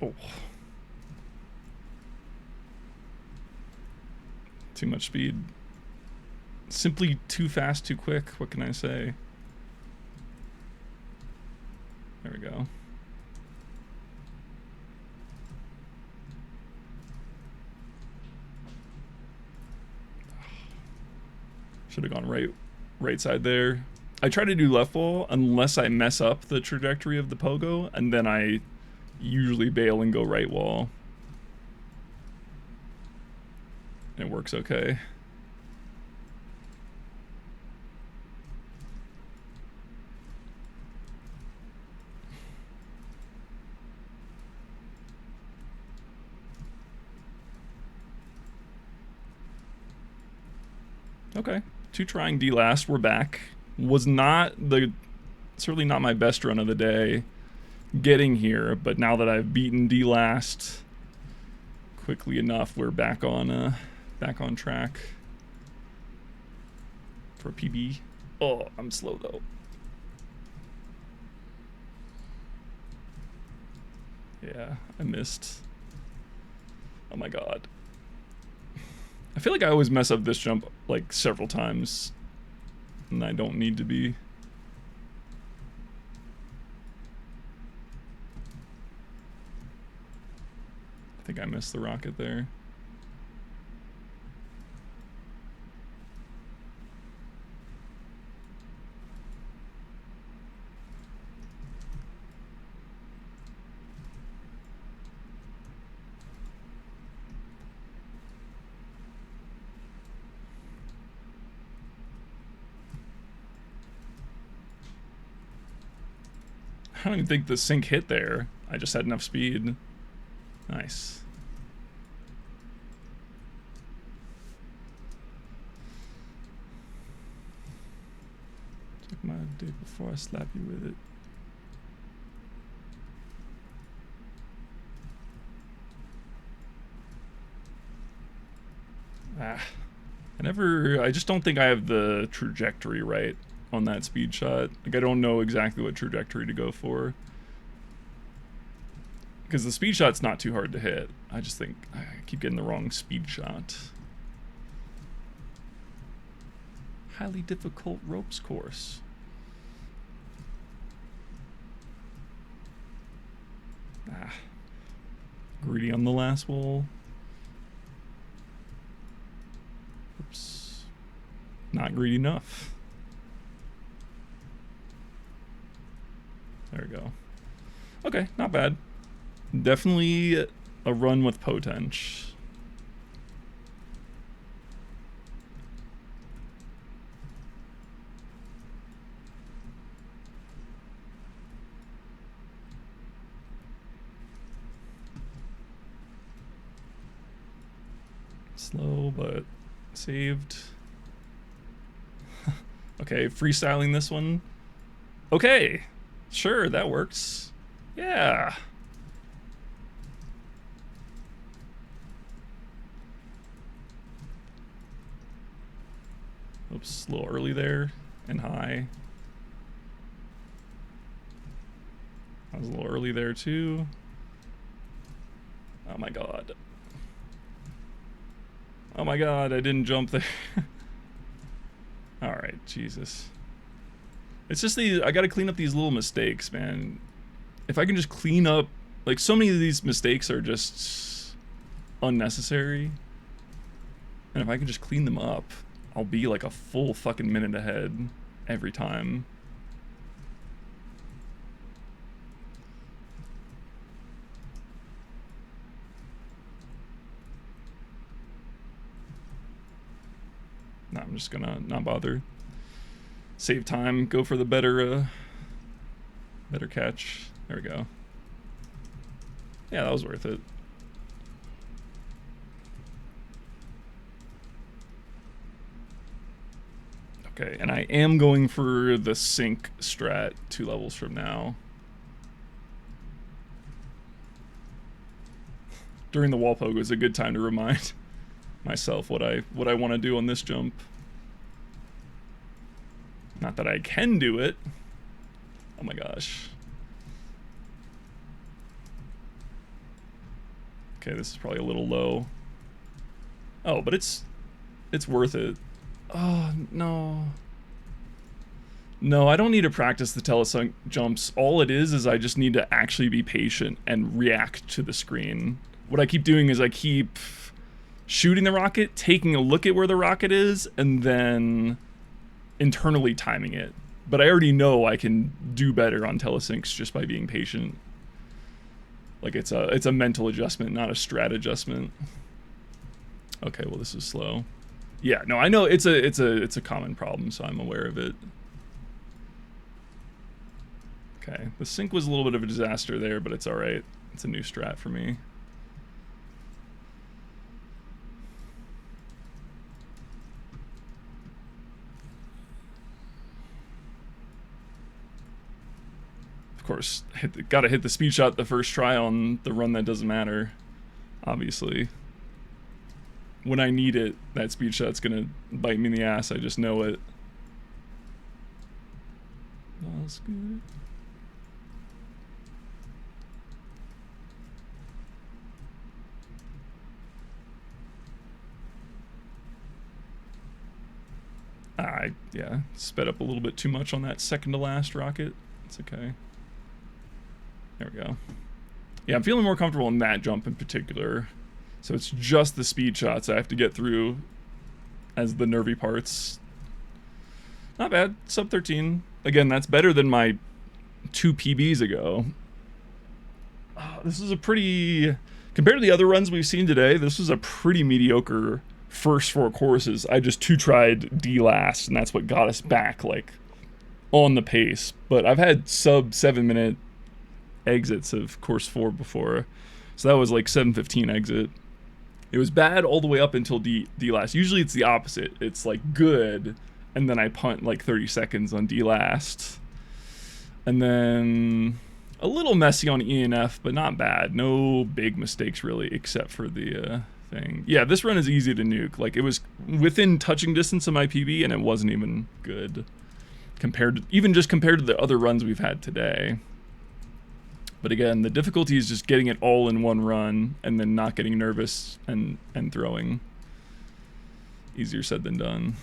Oh. Too much speed. Simply too fast, too quick. What can I say? There we go. Should have gone right side there. I try to do left wall unless I mess up the trajectory of the pogo, and then I usually bail and go right wall. It works okay. Okay, 2 trying D last, we're back. Was certainly not my best run of the day getting here, but now that I've beaten D last quickly enough, we're back on track for PB. Oh, I'm slow though. Yeah, I missed. Oh my god. I feel like I always mess up this jump like several times, and I don't need to be. I think I missed the rocket there. I don't even think the sink hit there. I just had enough speed. Nice. Check my dick before I slap you with it. I just don't think I have the trajectory right on that speed shot. Like, I don't know exactly what trajectory to go for. Because the speed shot's not too hard to hit. I just think I keep getting the wrong speed shot. Highly difficult ropes course. Greedy on the last wall. Oops. Not greedy enough. There we go. Okay, not bad. Definitely a run with potential. Slow, but saved. Okay, freestyling this one. Okay, sure, that works. Yeah. Oops, a little early there and high. I was a little early there too. Oh my god. Oh my god, I didn't jump there. Alright, Jesus. It's just I gotta clean up these little mistakes, man. If I can just clean up, like, so many of these mistakes are just unnecessary. And if I can just clean them up, I'll be like a full fucking minute ahead every time. No, I'm just gonna not bother. Save time, go for the better catch. There we go. Yeah, that was worth it. Okay, and I am going for the sink strat 2 levels from now. During the wall poke was a good time to remind myself what I want to do on this jump. Not that I can do it. Oh my gosh. Okay, this is probably a little low. Oh, but it's worth it. Oh, no. No, I don't need to practice the telesunk jumps. All it is I just need to actually be patient and react to the screen. What I keep doing is I keep shooting the rocket, taking a look at where the rocket is, and then internally timing it. But I already know I can do better on telesinks just by being patient. Like, it's a mental adjustment, not a strat adjustment. Okay, well, this is slow. Yeah, no, I know it's a common problem, so I'm aware of it. Okay, the sink was a little bit of a disaster there, but it's alright. It's a new strat for me. Of course, gotta hit the speed shot the first try on the run that doesn't matter, obviously. When I need it, that speed shot's gonna bite me in the ass, I just know it. That's good. Yeah, sped up a little bit too much on that second to last rocket. It's okay. There we go. Yeah, I'm feeling more comfortable in that jump in particular. So it's just the speed shots I have to get through as the nervy parts. Not bad. Sub 13. Again, that's better than my 2 PBs ago. This is a pretty... Compared to the other runs we've seen today, this was a pretty mediocre first 4 courses. I just 2-tried D last, and that's what got us back, like, on the pace. But I've had sub 7-minute exits of course 4 before. So that was like 7:15 exit. It was bad all the way up until D last. Usually it's the opposite. It's like good, and then I punt like 30 seconds on D last. And then a little messy on E and F, but not bad. No big mistakes really, except for the thing. Yeah, this run is easy to nuke. Like, it was within touching distance of my PB, and it wasn't even good compared to, even just compared to the other runs we've had today. But again, the difficulty is just getting it all in one run and then not getting nervous and throwing. Easier said than done.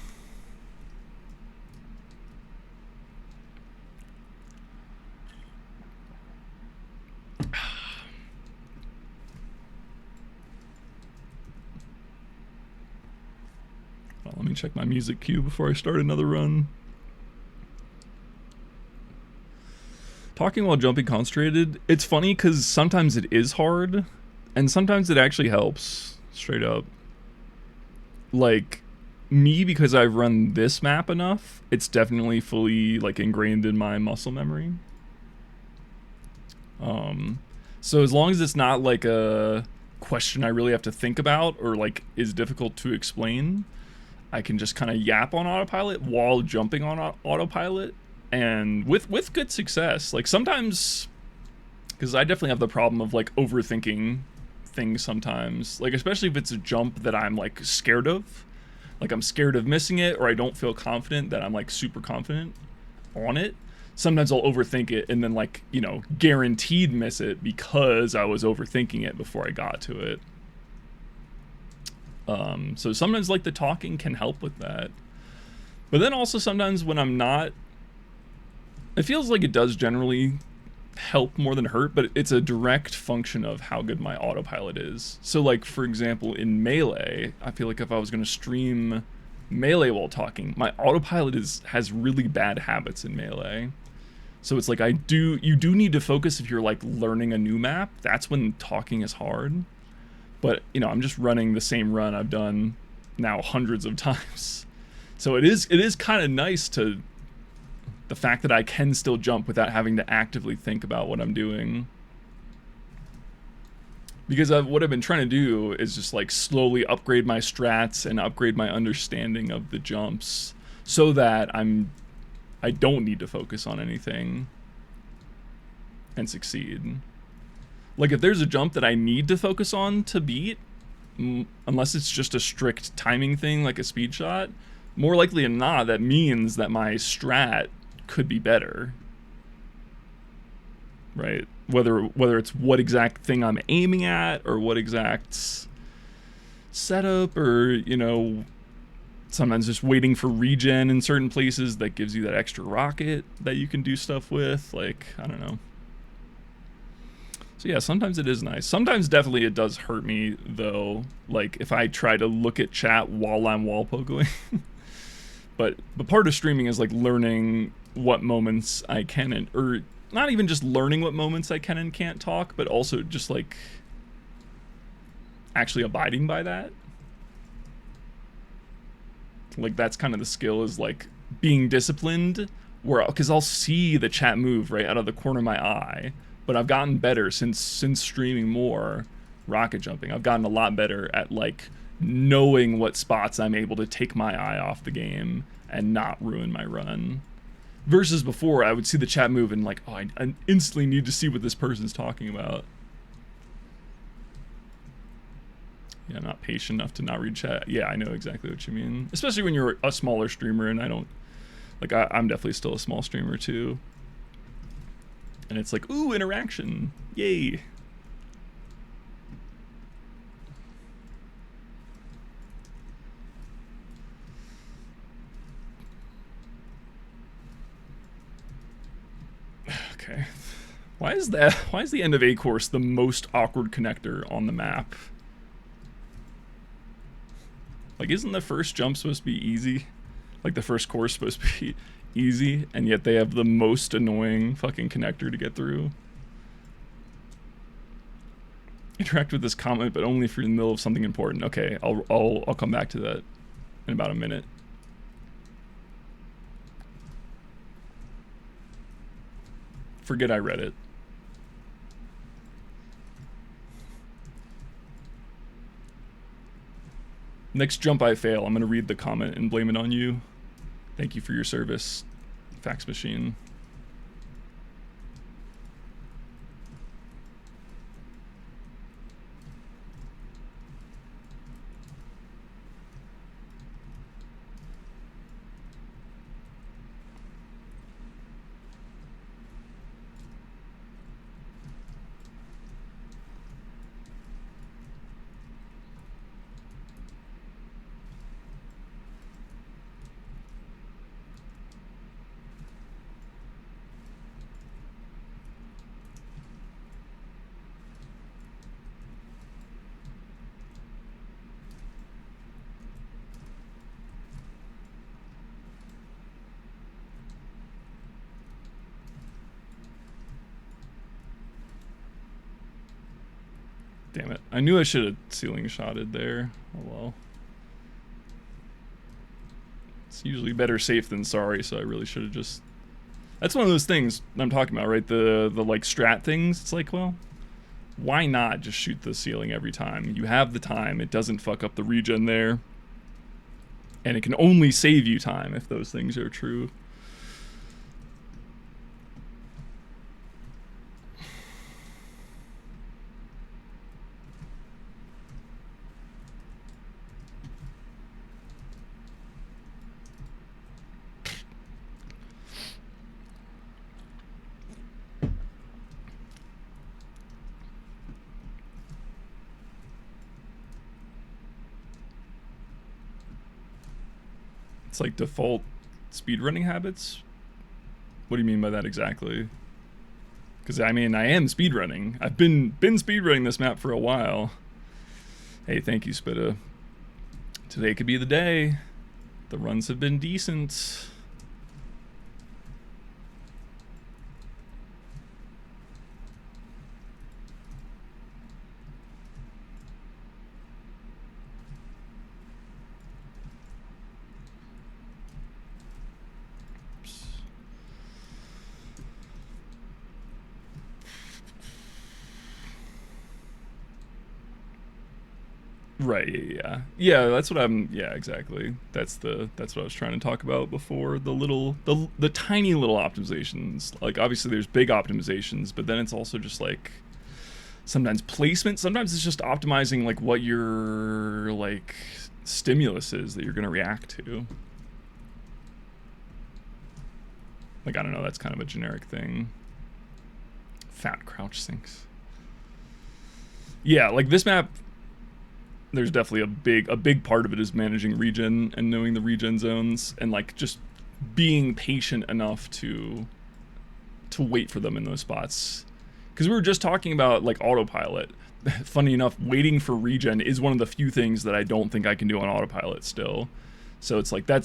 Well, let me check my music cue before I start another run. Talking while jumping concentrated, it's funny because sometimes it is hard, and sometimes it actually helps, straight up. Like, me, because I've run this map enough, it's definitely fully, like, ingrained in my muscle memory. So as long as it's not, like, a question I really have to think about, or, like, is difficult to explain, I can just kind of yap on autopilot while jumping on autopilot. And with good success. Like, sometimes, because I definitely have the problem of like overthinking things sometimes, like especially if it's a jump that I'm like scared of, like I'm scared of missing it, or I don't feel confident that I'm like super confident on it. Sometimes I'll overthink it and then, like, you know, guaranteed miss it because I was overthinking it before I got to it. So sometimes like the talking can help with that, but then also sometimes when I'm not, it feels like it does generally help more than hurt, but it's a direct function of how good my autopilot is. So like, for example, in Melee, I feel like if I was going to stream Melee while talking, my autopilot has really bad habits in Melee. So it's like you do need to focus if you're like learning a new map. That's when talking is hard. But, you know, I'm just running the same run I've done now hundreds of times. So it is kind of nice to the fact that I can still jump without having to actively think about what I'm doing. Because what I've been trying to do is just like slowly upgrade my strats and upgrade my understanding of the jumps so that I don't need to focus on anything and succeed. Like, if there's a jump that I need to focus on to beat, unless it's just a strict timing thing like a speed shot, more likely than not, that means that my strat could be better, right? Whether it's what exact thing I'm aiming at, or what exact setup, or, you know, sometimes just waiting for regen in certain places that gives you that extra rocket that you can do stuff with. Like, I don't know. So yeah, sometimes it is nice. Sometimes definitely it does hurt me though, like if I try to look at chat while I'm wall pogoing. But part of streaming is like learning what moments I can or not even just learning what moments I can and can't talk, but also just like actually abiding by that. Like, that's kind of the skill, is like being disciplined, where, because I'll see the chat move right out of the corner of my eye, but I've gotten better since streaming more rocket jumping. I've gotten a lot better at like knowing what spots I'm able to take my eye off the game and not ruin my run. Versus before, I would see the chat move and like, oh, I instantly need to see what this person's talking about. Yeah, I'm not patient enough to not read chat. Yeah, I know exactly what you mean. Especially when you're a smaller streamer, and I don't, like, I'm definitely still a small streamer too. And it's like, ooh, interaction, yay. Okay. Why is the end of A course the most awkward connector on the map? Like, isn't the first jump supposed to be easy? Like, the first course supposed to be easy, and yet they have the most annoying fucking connector to get through. Interact with this comment, but only if you're in the middle of something important. Okay, I'll come back to that in about a minute. Forget I read it. Next jump I fail, I'm going to read the comment and blame it on you. Thank you for your service, fax machine. Damn it. I knew I should have ceiling shotted there. Oh well. It's usually better safe than sorry, so I really should have just... That's one of those things I'm talking about, right? The like strat things. It's like, well, why not just shoot the ceiling every time? You have the time. It doesn't fuck up the regen there. And it can only save you time if those things are true. It's like default speedrunning habits? What do you mean by that exactly? Because I mean, I am speedrunning. I've been speedrunning this map for a while. Hey, thank you, Spitta. Today could be the day. The runs have been decent. Right, yeah, that's what I'm, yeah, exactly. That's what I was trying to talk about before. The tiny little optimizations. Like, obviously there's big optimizations, but then it's also just like sometimes placement. Sometimes it's just optimizing like what your like stimulus is that you're gonna react to. Like, I don't know, that's kind of a generic thing. Fat crouch sinks. Yeah, like this map, there's definitely a big part of it is managing regen and knowing the regen zones and like just being patient enough to wait for them in those spots. Because we were just talking about like autopilot. Funny enough, waiting for regen is one of the few things that I don't think I can do on autopilot still. So it's like I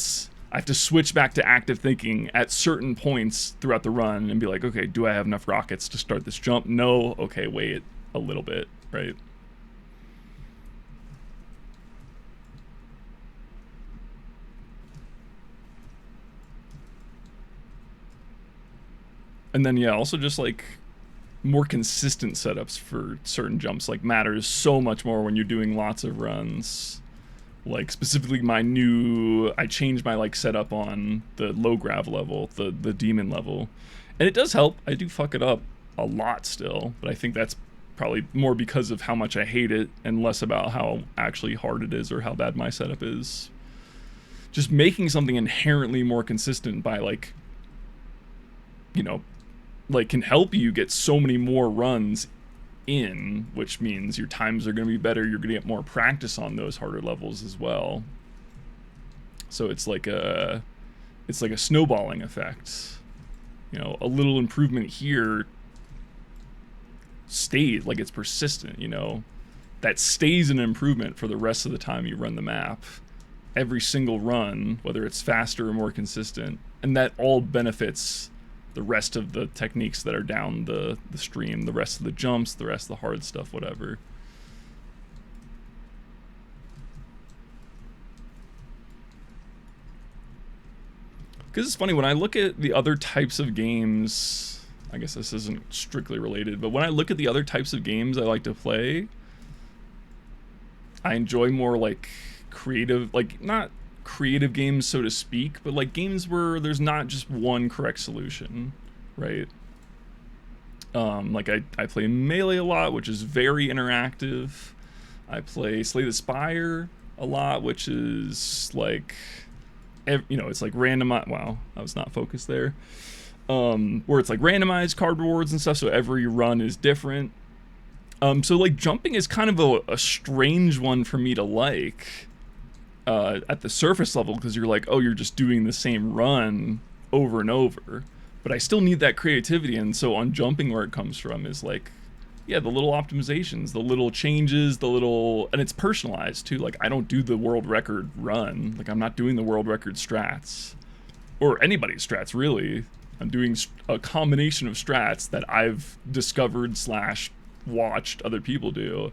have to switch back to active thinking at certain points throughout the run and be like, okay, do I have enough rockets to start this jump? No. Okay, wait a little bit, right? And then, yeah, also just, like, more consistent setups for certain jumps, like, matters so much more when you're doing lots of runs. Like, specifically I changed my, like, setup on the low grav level, the demon level. And it does help. I do fuck it up a lot still, but I think that's probably more because of how much I hate it and less about how actually hard it is or how bad my setup is. Just making something inherently more consistent by, like, you know, like, can help you get so many more runs in, which means your times are going to be better. You're going to get more practice on those harder levels as well. So it's like a snowballing effect. You know, a little improvement here stays, like, it's persistent, you know. That stays an improvement for the rest of the time you run the map. Every single run, whether it's faster or more consistent, and that all benefits the rest of the techniques that are down the stream, the rest of the jumps, the rest of the hard stuff, whatever. Because it's funny, when I look at the other types of games, I guess this isn't strictly related, but when I look at the other types of games I like to play, I enjoy more, like, creative, like not creative games so to speak, but like games where there's not just one correct solution, right? Like I play Melee a lot, which is very interactive. I play Slay the Spire a lot, which is like, you know, it's like randomized. Wow, I was not focused there. Where it's like randomized card rewards and stuff, so every run is different. So like jumping is kind of a strange one for me to like at the surface level, because you're like, oh, you're just doing the same run over and over. But I still need that creativity, and so on jumping, where it comes from is like, yeah, the little optimizations, the little changes, the little, and it's personalized too. Like I don't do the world record run. Like I'm not doing the world record strats, or anybody's strats really. I'm doing a combination of strats that I've discovered / watched other people do,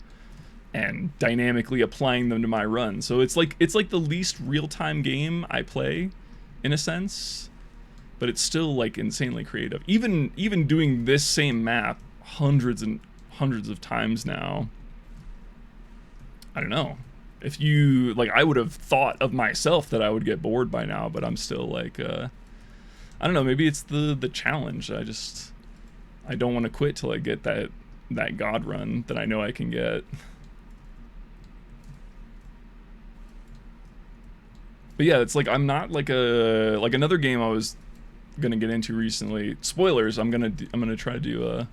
and dynamically applying them to my run. So it's like the least real-time game I play, in a sense, but it's still like insanely creative. Even doing this same map hundreds and hundreds of times now, I don't know. If you like, I would have thought of myself that I would get bored by now, but I'm still like, I don't know. Maybe it's the challenge. I don't want to quit till I get that god run that I know I can get. But yeah, it's like I'm not like another game I was gonna get into recently. Spoilers. I'm gonna try to do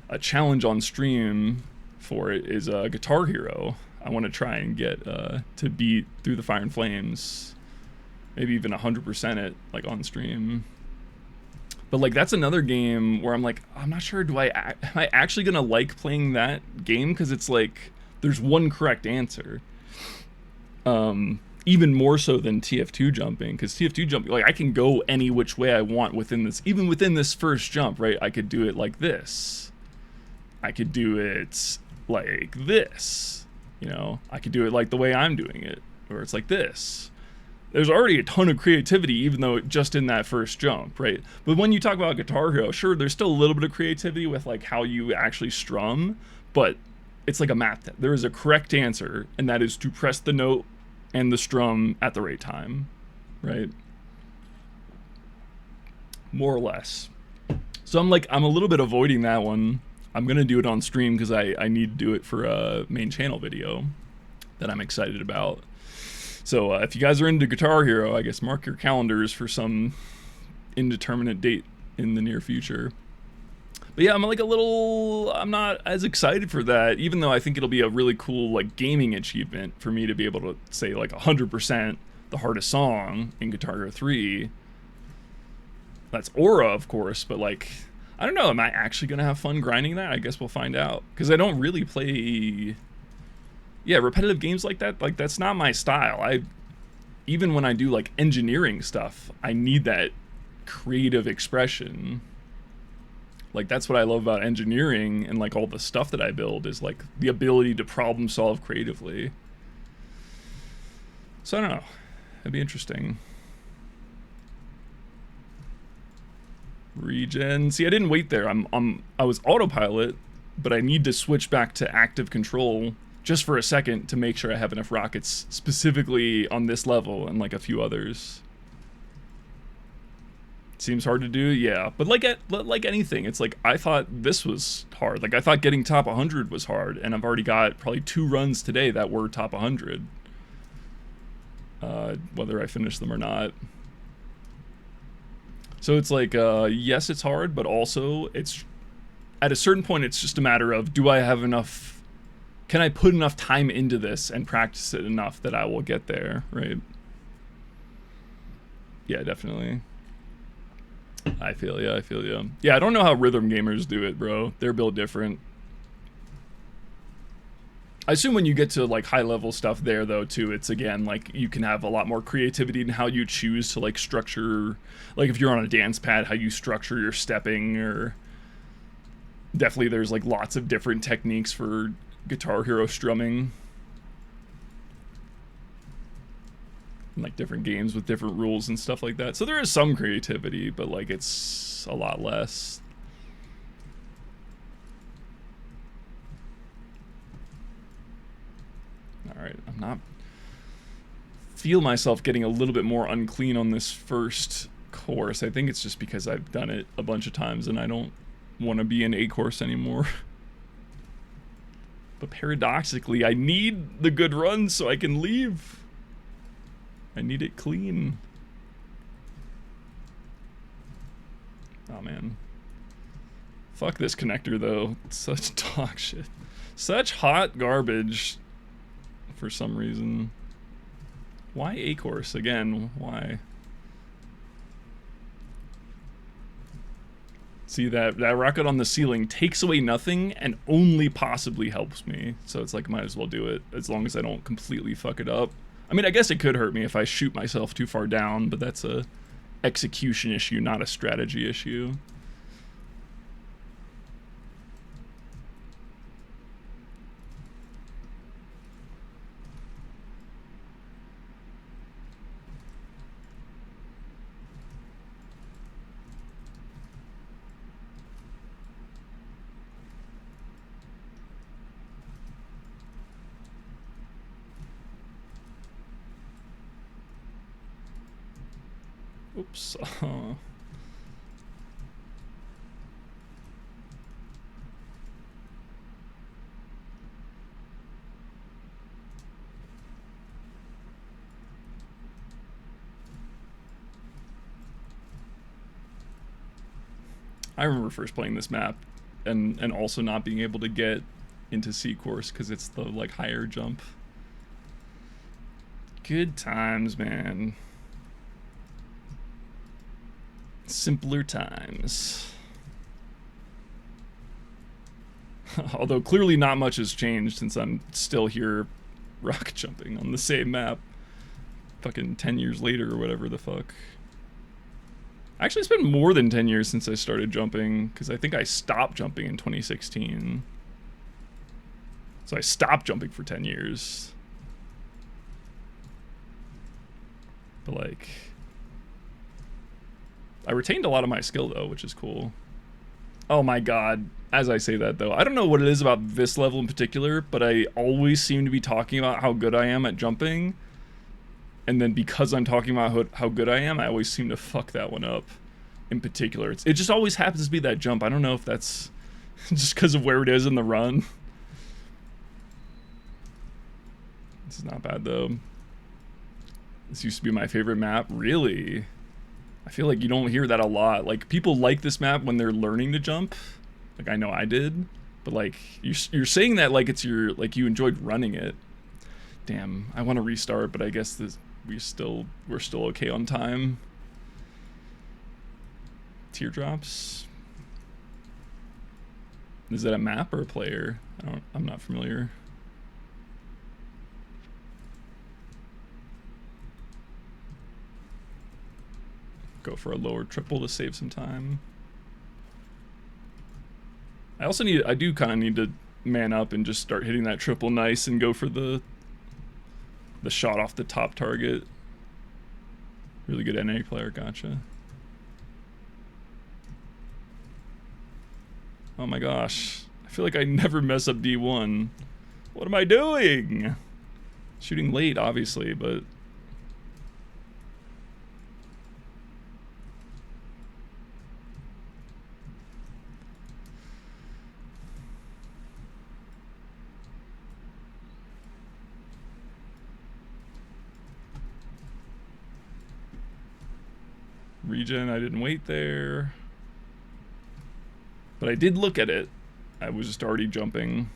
a challenge on stream for it. Is Guitar Hero. I want to try and get to beat Through the Fire and Flames, maybe even 100% it like on stream. But like that's another game where I'm like, I'm not sure. Am I actually gonna like playing that game? Because it's like there's one correct answer. Even more so than TF2 jumping, because TF2 jumping, like I can go any which way I want within this, even within this first jump, right? I could do it like this. I could do it like this. You know, I could do it like the way I'm doing it, or it's like this. There's already a ton of creativity, even though just in that first jump, right? But when you talk about Guitar Hero, sure, there's still a little bit of creativity with like how you actually strum, but it's like a math test. There is a correct answer, and that is to press the note and the strum at the right time, right? More or less. So I'm a little bit avoiding that one. I'm gonna do it on stream because I need to do it for a main channel video that I'm excited about. So if you guys are into Guitar Hero, I guess mark your calendars for some indeterminate date in the near future. But yeah, I'm not as excited for that, even though I think it'll be a really cool like gaming achievement for me to be able to say like 100% the hardest song in Guitar Hero 3. That's Aura, of course, but like, I don't know, am I actually gonna have fun grinding that? I guess we'll find out, because I don't really play, yeah, repetitive games like that. Like that's not my style. Even when I do like engineering stuff, I need that creative expression. Like that's what I love about engineering, and like all the stuff that I build is like the ability to problem solve creatively. So I don't know, that'd be interesting. Regen. See, I didn't wait there. I was autopilot, but I need to switch back to active control just for a second to make sure I have enough rockets specifically on this level and like a few others. Seems hard to do, yeah. But like anything, it's like I thought this was hard. Like I thought getting top 100 was hard, and I've already got probably 2 runs today that were top 100. Whether I finish them or not. So it's like, yes, it's hard, but also it's at a certain point, it's just a matter of, do I have enough? Can I put enough time into this and practice it enough that I will get there, right? Yeah, definitely. I feel ya. Yeah, I don't know how rhythm gamers do it, bro. They're built different. I assume when you get to like high level stuff there though too, it's again like you can have a lot more creativity in how you choose to like structure, like if you're on a dance pad, how you structure your stepping, or definitely there's like lots of different techniques for Guitar Hero strumming. Like different games with different rules and stuff like that. So there is some creativity, but like it's a lot less. All right, I'm not feel myself getting a little bit more unclean on this first course. I think it's just because I've done it a bunch of times and I don't want to be in a course anymore. But paradoxically, I need the good runs so I can leave. I need it clean. Oh man. Fuck this connector though. It's such dog shit. Such hot garbage for some reason. Why a course? Again, why? See, that rocket on the ceiling takes away nothing and only possibly helps me. So it's like, might as well do it as long as I don't completely fuck it up. I mean, I guess it could hurt me if I shoot myself too far down, but that's a execution issue, not a strategy issue. Oops. I remember first playing this map and also not being able to get into C course because it's the like higher jump. Good times, man. Simpler times. Although clearly not much has changed since I'm still here rocket jumping on the same map fucking 10 years later or whatever the fuck. Actually, it's been more than 10 years since I started jumping, because I think I stopped jumping in 2016. So I stopped jumping for 10 years. But like, I retained a lot of my skill though, which is cool. Oh my god, as I say that though, I don't know what it is about this level in particular, but I always seem to be talking about how good I am at jumping. And then because I'm talking about how good I am, I always seem to fuck that one up in particular. It just always happens to be that jump. I don't know if that's just because of where it is in the run. This is not bad though. This used to be my favorite map. Really? I feel like you don't hear that a lot. Like, people like this map when they're learning to jump. Like, I know I did. But like, you're saying that like it's your, like you enjoyed running it. Damn, I want to restart, but I guess this we're still okay on time. Teardrops. Is that a map or a player? I'm not familiar. Go for a lower triple to save some time. I do kind of need to man up and just start hitting that triple nice and go for the shot off the top target. Really good NA player, gotcha. Oh my gosh. I feel like I never mess up D1. What am I doing? Shooting late, obviously, but... Regen, I didn't wait there. But I did look at it. I was just already jumping.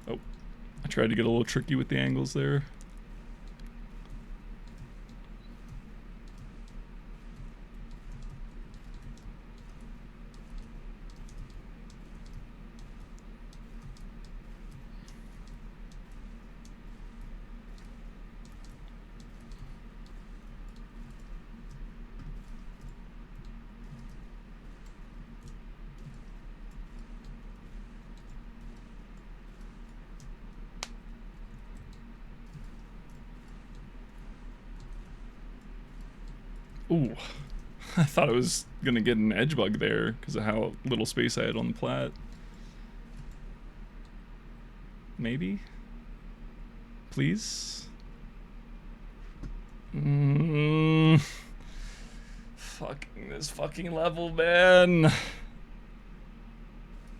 Oh, I tried to get a little tricky with the angles there. Ooh. I thought I was going to get an edge bug there because of how little space I had on the plat. Maybe? Please? Fucking this fucking level, man.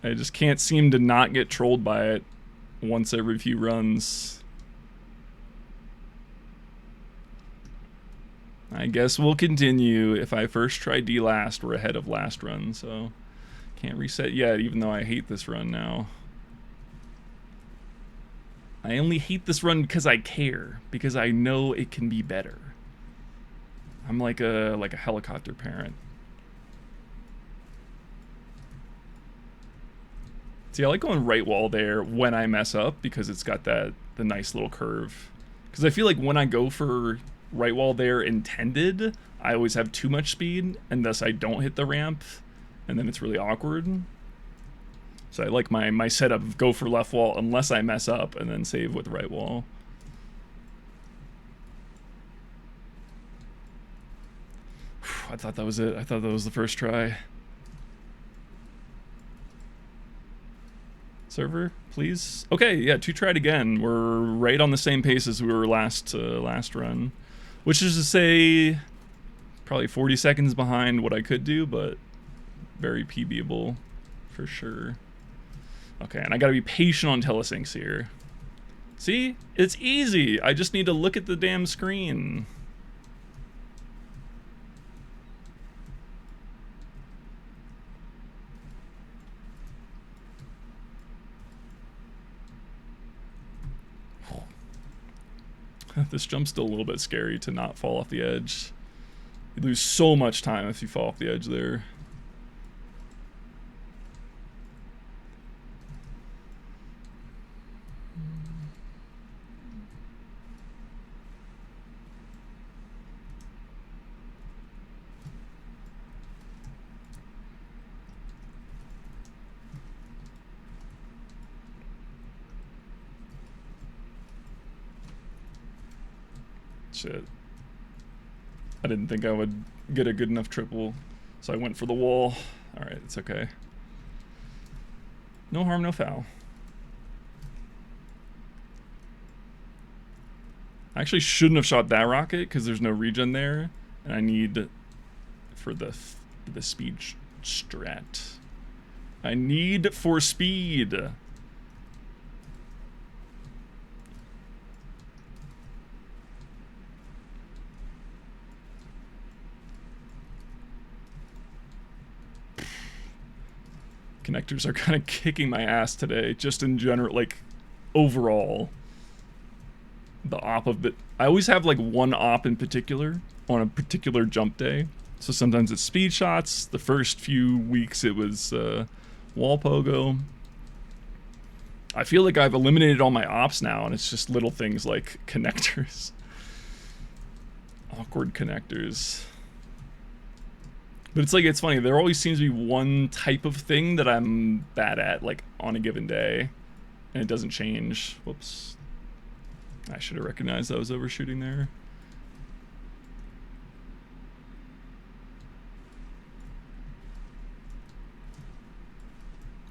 I just can't seem to not get trolled by it once every few runs. I guess we'll continue. If I first try D last, we're ahead of last run, so can't reset yet, even though I hate this run now. I only hate this run because I care, because I know it can be better. I'm like a helicopter parent. See, I like going right wall there when I mess up because it's got the nice little curve. Because I feel like when I go for right wall there intended, I always have too much speed, and thus I don't hit the ramp, and then it's really awkward. So I like my setup of go for left wall unless I mess up, and then save with right wall. I thought that was it. I thought that was the first try. Server, please. Okay, yeah, 2 tried again. We're right on the same pace as we were last run, which is to say, probably 40 seconds behind what I could do, but very PBable for sure. Okay, and I gotta be patient on telesinks here. See, it's easy. I just need to look at the damn screen. This jump's still a little bit scary to not fall off the edge. You lose so much time if you fall off the edge there. Shit. I didn't think I would get a good enough triple, so I went for the wall. Alright, it's okay. No harm, no foul. I actually shouldn't have shot that rocket because there's no regen there, and I need for the speed strat. I need for speed. Connectors are kind of kicking my ass today, just in general, like, overall. The op of it. I always have, like, one op in particular on a particular jump day. So sometimes it's speed shots. The first few weeks it was wall pogo. I feel like I've eliminated all my ops now, and it's just little things like connectors. Awkward connectors. But it's like, it's funny, there always seems to be one type of thing that I'm bad at, like, on a given day. And it doesn't change. Whoops. I should have recognized I was overshooting there.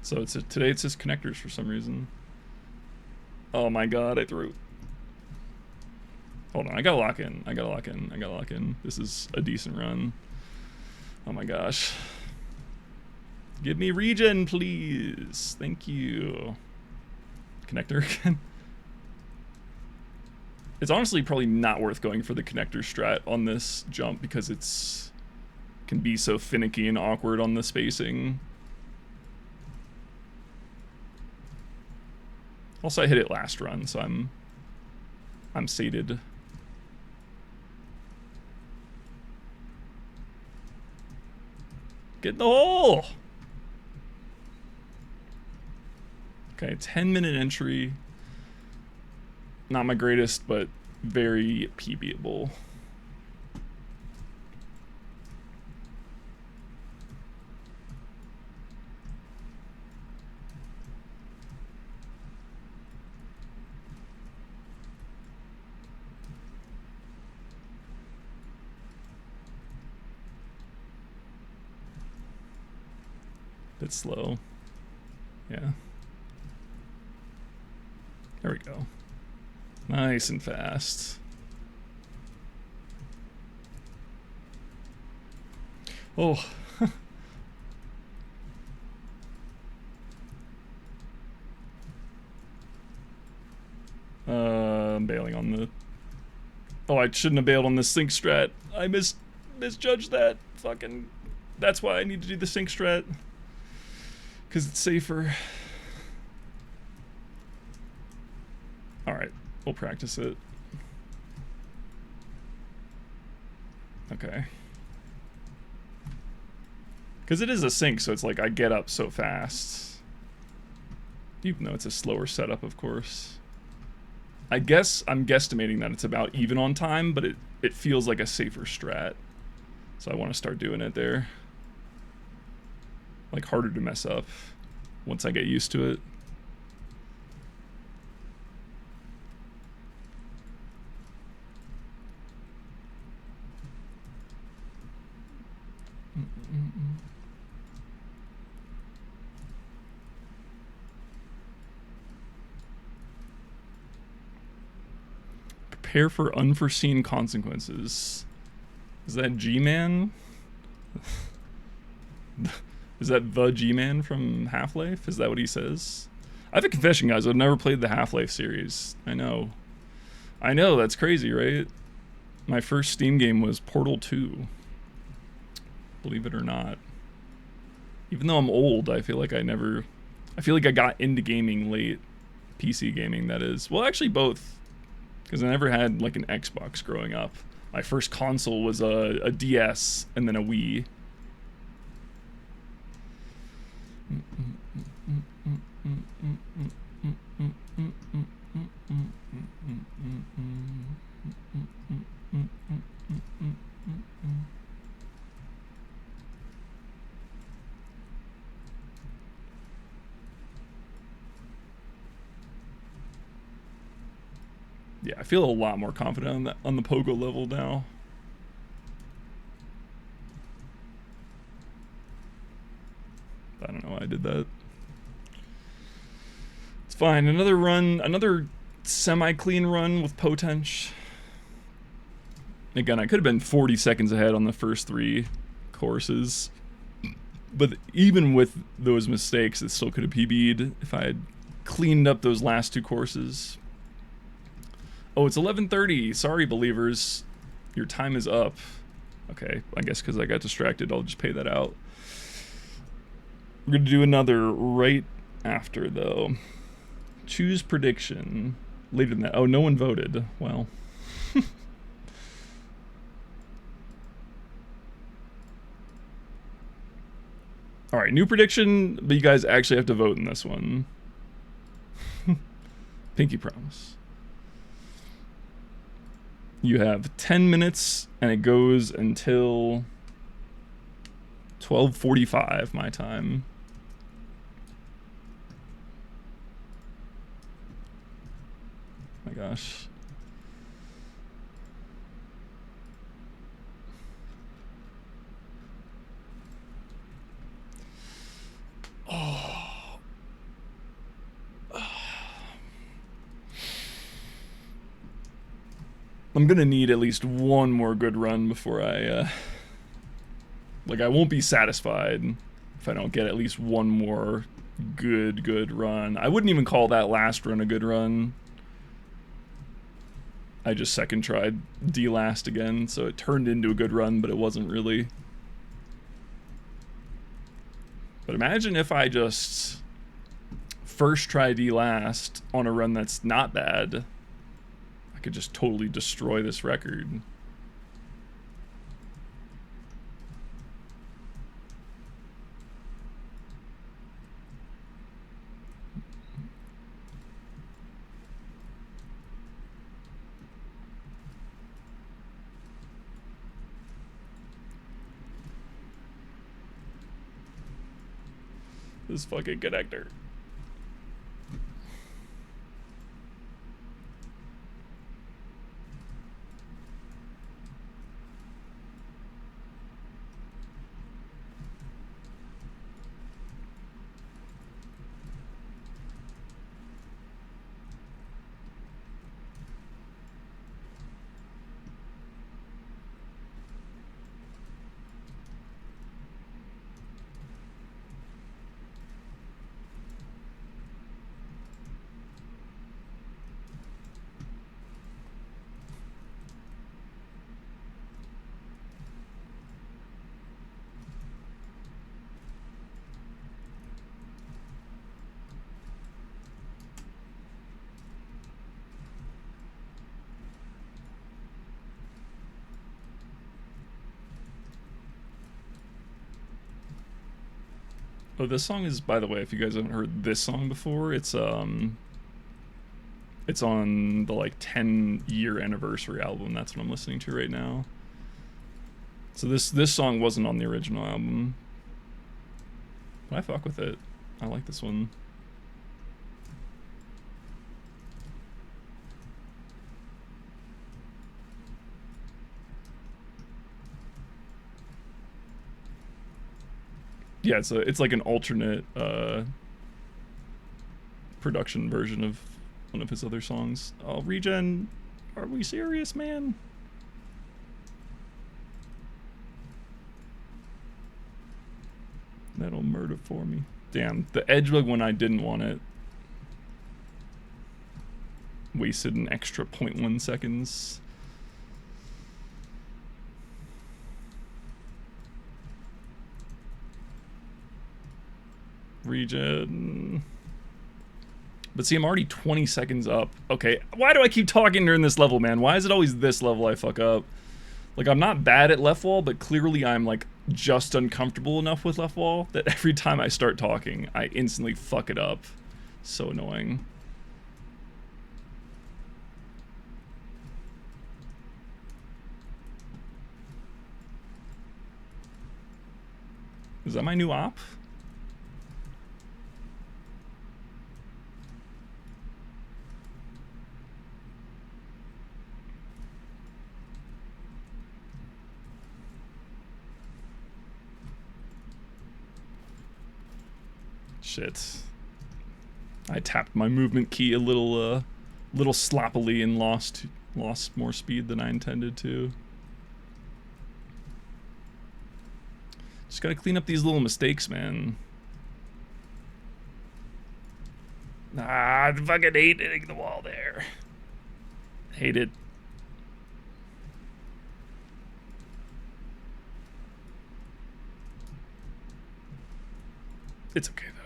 So today it says connectors for some reason. Oh my god, I threw. Hold on, I gotta lock in. I gotta lock in. I gotta lock in. This is a decent run. Oh my gosh. Give me regen, please. Thank you. Connector again. It's honestly probably not worth going for the connector strat on this jump because it's can be so finicky and awkward on the spacing. Also, I hit it last run, so I'm sated. Get in the hole! Okay, 10-minute entry. Not my greatest, but very PBable. Bit slow. Yeah. There we go. Nice and fast. Oh. I'm bailing on the... Oh, I shouldn't have bailed on the sync strat. I misjudged that. Fucking... That's why I need to do the sync strat. Because it's safer. Alright, we'll practice it. Okay. Because it is a sync, so it's like I get up so fast. Even though it's a slower setup, of course. I guess I'm guesstimating that it's about even on time, but it feels like a safer strat. So I want to start doing it there. Like, harder to mess up once I get used to it. Prepare for unforeseen consequences. Is that G-Man? Is that the G-Man from Half-Life? Is that what he says? I have a confession, guys. I've never played the Half-Life series. I know. I know, that's crazy, right? My first Steam game was Portal 2. Believe it or not. Even though I'm old, I feel like I got into gaming late. PC gaming, that is. Well, actually both. Because I never had like an Xbox growing up. My first console was a DS and then a Wii. Yeah, I feel a lot more confident on the pogo level now. I don't know why I did that. It's fine. Another run, another semi-clean run with Potench. Again, I could have been 40 seconds ahead on the first 3 courses. But even with those mistakes, it still could have PB'd if I had cleaned up those last 2 courses. Oh, it's 11:30. Sorry, believers. Your time is up. Okay, I guess because I got distracted, I'll just pay that out. We're going to do another right after, though. Choose prediction. Later than that. Oh, no one voted. Well. Alright, new prediction, but you guys actually have to vote in this one. Pinky promise. You have 10 minutes, and it goes until 12:45 my time. Oh my gosh. Oh. I'm gonna need at least one more good run before I, like, I won't be satisfied if I don't get at least one more good run. I wouldn't even call that last run a good run. I just second tried D-last again, so it turned into a good run, but it wasn't really. But imagine if I just first try D-last on a run that's not bad. I could just totally destroy this record. This fucking connector. Oh, this song is, by the way, if you guys haven't heard this song before, it's on the like 10-year anniversary album. That's what I'm listening to right now. So this song wasn't on the original album, but I fuck with it. I like this one. Yeah, it's like an alternate production version of one of his other songs. Oh, Regen, are we serious, man? That'll murder for me. Damn, the edge bug when I didn't want it wasted an extra 0.1 seconds. Regen. But see, I'm already 20 seconds up. Okay, why do I keep talking during this level, man? Why is it always this level I fuck up? Like, I'm not bad at left wall, but clearly I'm, like, just uncomfortable enough with left wall that every time I start talking, I instantly fuck it up. So annoying. Is that my new op? Shit. I tapped my movement key a little sloppily and lost more speed than I intended to. Just gotta clean up these little mistakes, man. I fucking hate hitting the wall there. Hate it. It's okay, though.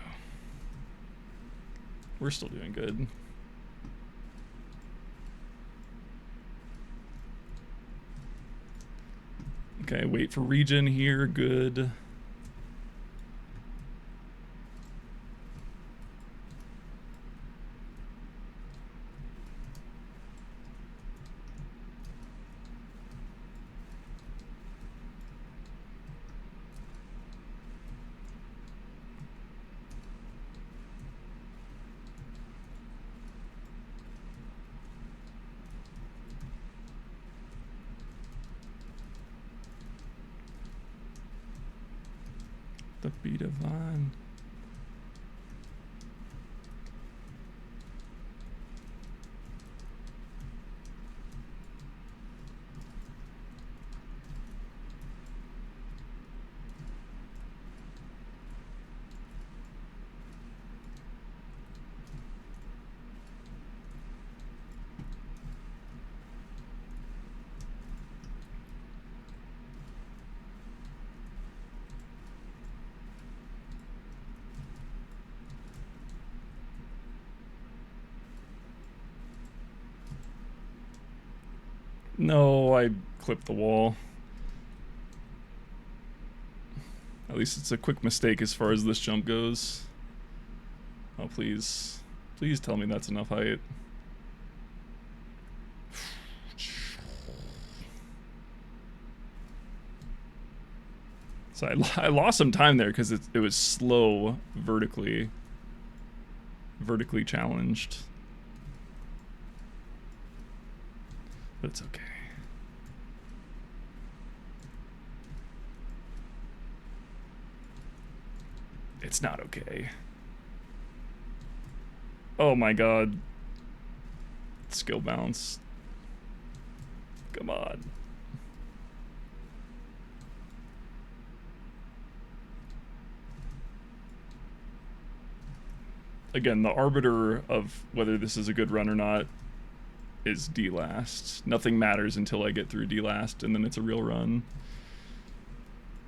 We're still doing good. Okay, wait for regen here. Good. The beat of vine. No, I clipped the wall. At least it's a quick mistake as far as this jump goes. Oh, please. Please tell me that's enough height. So I lost some time there because it was slow vertically challenged. But it's okay. It's not okay. Oh my god. Skill bounce. Come on. Again, the arbiter of whether this is a good run or not is D last. Nothing matters until I get through D last, and then it's a real run.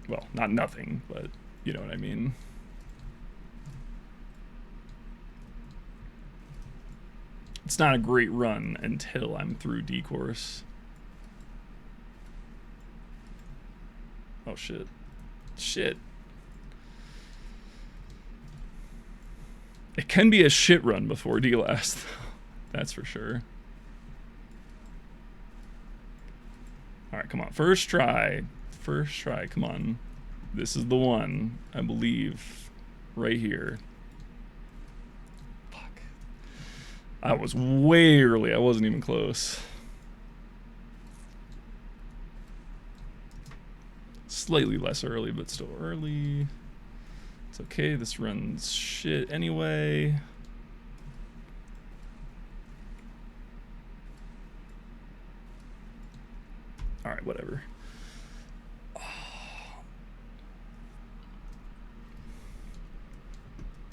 Well, not nothing, but you know what I mean. It's not a great run until I'm through D course. Oh shit. Shit. It can be a shit run before D-last, that's for sure. All right, come on, first try, come on. This is the one, I believe, right here. Fuck. I was way early, I wasn't even close. Slightly less early, but still early. It's okay, this runs shit anyway. Alright, whatever.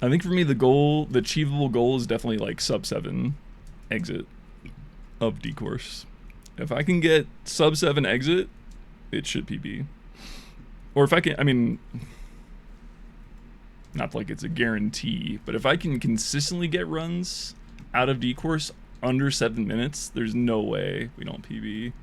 I think for me the achievable goal is definitely like sub 7 exit of D course. If I can get sub 7 exit, it should PB. Or if I can, I mean, not like it's a guarantee, but if I can consistently get runs out of D course under 7 minutes, there's no way we don't PB.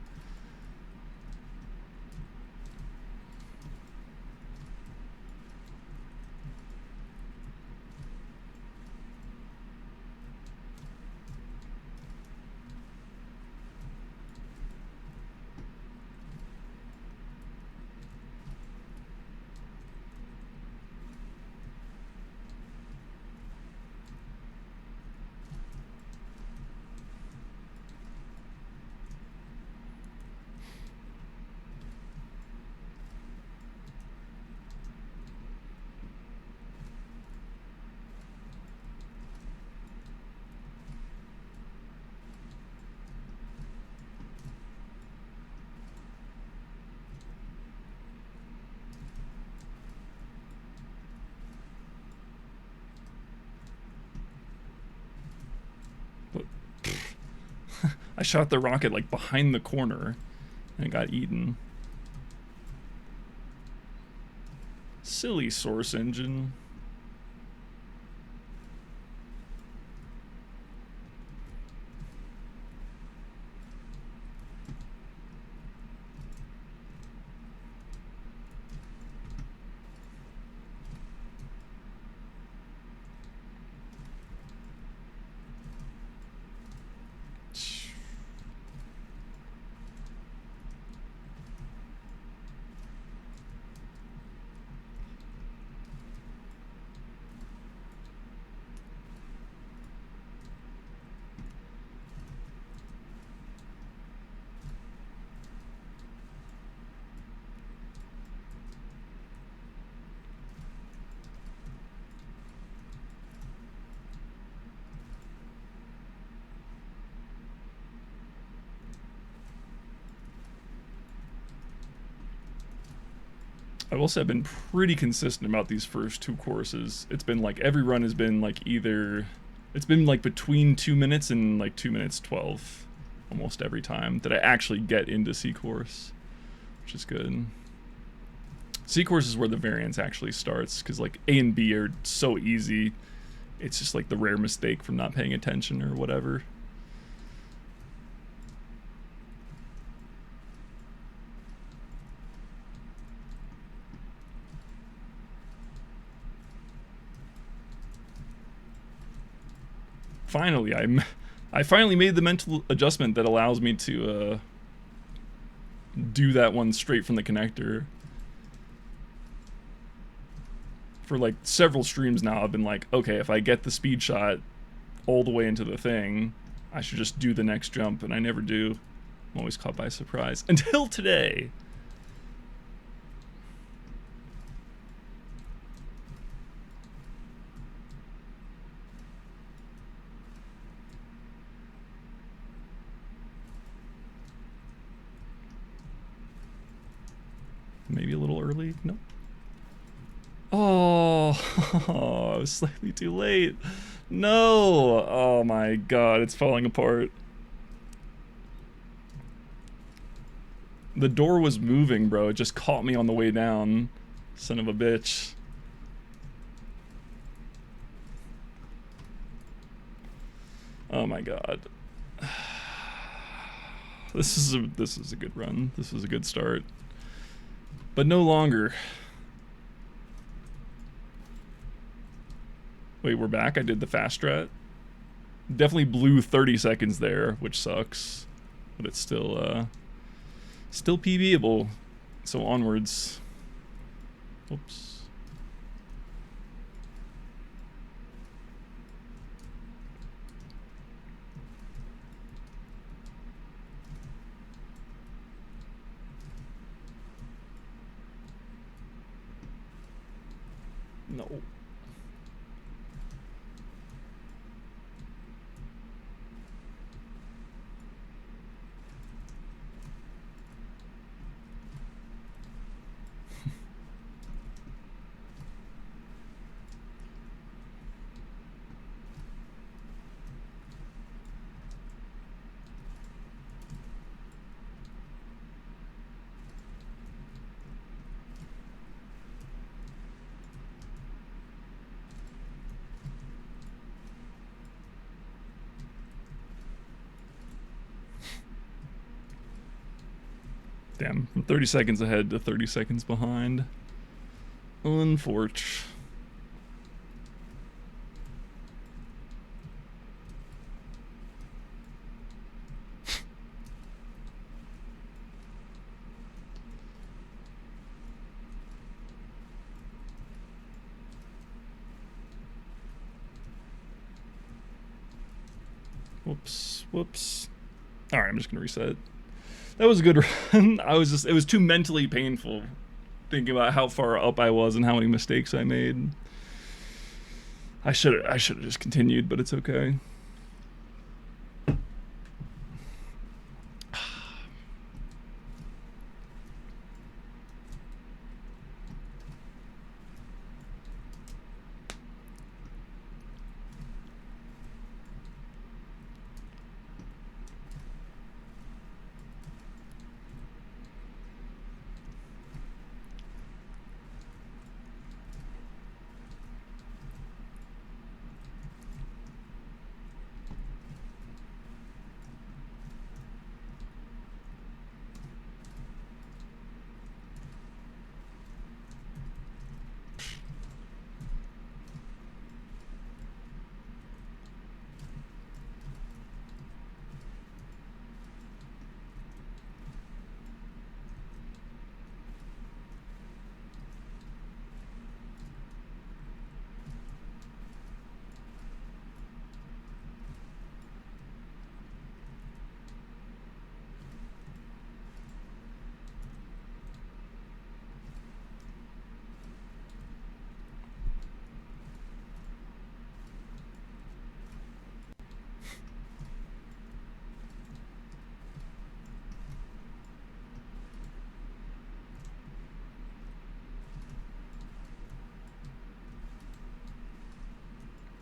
I shot the rocket like behind the corner and it got eaten. Silly source engine. I will say I've been pretty consistent about these first 2 courses. It's been like every run has been like either, it's been like between 2 minutes and like 2 minutes 12 almost every time that I actually get into C course, which is good. C course is where the variance actually starts because like A and B are so easy. It's just like the rare mistake from not paying attention or whatever. Finally, I finally made the mental adjustment that allows me to do that one straight from the connector. For like several streams now, I've been like, okay, if I get the speed shot all the way into the thing, I should just do the next jump, and I never do. I'm always caught by surprise. Until today. Maybe a little early? Nope. Oh, I was slightly too late. No! Oh my god, it's falling apart. The door was moving, bro. It just caught me on the way down. Son of a bitch. Oh my god. This is a good run. This is a good start. But no longer. Wait, we're back. I did the fast strat. Definitely blew 30 seconds there, which sucks. But it's still PBable. So onwards. Whoops. No. Damn, from 30 seconds ahead to 30 seconds behind. Unfortunate. Whoops. Alright, I'm just gonna reset. That was a good run. It was too mentally painful thinking about how far up I was and how many mistakes I made. I should have just continued, but it's okay.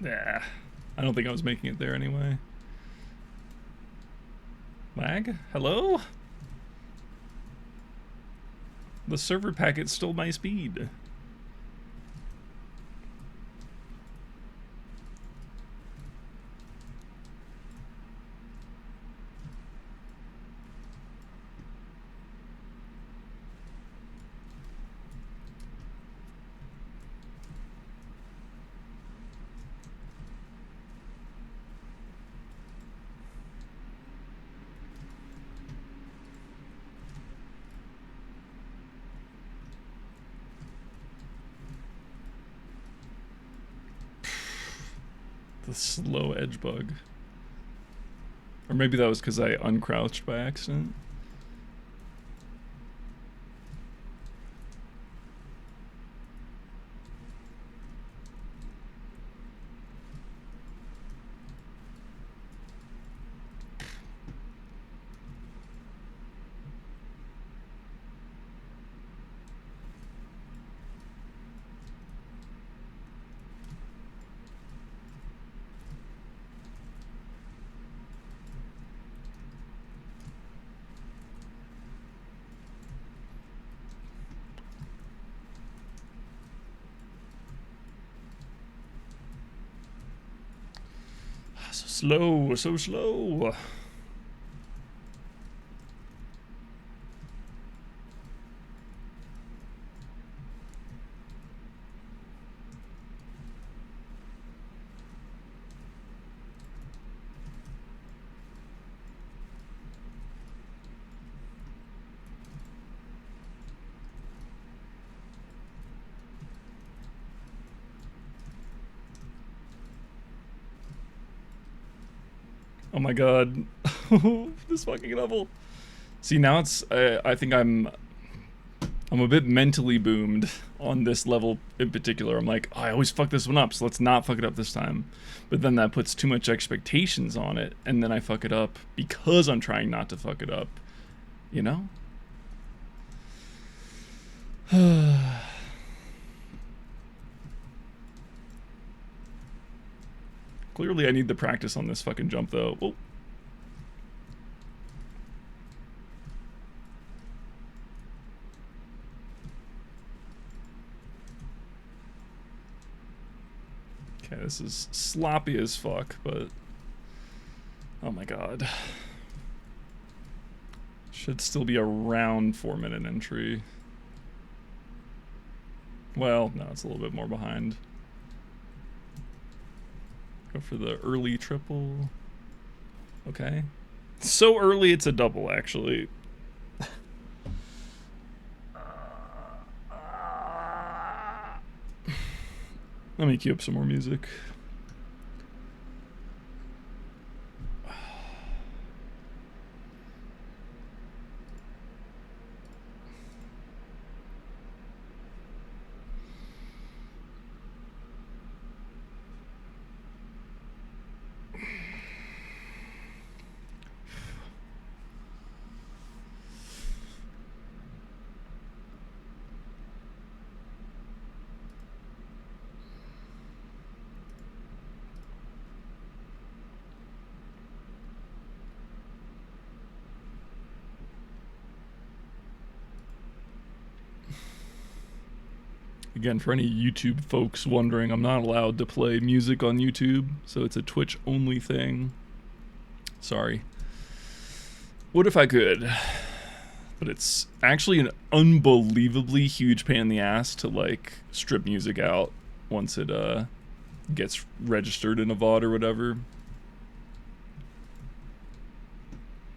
Yeah, I don't think I was making it there anyway. Lag? Hello? The server packet stole my speed. The slow edge bug. Or maybe that was because I uncrouched by accident. So slow. Oh my god. This fucking level. See, now it's, I think I'm a bit mentally boomed on this level in particular. I'm like, oh, I always fuck this one up, so let's not fuck it up this time. But then that puts too much expectations on it, and then I fuck it up because I'm trying not to fuck it up. You know? Clearly I need the practice on this fucking jump, though. Oh. Okay, this is sloppy as fuck, but... oh my god. Should still be around 4-minute entry. Well, no, it's a little bit more behind. Go for the early triple. Okay. So early it's a double, actually. Let me cue up some more music. Again, for any YouTube folks wondering, I'm not allowed to play music on YouTube, so it's a Twitch only thing. Sorry. What if I could? But it's actually an unbelievably huge pain in the ass to like strip music out once it gets registered in a VOD or whatever.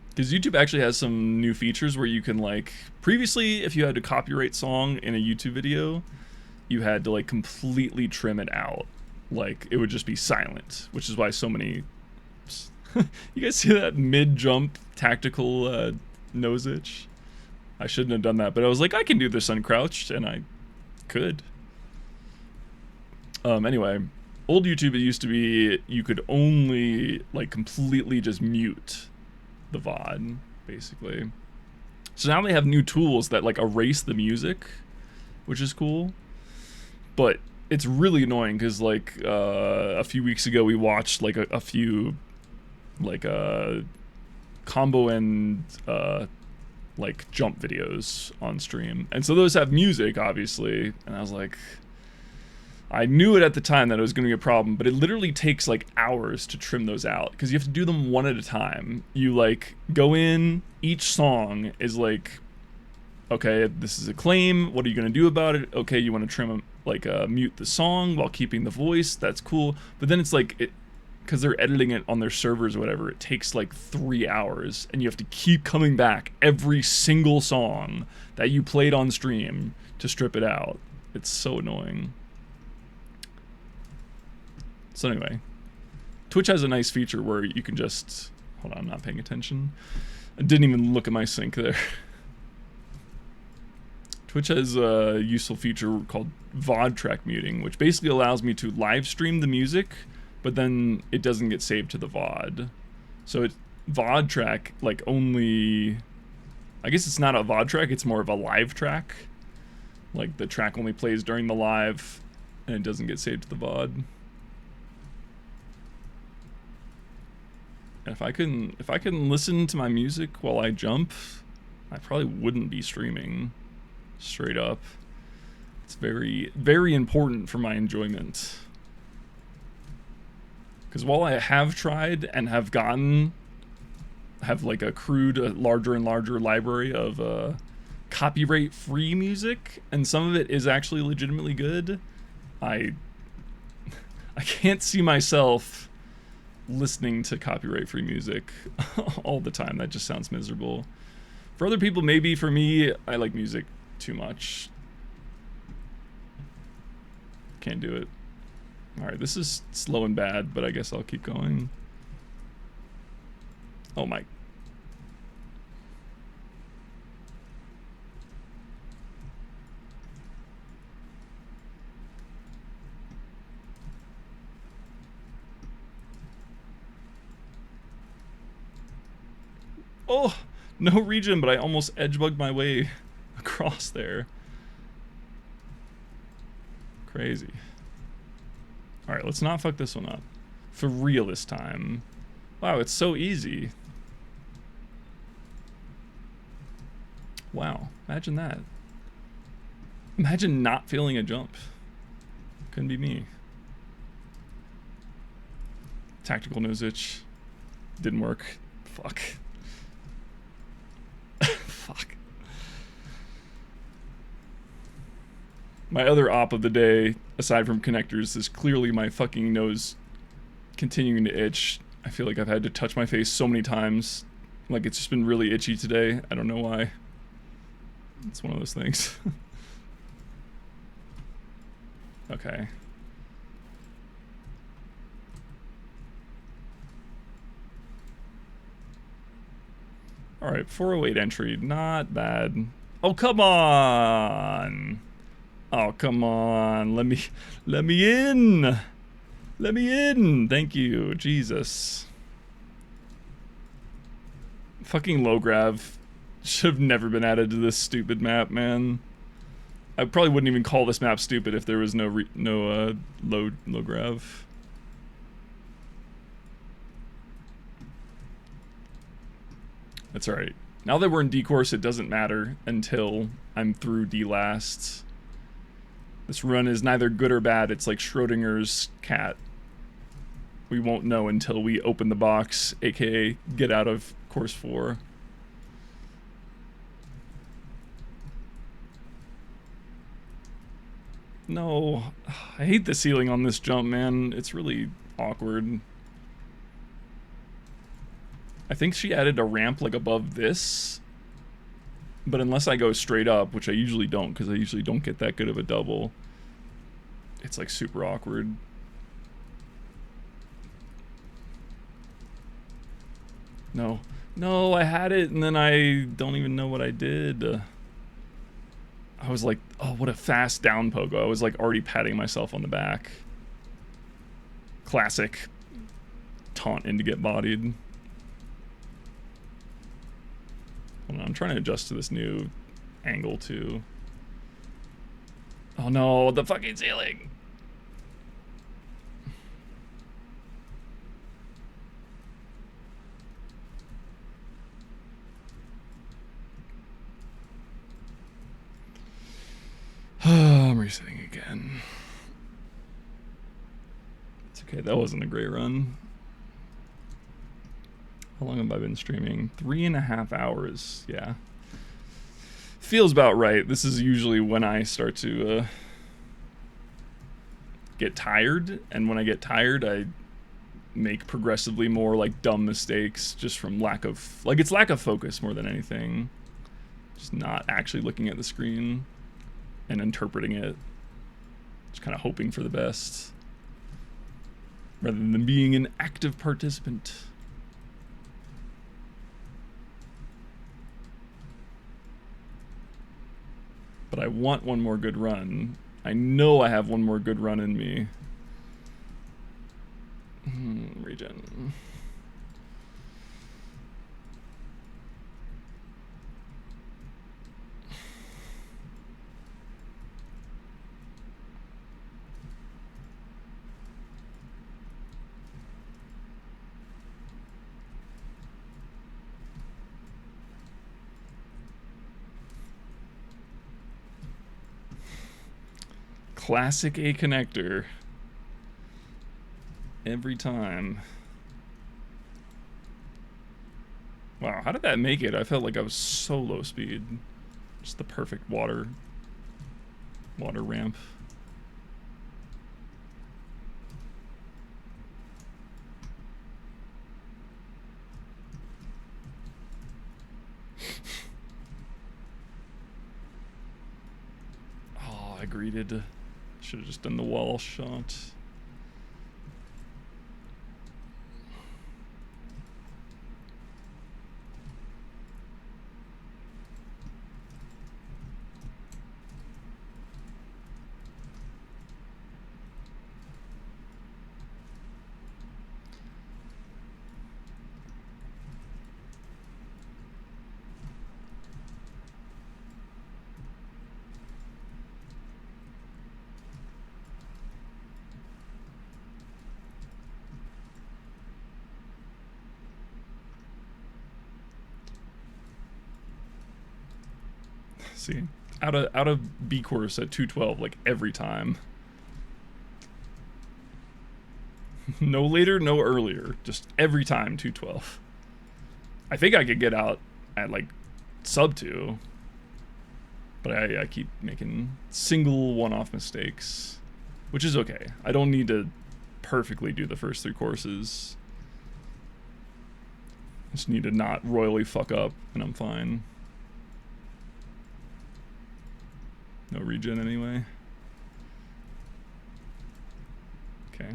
Because YouTube actually has some new features where you can like, previously if you had a copyright song in a YouTube video, you had to like completely trim it out. Like it would just be silent, which is why so many you guys see that mid-jump tactical nose itch? I shouldn't have done that, but I was like, I can do this uncrouched, and I could. Anyway, old YouTube, it used to be you could only like completely just mute the VOD, basically. So now they have new tools that like erase the music, which is cool. But it's really annoying because like a few weeks ago we watched like a few like combo and like jump videos on stream, and so those have music obviously, and I was like, I knew it at the time that it was going to be a problem, but it literally takes like hours to trim those out because you have to do them one at a time. You like go in, each song is like, okay, this is a claim, what are you going to do about it? Okay, you want to trim like mute the song while keeping the voice, that's cool. But then it's like, because they're editing it on their servers or whatever, it takes like 3 hours, and you have to keep coming back every single song that you played on stream to strip it out. It's so annoying. So anyway, Twitch has a nice feature where you can just, hold on, I'm not paying attention. I didn't even look at my sync there. Twitch has a useful feature called VOD track muting, which basically allows me to live stream the music, but then it doesn't get saved to the VOD. So it's VOD track, like only, I guess it's not a VOD track, it's more of a live track. Like the track only plays during the live, and it doesn't get saved to the VOD. And if I can listen to my music while I jump, I probably wouldn't be streaming. Straight up. It's very, very important for my enjoyment. Because while I have tried and have like accrued a larger and larger library of copyright-free music, and some of it is actually legitimately good, I can't see myself listening to copyright-free music all the time. That just sounds miserable. For other people, maybe. For me, I like music too much. Can't do it. Alright, this is slow and bad, but I guess I'll keep going. Oh my. Oh, no regen, but I almost edge bugged my way across there. Crazy. All right, let's not fuck this one up. For real this time. Wow, it's so easy. Wow, imagine that. Imagine not feeling a jump. Couldn't be me. Tactical nose itch. Didn't work. Fuck. Fuck. My other op of the day, aside from connectors, is clearly my fucking nose continuing to itch. I feel like I've had to touch my face so many times. Like it's just been really itchy today. I don't know why. It's one of those things. Okay. Alright, 408 entry. Not bad. Oh, come on! Oh, come on. Let me in! Let me in! Thank you. Jesus. Fucking low grav should have never been added to this stupid map, man. I probably wouldn't even call this map stupid if there was no low grav. That's alright. Now that we're in D course, it doesn't matter until I'm through D last. This run is neither good or bad. It's like Schrodinger's cat. We won't know until we open the box, aka get out of course 4. No, I hate the ceiling on this jump, man. It's really awkward. I think she added a ramp like above this, but unless I go straight up, which I usually don't because I usually don't get that good of a double, it's like super awkward. No, no, I had it and then I don't even know what I did. I was like, oh, what a fast down pogo. I was like already patting myself on the back. Classic taunt in to get bodied. Hold on, I'm trying to adjust to this new angle too. Oh no, the fucking ceiling! I'm resetting again. It's okay, that wasn't a great run. How long have I been streaming? 3.5 hours, yeah. Feels about right. This is usually when I start to get tired, and when I get tired, I make progressively more like dumb mistakes just from lack of, like it's lack of focus more than anything. Just not actually looking at the screen and interpreting it. Just kind of hoping for the best rather than being an active participant. But I want one more good run. I know I have one more good run in me. Regen. Classic A connector. Every time. Wow, how did that make it? I felt like I was so low speed. Just the perfect water ramp. Oh, I greeted. Should have just done the wall shot. See, out of B course at 212 like every time. No later, no earlier. Just every time 212. I think I could get out at like sub 2. But I keep making single one-off mistakes, which is okay. I don't need to perfectly do the first 3 courses. I just need to not royally fuck up, and I'm fine. No regen anyway. Okay.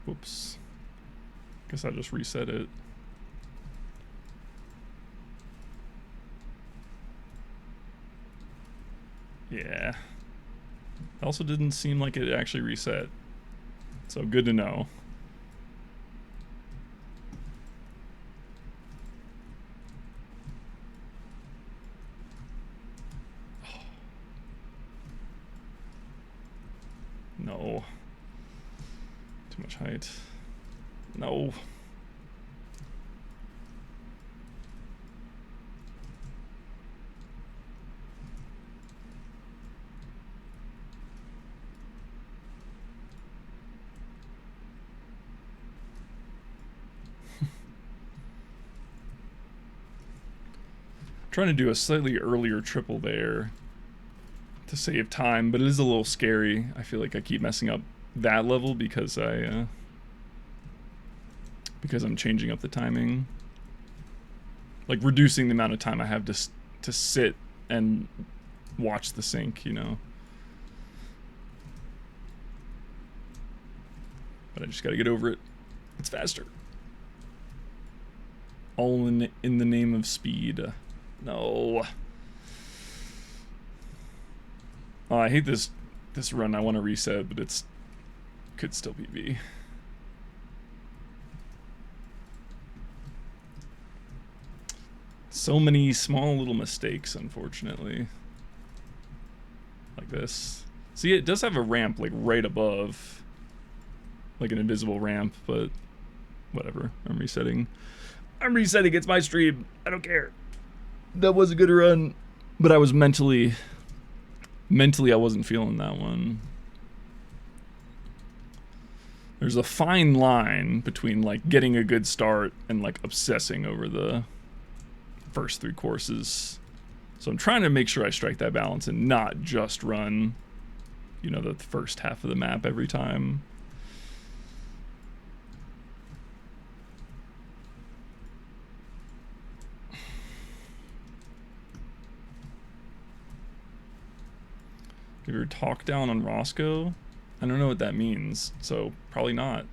Whoops. Guess I just reset it. Yeah. It also didn't seem like it actually reset. So good to know. No. Too much height. No. Trying to do a slightly earlier triple there to save time, but it is a little scary. I feel like I keep messing up that level because I'm changing up the timing, like reducing the amount of time I have to sit and watch the sync, you know. But I just gotta get over it. It's faster. All in the name of speed. No. Oh, I hate this run. I want to reset, but it's could still be B. So many small little mistakes, unfortunately. Like this. See, it does have a ramp like right above, like an invisible ramp, but whatever. I'm resetting. It's my stream. I don't care. That was a good run, but I was mentally I wasn't feeling that one. There's a fine line between like getting a good start and like obsessing over the first 3 courses. So I'm trying to make sure I strike that balance and not just run, you know, the first half of the map every time. Give your talk down on Roscoe? I don't know what that means, so probably not.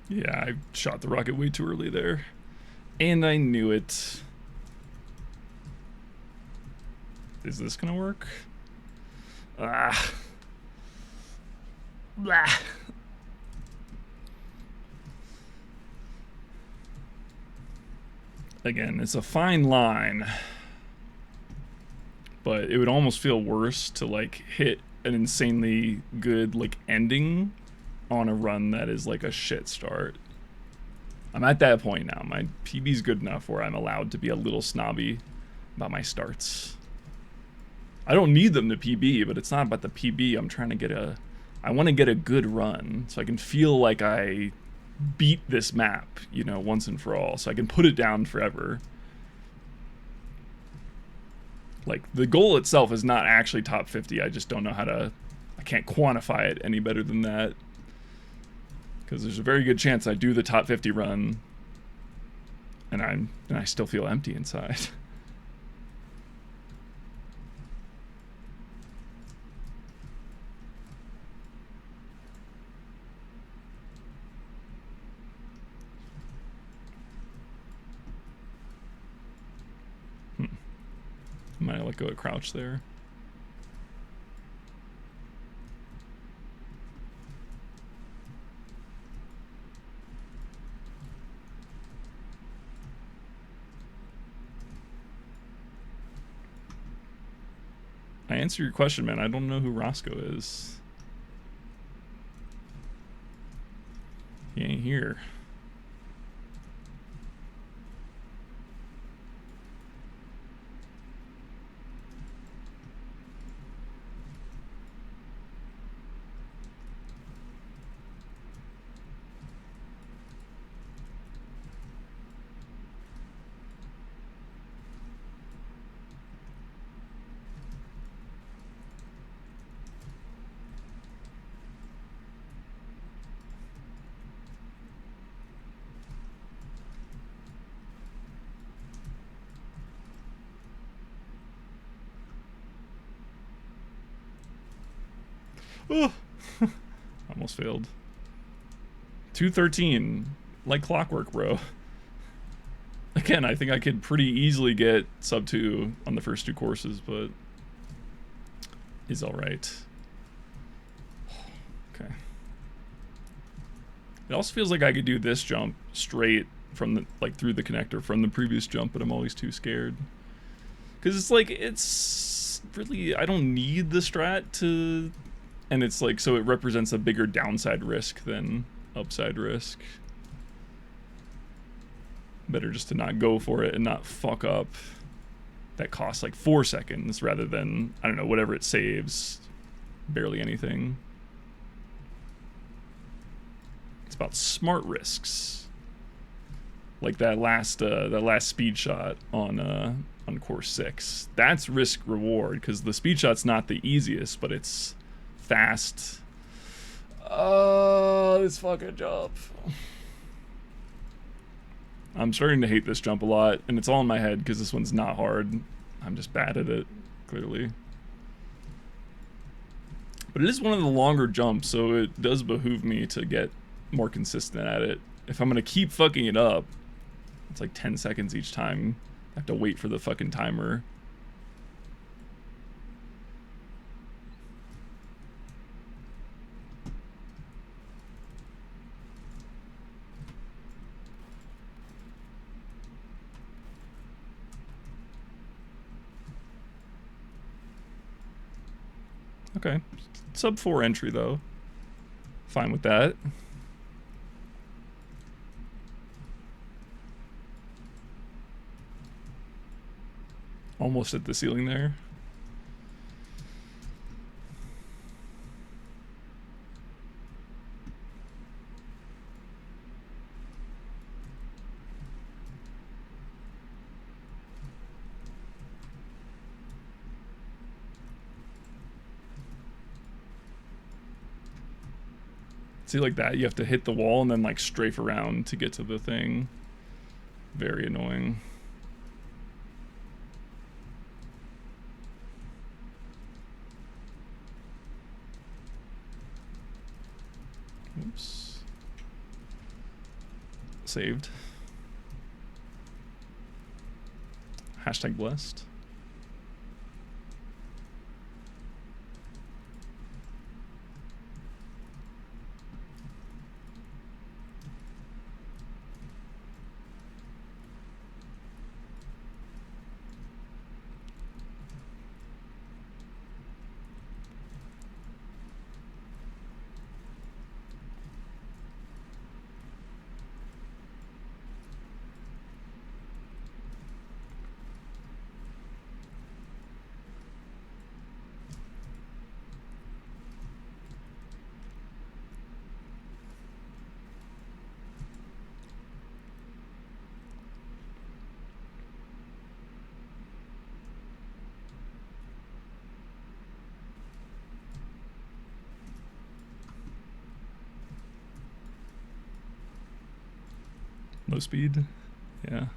Yeah, I shot the rocket way too early there. And I knew it. Is this gonna work? Ah. Blah. Again, it's a fine line. But it would almost feel worse to like hit an insanely good like ending on a run that is like a shit start. I'm at that point now. My PB's good enough where I'm allowed to be a little snobby about my starts. I don't need them to PB, but it's not about the PB. I'm trying to get a... I want to get a good run so I can feel like I beat this map, you know, once and for all. So I can put it down forever. Like, the goal itself is not actually top 50. I just don't know how to... I can't quantify it any better than that. Because there's a very good chance I do the top 50 run and I still feel empty inside. Might let go of crouch there. I answer your question, man. I don't know who Roscoe is. He ain't here. Oh, almost failed. 213, like clockwork, bro. Again, I think I could pretty easily get sub 2 on the first 2 courses, but is all right. Okay. It also feels like I could do this jump straight from the, like, through the connector from the previous jump, but I'm always too scared. Because it's like, it's really, I don't need the strat to... And it's like, so it represents a bigger downside risk than upside risk. Better just to not go for it and not fuck up. That costs like 4 seconds rather than, I don't know, whatever it saves. Barely anything. It's about smart risks. Like that last speed shot on course 6. That's risk reward, because the speed shot's not the easiest, but it's fast. Oh, this fucking jump. I'm starting to hate this jump a lot, and it's all in my head because this one's not hard. I'm just bad at it, clearly. But it is one of the longer jumps, so it does behoove me to get more consistent at it. If I'm gonna keep fucking it up, it's like 10 seconds each time. I have to wait for the fucking timer. Okay. Sub 4 entry, though. Fine with that. Almost at the ceiling there. See, like that, you have to hit the wall and then like strafe around to get to the thing. Very annoying. Oops. saved. Hashtag blessed. Low speed. Yeah.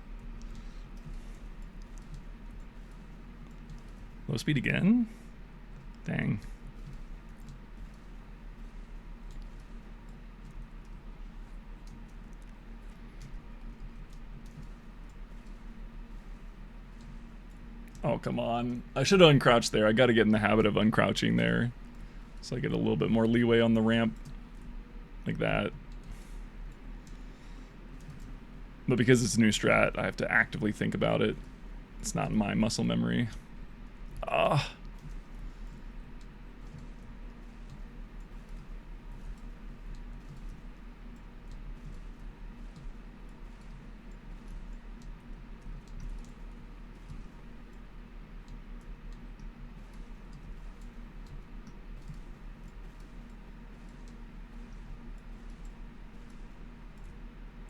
Low speed again? Dang. Oh, come on. I should have uncrouched there. I got to get in the habit of uncrouching there, so I get a little bit more leeway on the ramp. Like that. But because it's a new strat, I have to actively think about it. It's not in my muscle memory. Ah.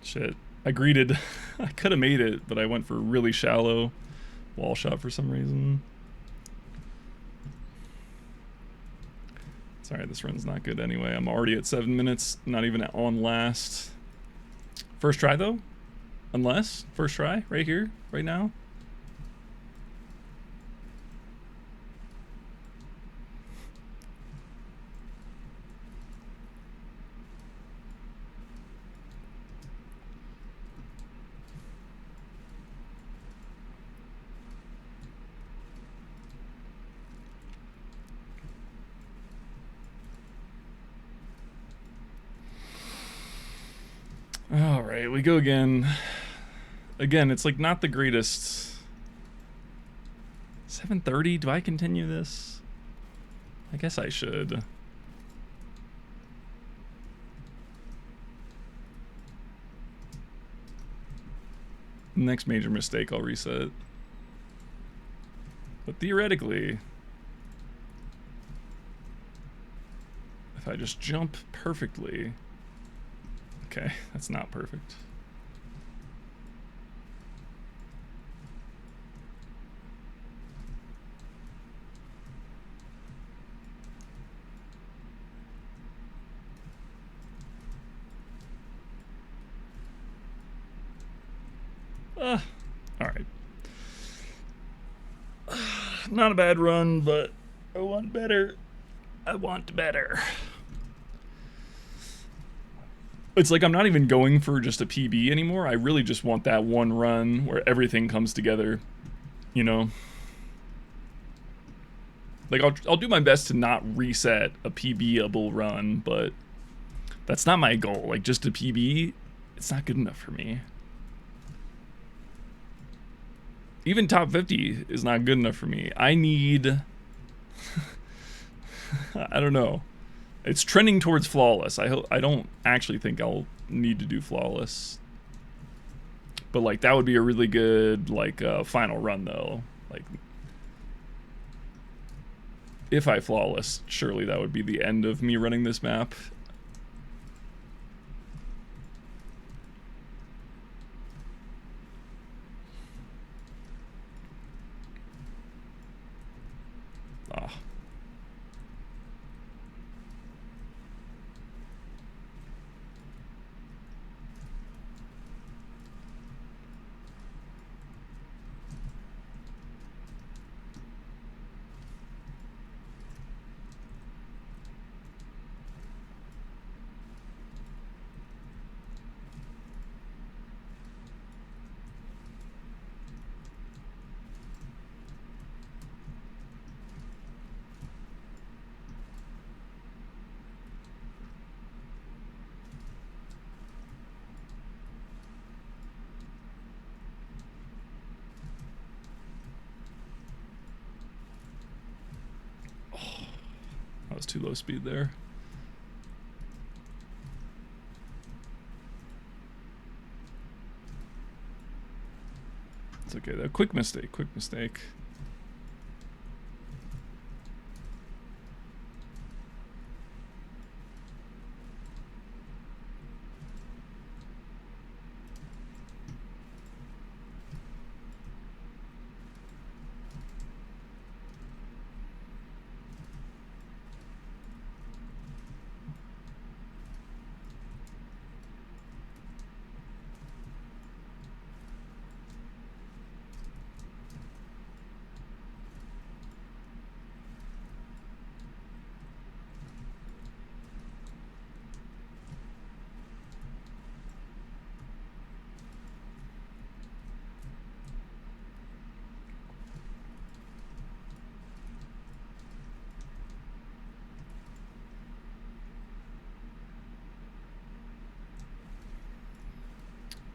Shit. I greeted. I could have made it, but I went for a really shallow wall shot for some reason. Sorry, this run's not good anyway. I'm already at 7 minutes, not even on last. First try though? Unless? First try? Right here? Right now? All right, we go again. Again, it's like not the greatest. 7:30. Do I continue this? I guess I should. Next major mistake, I'll reset. But theoretically, if I just jump perfectly. Okay, that's not perfect. All right. Not a bad run, but I want better. I want better. It's like I'm not even going for just a PB anymore. I really just want that one run where everything comes together, you know? Like, I'll do my best to not reset a PB-able run, but that's not my goal. Like, just a PB, it's not good enough for me. Even top 50 is not good enough for me. I need... I don't know. It's trending towards flawless. I don't actually think I'll need to do flawless. But, like, that would be a really good, like, final run, though. Like, if I flawless, surely that would be the end of me running this map. Ah. was too low speed there. It's okay though. Quick mistake, quick mistake.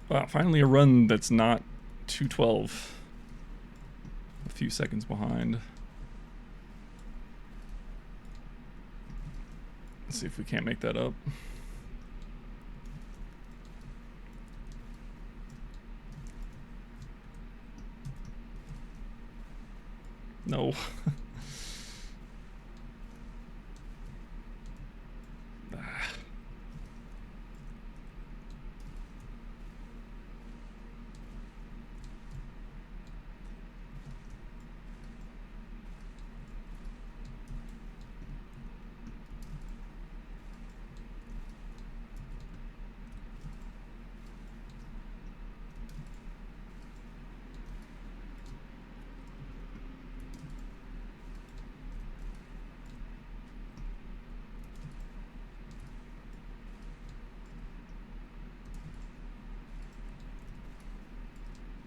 Wow, finally a run that's not 212. A few seconds behind. Let's see if we can't make that up. No.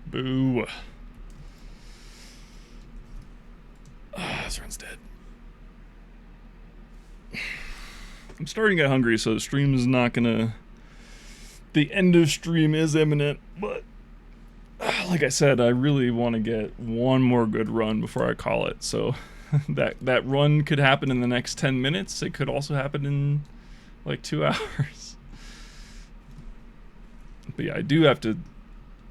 Boo. This run's dead. I'm starting to get hungry, so the stream is not gonna... The end of stream is imminent, but... like I said, I really want to get one more good run before I call it, so... that run could happen in the next 10 minutes. It could also happen in, like, 2 hours. But yeah, I do have to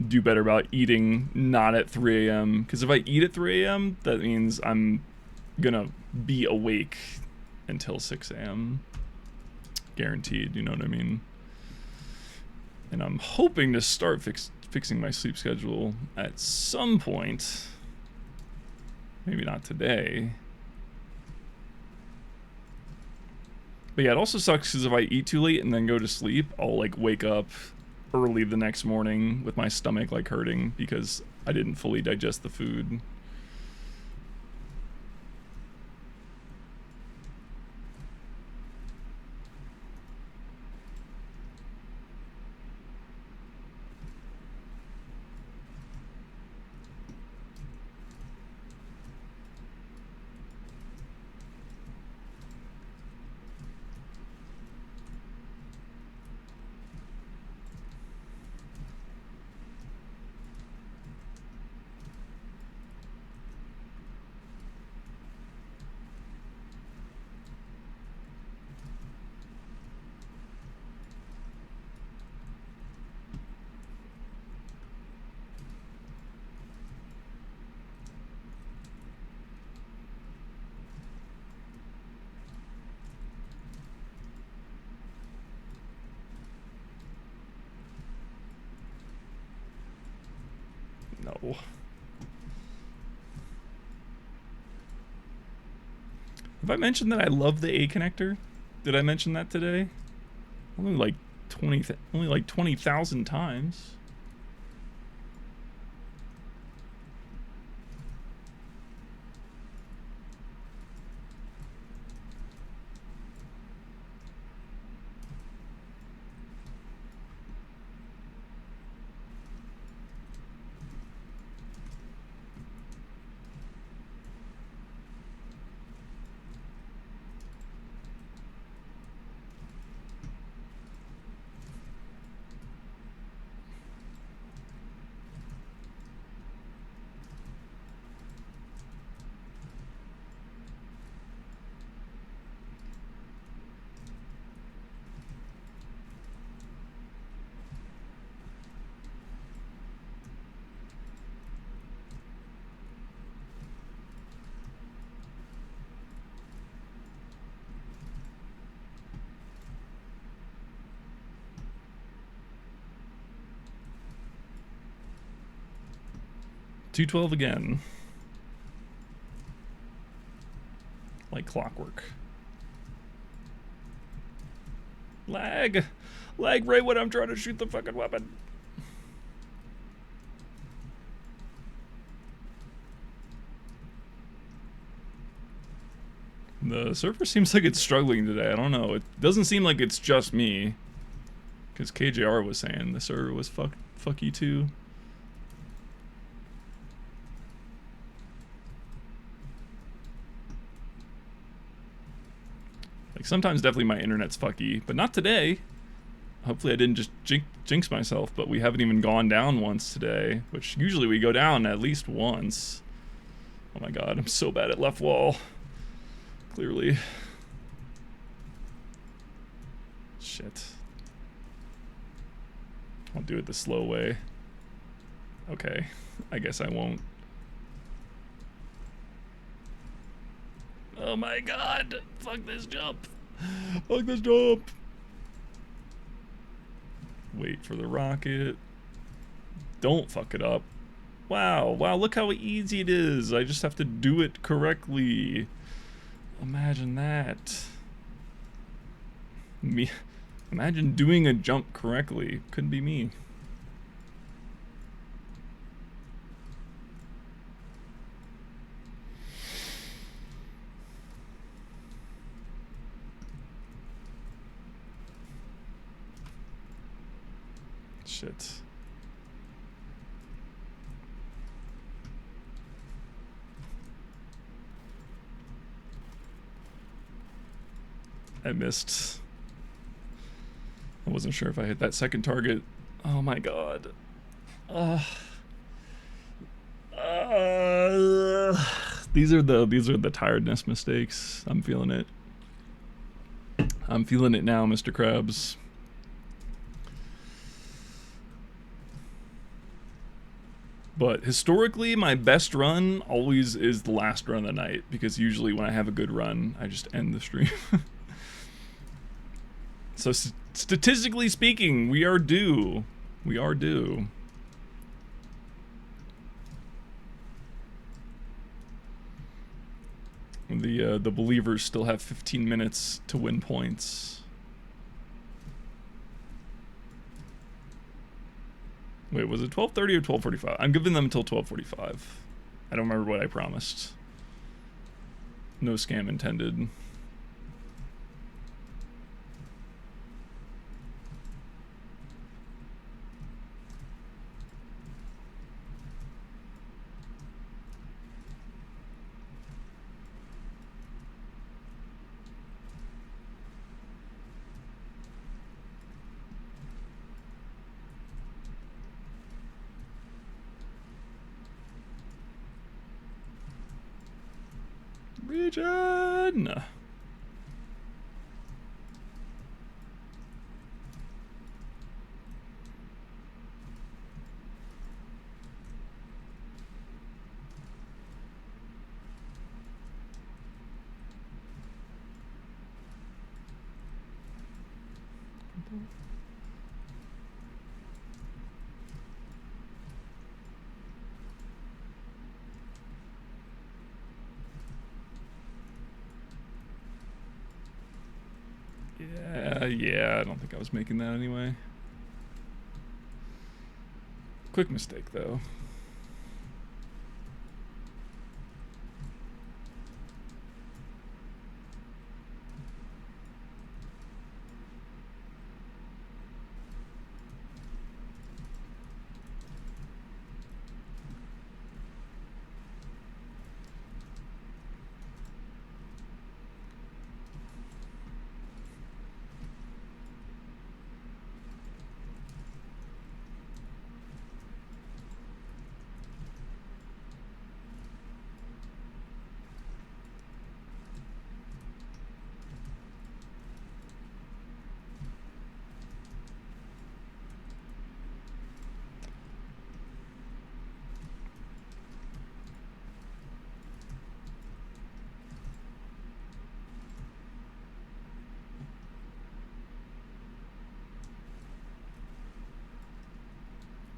do better about eating not at 3 a.m. Because if I eat at 3 a.m., that means I'm gonna be awake until 6 a.m. Guaranteed, you know what I mean? And I'm hoping to start fixing my sleep schedule at some point. Maybe not today. But yeah, it also sucks because if I eat too late and then go to sleep, I'll like wake up early the next morning with my stomach like hurting because I didn't fully digest the food. No. Have I mentioned that I love the A connector? Did I mention that today? Only like 20,000 times. 212 again. Like clockwork. Lag! Lag right when I'm trying to shoot the fucking weapon. The server seems like it's struggling today. I don't know. It doesn't seem like it's just me. Because KJR was saying the server was fucky too. Like sometimes definitely my internet's fucky, but not today. Hopefully I didn't just jinx myself, but we haven't even gone down once today, which usually we go down at least once. Oh my god, I'm so bad at left wall. Clearly. Shit. I'll do it the slow way. Okay, I guess I won't. Oh my god! Fuck this jump! Fuck this jump! Wait for the rocket. Don't fuck it up. Wow, wow, look how easy it is. I just have to do it correctly. Imagine that. Me. Imagine doing a jump correctly. Couldn't be me. Shit. I missed. I wasn't sure if I hit that second target. Oh my god. These are the tiredness mistakes. I'm feeling it. I'm feeling it now, Mr. Krabs. But historically, my best run always is the last run of the night, because usually when I have a good run, I just end the stream. So statistically speaking, we are due. We are due. The believers still have 15 minutes to win points. Wait, was it 12:30 or 12:45? I'm giving them until 12:45. I don't remember what I promised. No scam intended. Region! Yeah, I don't think I was making that anyway. Quick mistake, though.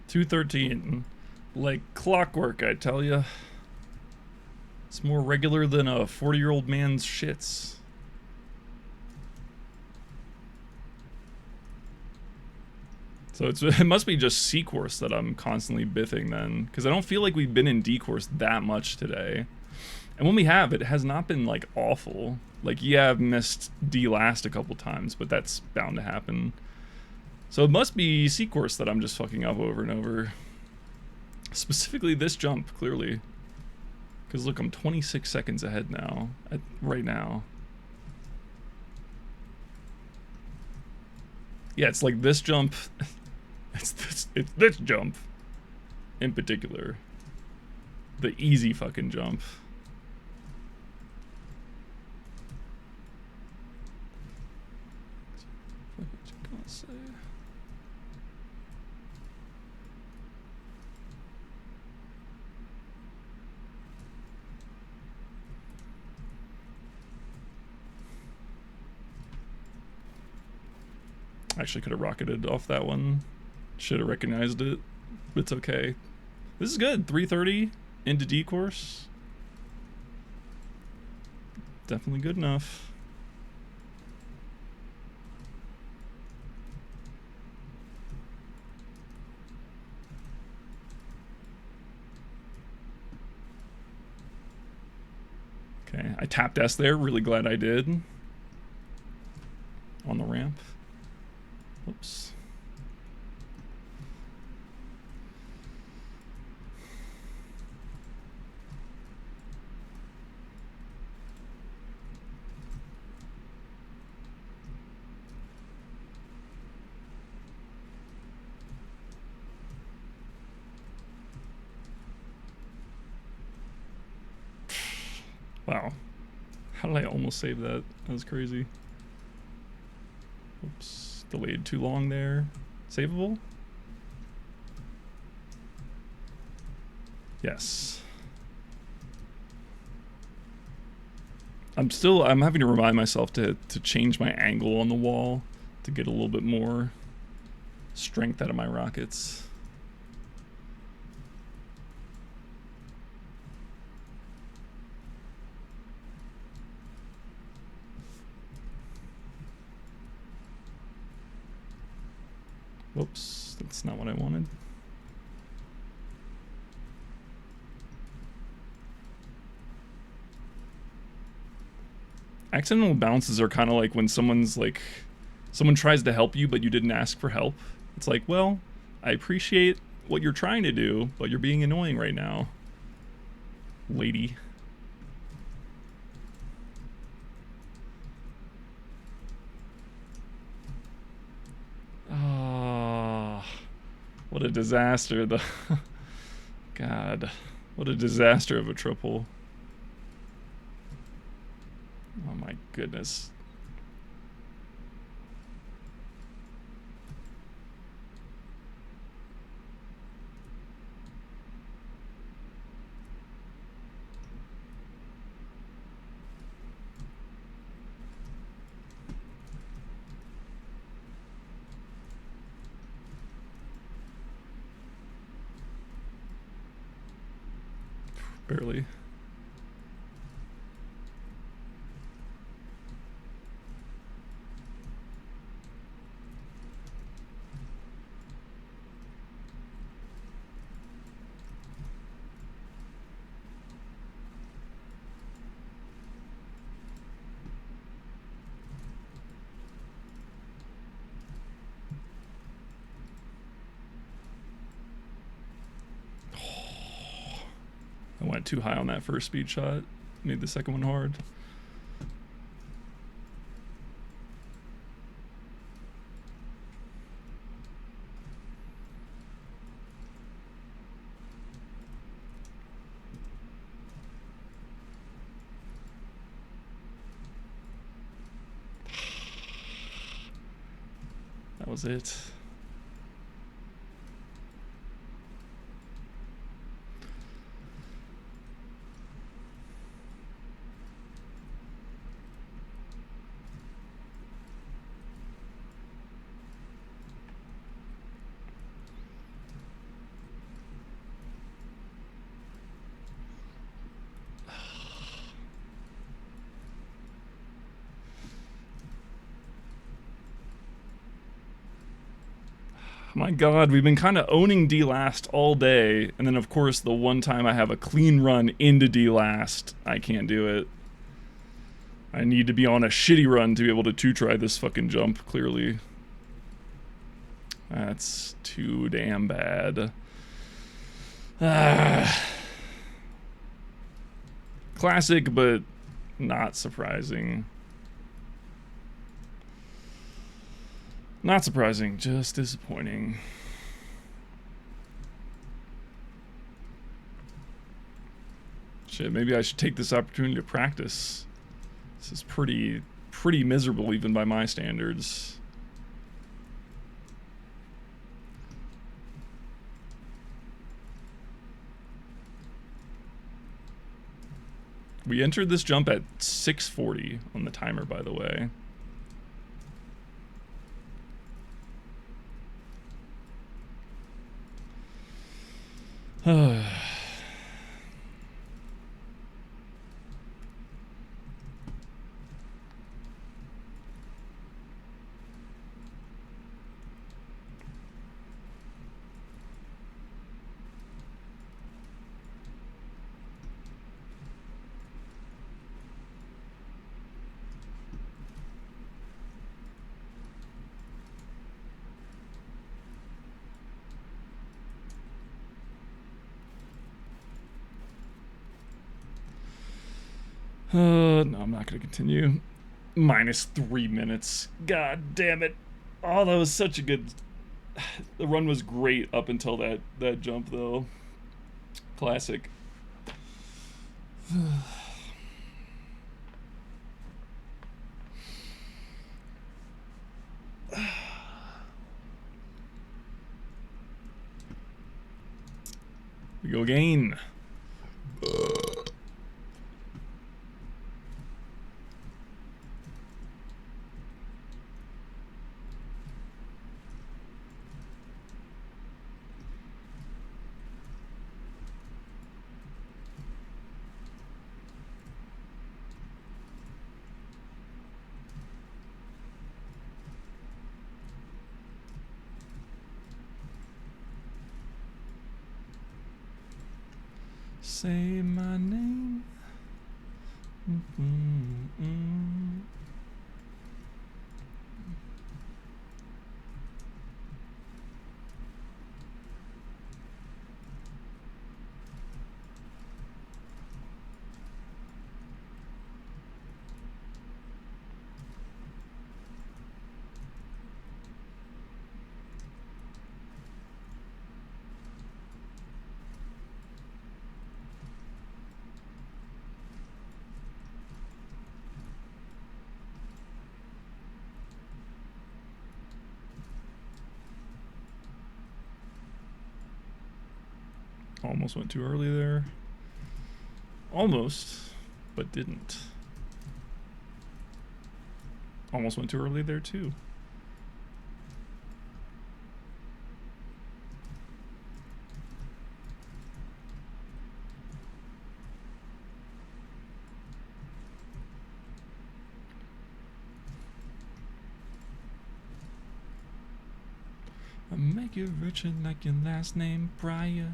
$213. Like clockwork, I tell ya. It's more regular than a 40-year-old man's shits. So it must be just C course that I'm constantly biffing then, because I don't feel like we've been in D course that much today. And when we have, it has not been like awful. Like, yeah, I've missed D last a couple times, but that's bound to happen. So it must be C course that I'm just fucking up over and over. Specifically this jump, clearly. Because look, I'm 26 seconds ahead now, right now. Yeah, it's like this jump. It's this jump in particular. The easy fucking jump. What you gonna say? Actually could have rocketed off that one. Should have recognized it. But it's okay. This is good. 330 into D course. Definitely good enough. Okay, I tapped S there. Really glad I did. On the ramp. Oops. Wow. How did I almost save that? That was crazy. Oops. Delayed too long there. Savable? Yes. I'm having to remind myself to change my angle on the wall to get a little bit more strength out of my rockets. Whoops, that's not what I wanted. Accidental bounces are kind of like when someone tries to help you but you didn't ask for help. It's like, well, I appreciate what you're trying to do, but you're being annoying right now, lady. Ah, what a disaster. God, what a disaster of a triple. Oh my goodness. Barely. I went too high on that first speed shot. Made the second one hard. That was it. My god, we've been kind of owning D last all day, and then of course the one time I have a clean run into D last, I can't do it. I need to be on a shitty run to be able to two-try this fucking jump, clearly. That's too damn bad. Classic, but not surprising. Not surprising, just disappointing. Shit, maybe I should take this opportunity to practice. This is pretty miserable even by my standards. We entered this jump at 6:40 on the timer, by the way. No, I'm not gonna continue. -3 minutes. God damn it. Oh, that was such a good... The run was great up until that jump, though. Classic. We go again. 'Say my name. Mm-hmm-mm. 'Almost went too early there. Almost, but didn't. Almost went too early there too. I make you richer like your last name, Briar.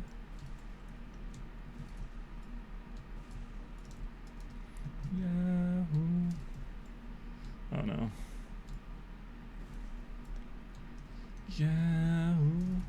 Yahoo. Oh no. Yahoo.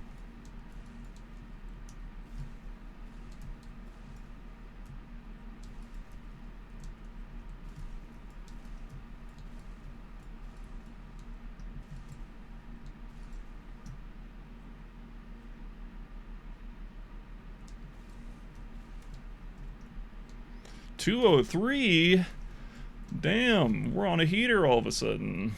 $203. Damn, we're on a heater all of a sudden.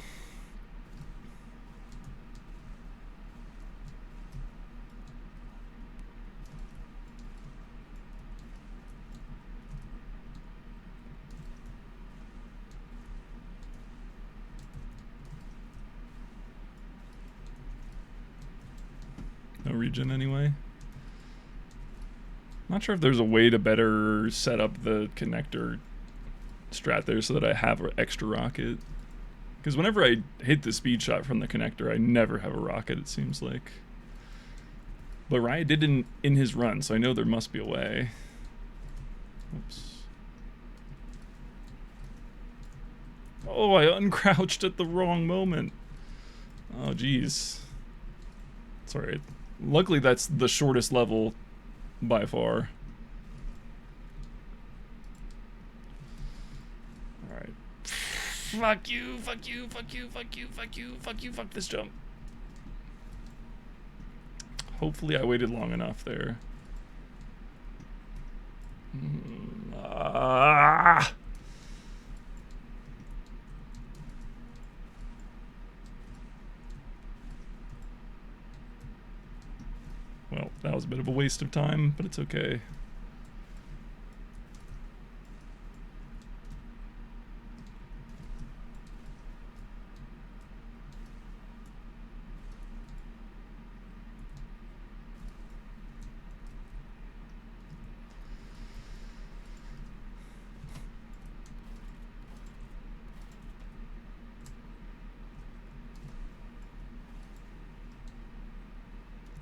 No regen anyway. Not sure if there's a way to better set up the connector strat there so that I have an extra rocket. Because whenever I hit the speed shot from the connector, I never have a rocket, it seems like. But Riot did in his run, so I know there must be a way. Oops. Oh, I uncrouched at the wrong moment. Oh, jeez. Sorry. Luckily, that's the shortest level by far. Alright. Fuck you, fuck you, fuck you, fuck you, fuck you, fuck you, fuck this jump. Hopefully I waited long enough there. Well, that was a bit of a waste of time, but it's okay.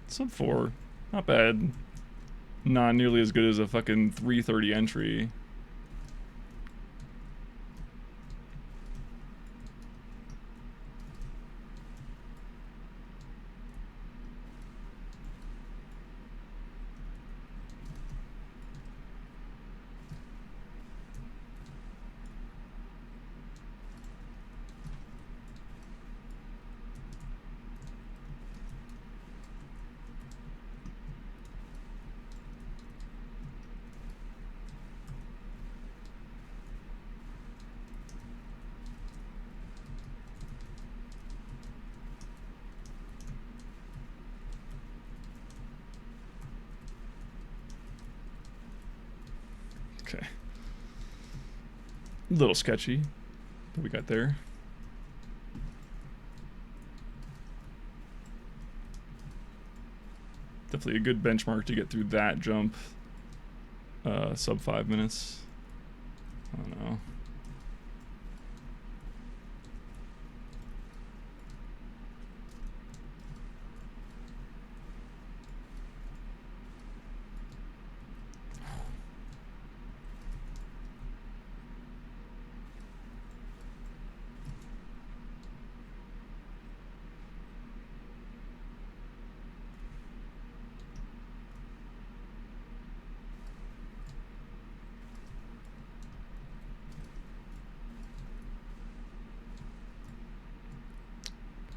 Sub 4. Not bad. Not nearly as good as a fucking 330 entry. Okay. A little sketchy, but we got there. Definitely a good benchmark to get through that jump. Sub 5 minutes. I don't know.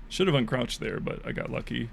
Should have uncrouched there, but I got lucky.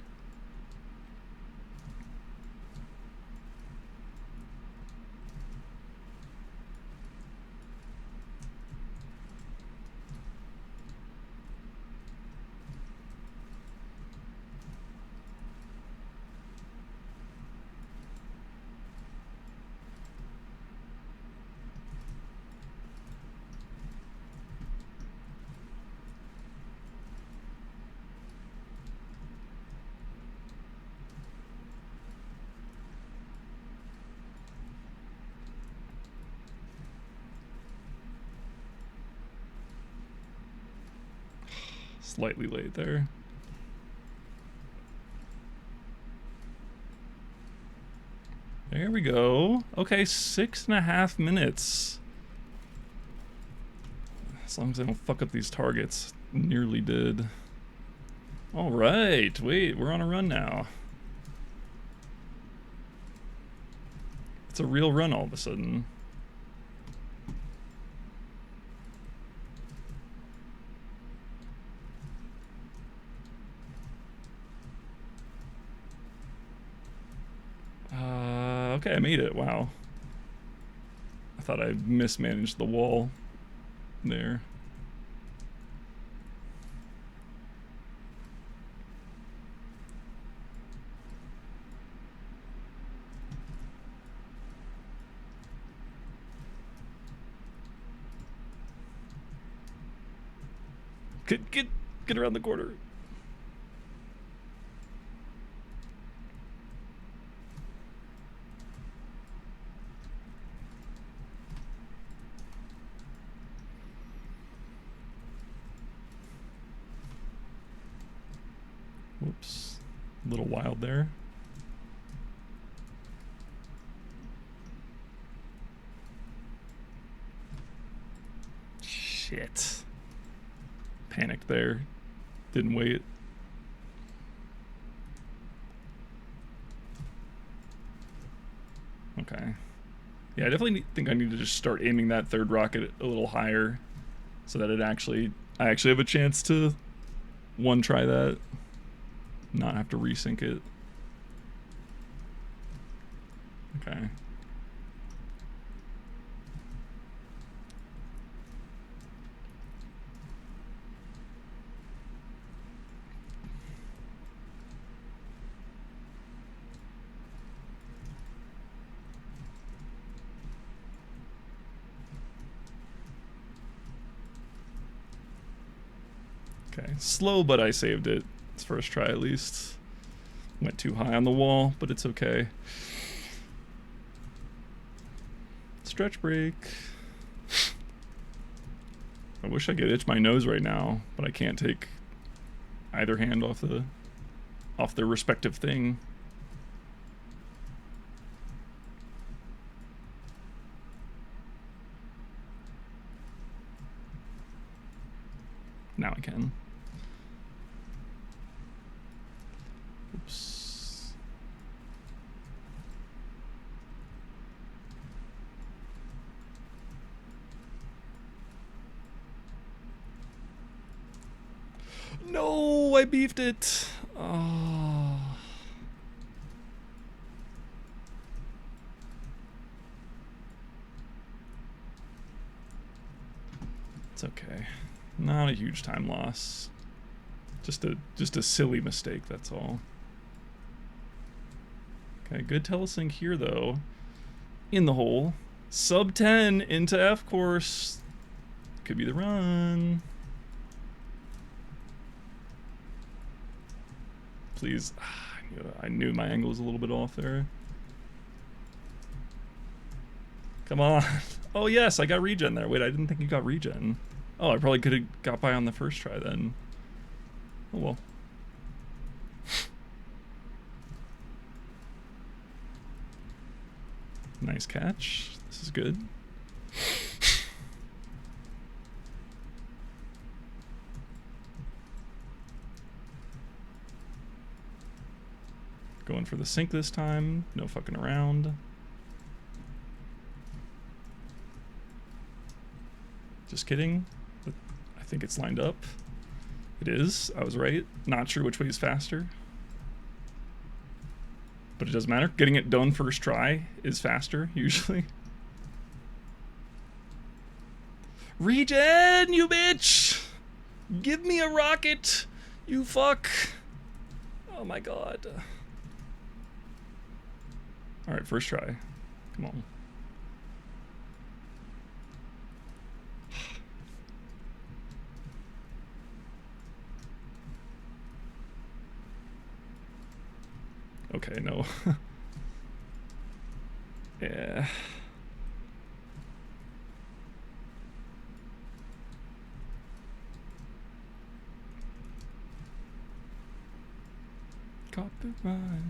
Slightly late there. There we go. Okay, 6.5 minutes. As long as I don't fuck up these targets. Nearly did. Alright, wait, we're on a run now. It's a real run all of a sudden. Okay, I made it. Wow. I thought I mismanaged the wall there. Get around the corner. Whoops. A little wild there. Shit. Panicked there. Didn't wait. Okay. Yeah, I definitely think I need to just start aiming that third rocket a little higher so that I actually have a chance to one try that, not have to resync it. Okay. Okay, slow, but I saved it. It's first try at least. Went too high on the wall, but it's okay. Stretch break. I wish I could itch my nose right now, but I can't take either hand off their respective thing. Now I can. Oops. No, I beefed it. Oh. It's okay. Not a huge time loss. Just a silly mistake, that's all. Okay, good telesync here though. In the hole. Sub 10 into F course. Could be the run. Please. I knew my angle was a little bit off there. Come on. Oh yes, I got regen there. Wait, I didn't think you got regen. Oh, I probably could have got by on the first try then. Oh well. Nice catch. This is good. Going for the sink this time. No fucking around. Just kidding. I think it's lined up. It is. I was right. Not sure which way is faster. But it doesn't matter. Getting it done first try is faster, usually. Regen, you bitch! Give me a rocket, you fuck! Oh my god. Alright, first try. Come on. Okay, no. Yeah. Copyright.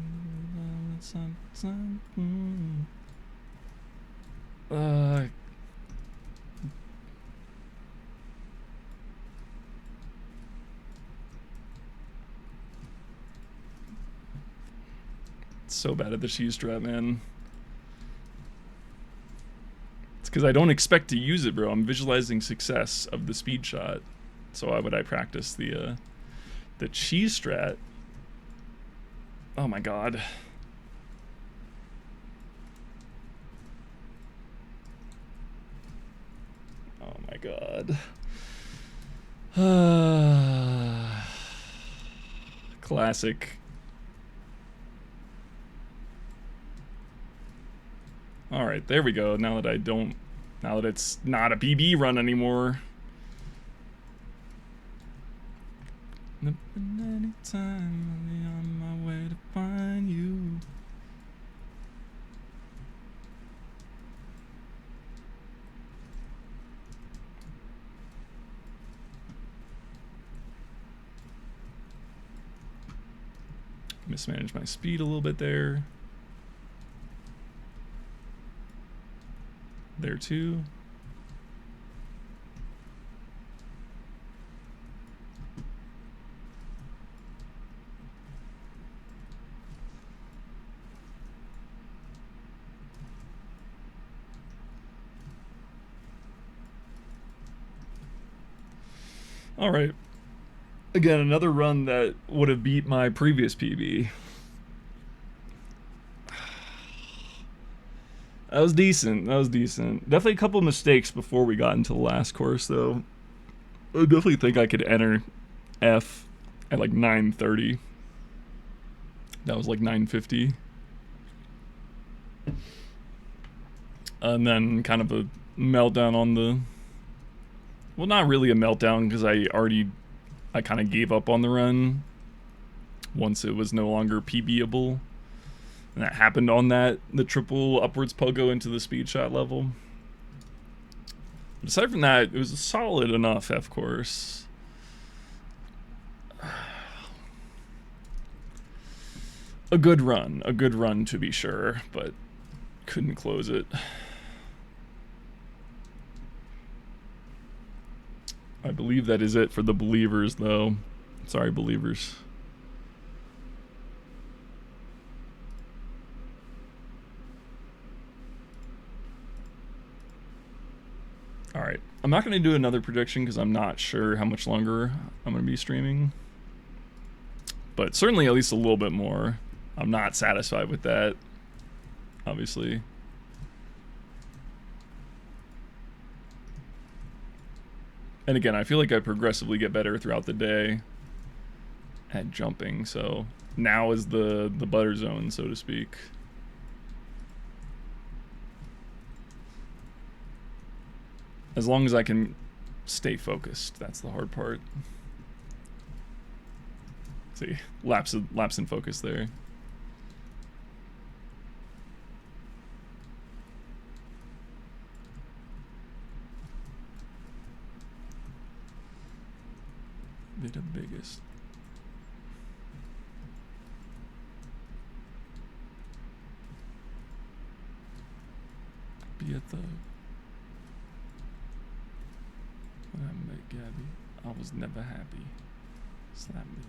So bad at the cheese strap, man. It's because I don't expect to use it, bro. I'm visualizing success of the speed shot. So why would I practice the cheese strat? Oh my god. Oh my god. Classic. Alright, there we go. Now that it's not a BB run anymore. Anytime I'll be on my way to find you. Mismanaged my speed a little bit there. There too. All right. Again, another run that would have beat my previous PB. That was decent. That was decent. Definitely a couple mistakes before we got into the last course, though. I definitely think I could enter F at like 9:30. That was like 9:50. And then kind of a meltdown on the... Well, not really a meltdown because I kind of gave up on the run once it was no longer PBable. And that happened on the triple upwards pogo into the speed shot level. But aside from that, it was a solid enough F course. A good run to be sure, but couldn't close it. I believe that is it for the believers, though. Sorry, believers. Alright, I'm not going to do another prediction because I'm not sure how much longer I'm going to be streaming. But certainly at least a little bit more. I'm not satisfied with that, obviously. And again, I feel like I progressively get better throughout the day at jumping, so now is the butter zone, so to speak. As long as I can stay focused, that's the hard part. See, lapse in focus there. Be the biggest. Be at the... When I met Gabby, I was never happy. Slap me.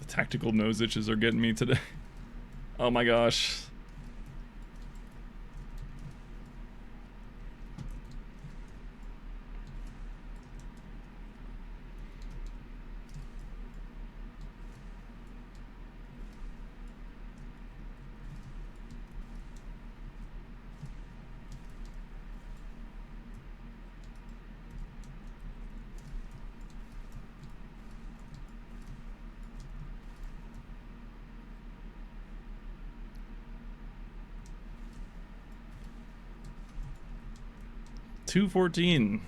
Tactical nose itches are getting me today. Oh my gosh. $2.14.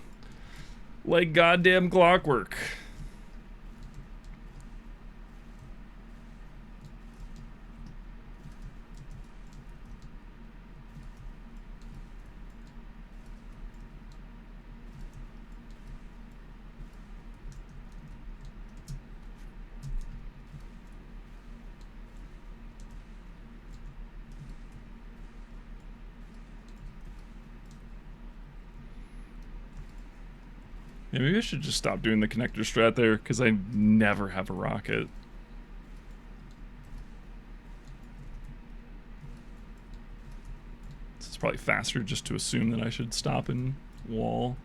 Like goddamn clockwork. Yeah, maybe I should just stop doing the connector strat there, because I never have a rocket. It's probably faster just to assume that I should stop and wall.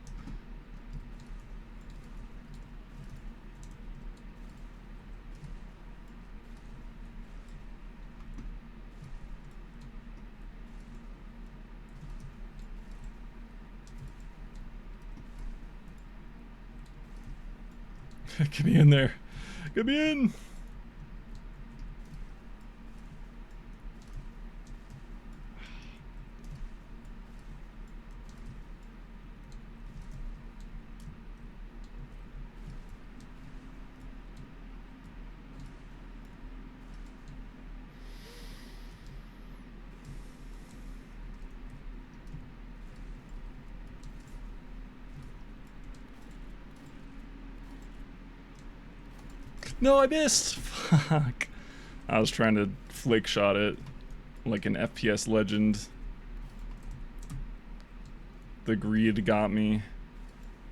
Get me in there. Get me in. No, I missed. Fuck. I was trying to flick shot it like an FPS legend. The greed got me.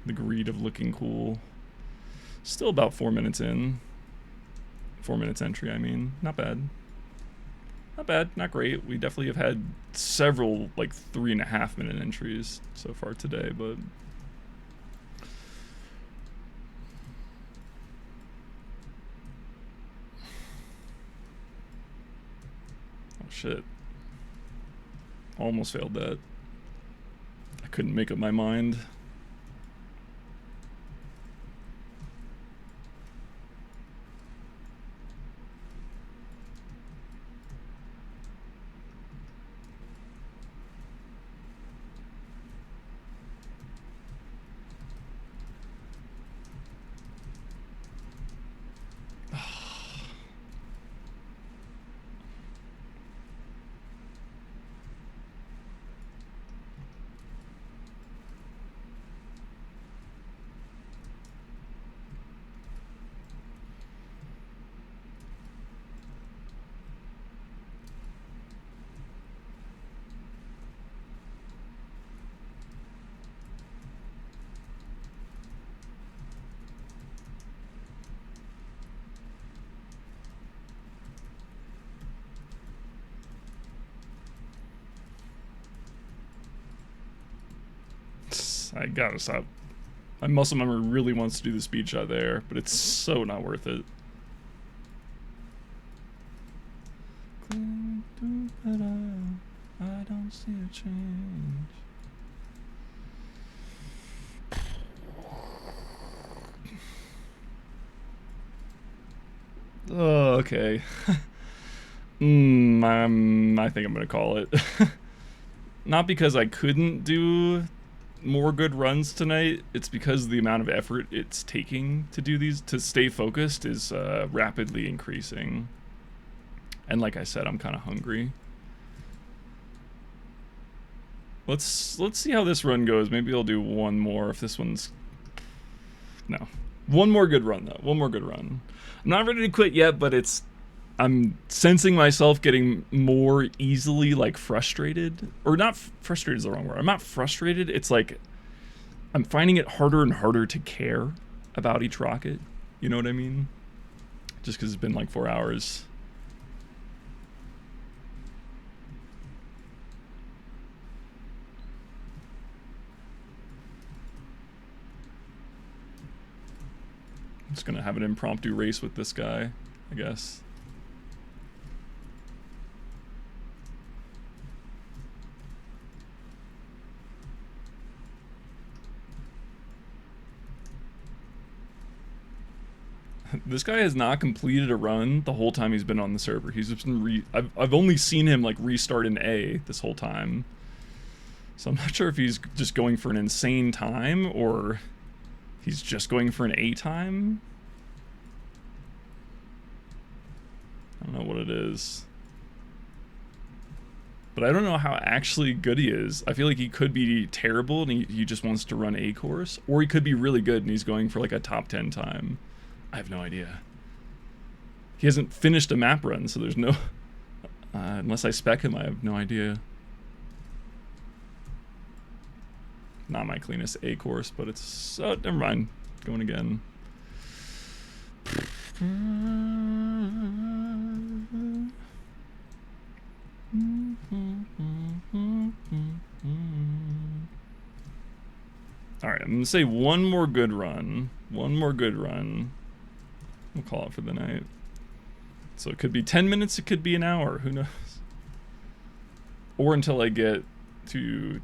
The greed of looking cool. Still about 4 minutes in. 4 minutes entry, I mean. Not bad. Not bad, not great. We definitely have had several, like, 3.5 minute entries so far today, but... Oh, shit. Almost failed that. I couldn't make up my mind. I gotta stop. My muscle memory really wants to do the speed shot there, but it's so not worth it. I don't see a change. Oh, okay. I think I'm gonna call it. Not because I couldn't do more good runs tonight, it's because the amount of effort it's taking to do these, to stay focused, is rapidly increasing. And like I said, I'm kind of hungry. Let's see how this run goes. Maybe I'll do one more if this one's... No. One more good run, though. One more good run. I'm not ready to quit yet, but it's... I'm sensing myself getting more easily, like, frustrated. Or not frustrated is the wrong word. I'm not frustrated. It's like I'm finding it harder and harder to care about each rocket. You know what I mean? Just because it's been like 4 hours. I'm just going to have an impromptu race with this guy, I guess. This guy has not completed a run the whole time he's been on the server. He's just been I've only seen him like restart an A this whole time. So I'm not sure if he's just going for an insane time or he's just going for an A time. I don't know what it is. But I don't know how actually good he is. I feel like he could be terrible and he just wants to run A course, or he could be really good and he's going for like a top 10 time. I have no idea. He hasn't finished a map run, so there's no... unless I spec him, I have no idea. Not my cleanest A course, but it's... Oh, never mind. Going again. Alright, I'm gonna say one more good run. One more good run. We'll call it for the night. So it could be 10 minutes, it could be an hour, who knows? Or until I get to...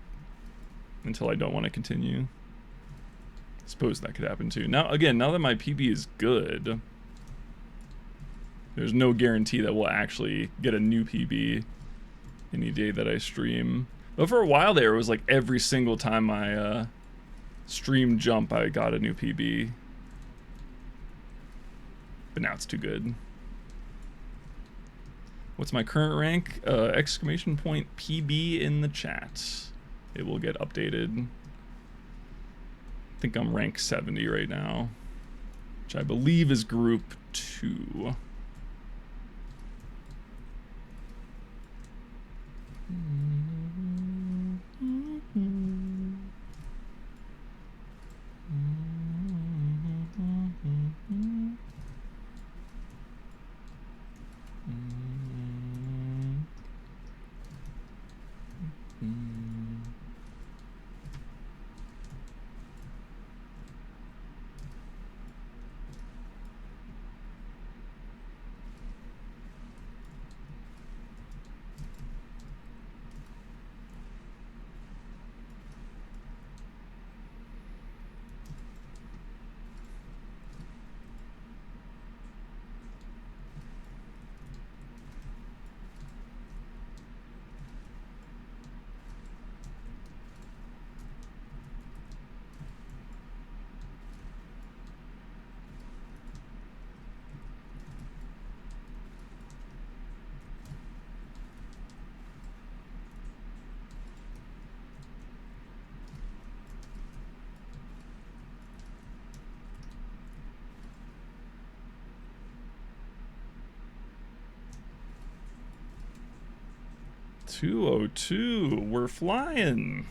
until I don't want to continue. I suppose that could happen too. Now, again, now that my PB is good, there's no guarantee that we'll actually get a new PB any day that I stream. But for a while there, it was like every single time I stream jump, I got a new PB. But now it's too good. What's my current rank? Exclamation point PB in the chat. It will get updated. I think I'm rank 70 right now. which I believe is group 2. $202. We're flying.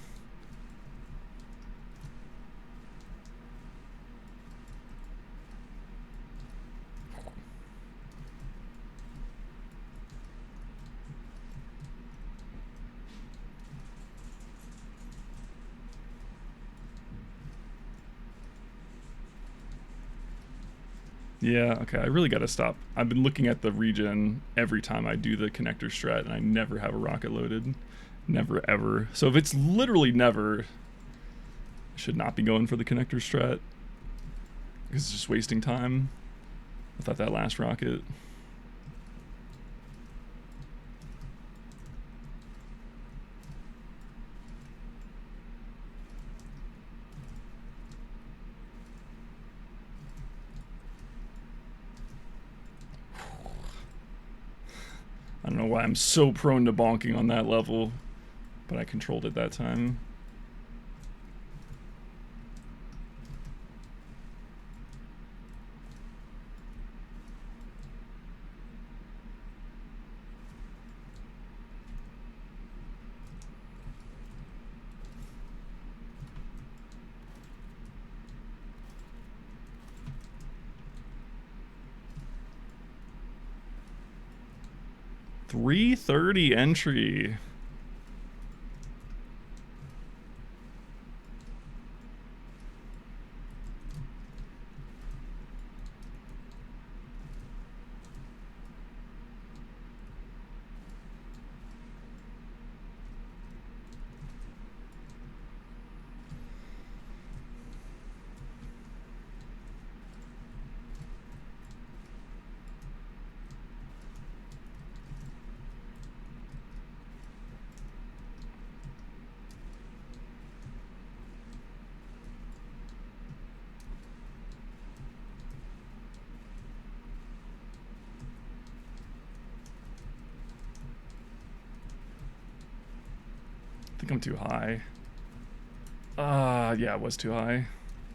Yeah, okay, I really gotta stop. I've been looking at the regen every time I do the connector strat, and I never have a rocket loaded. Never, ever. So if it's literally never, I should not be going for the connector strat, because it's just wasting time without that last rocket. I don't know why I'm so prone to bonking on that level, but I controlled it that time. $330 entry. I think I'm too high. Yeah, it was too high.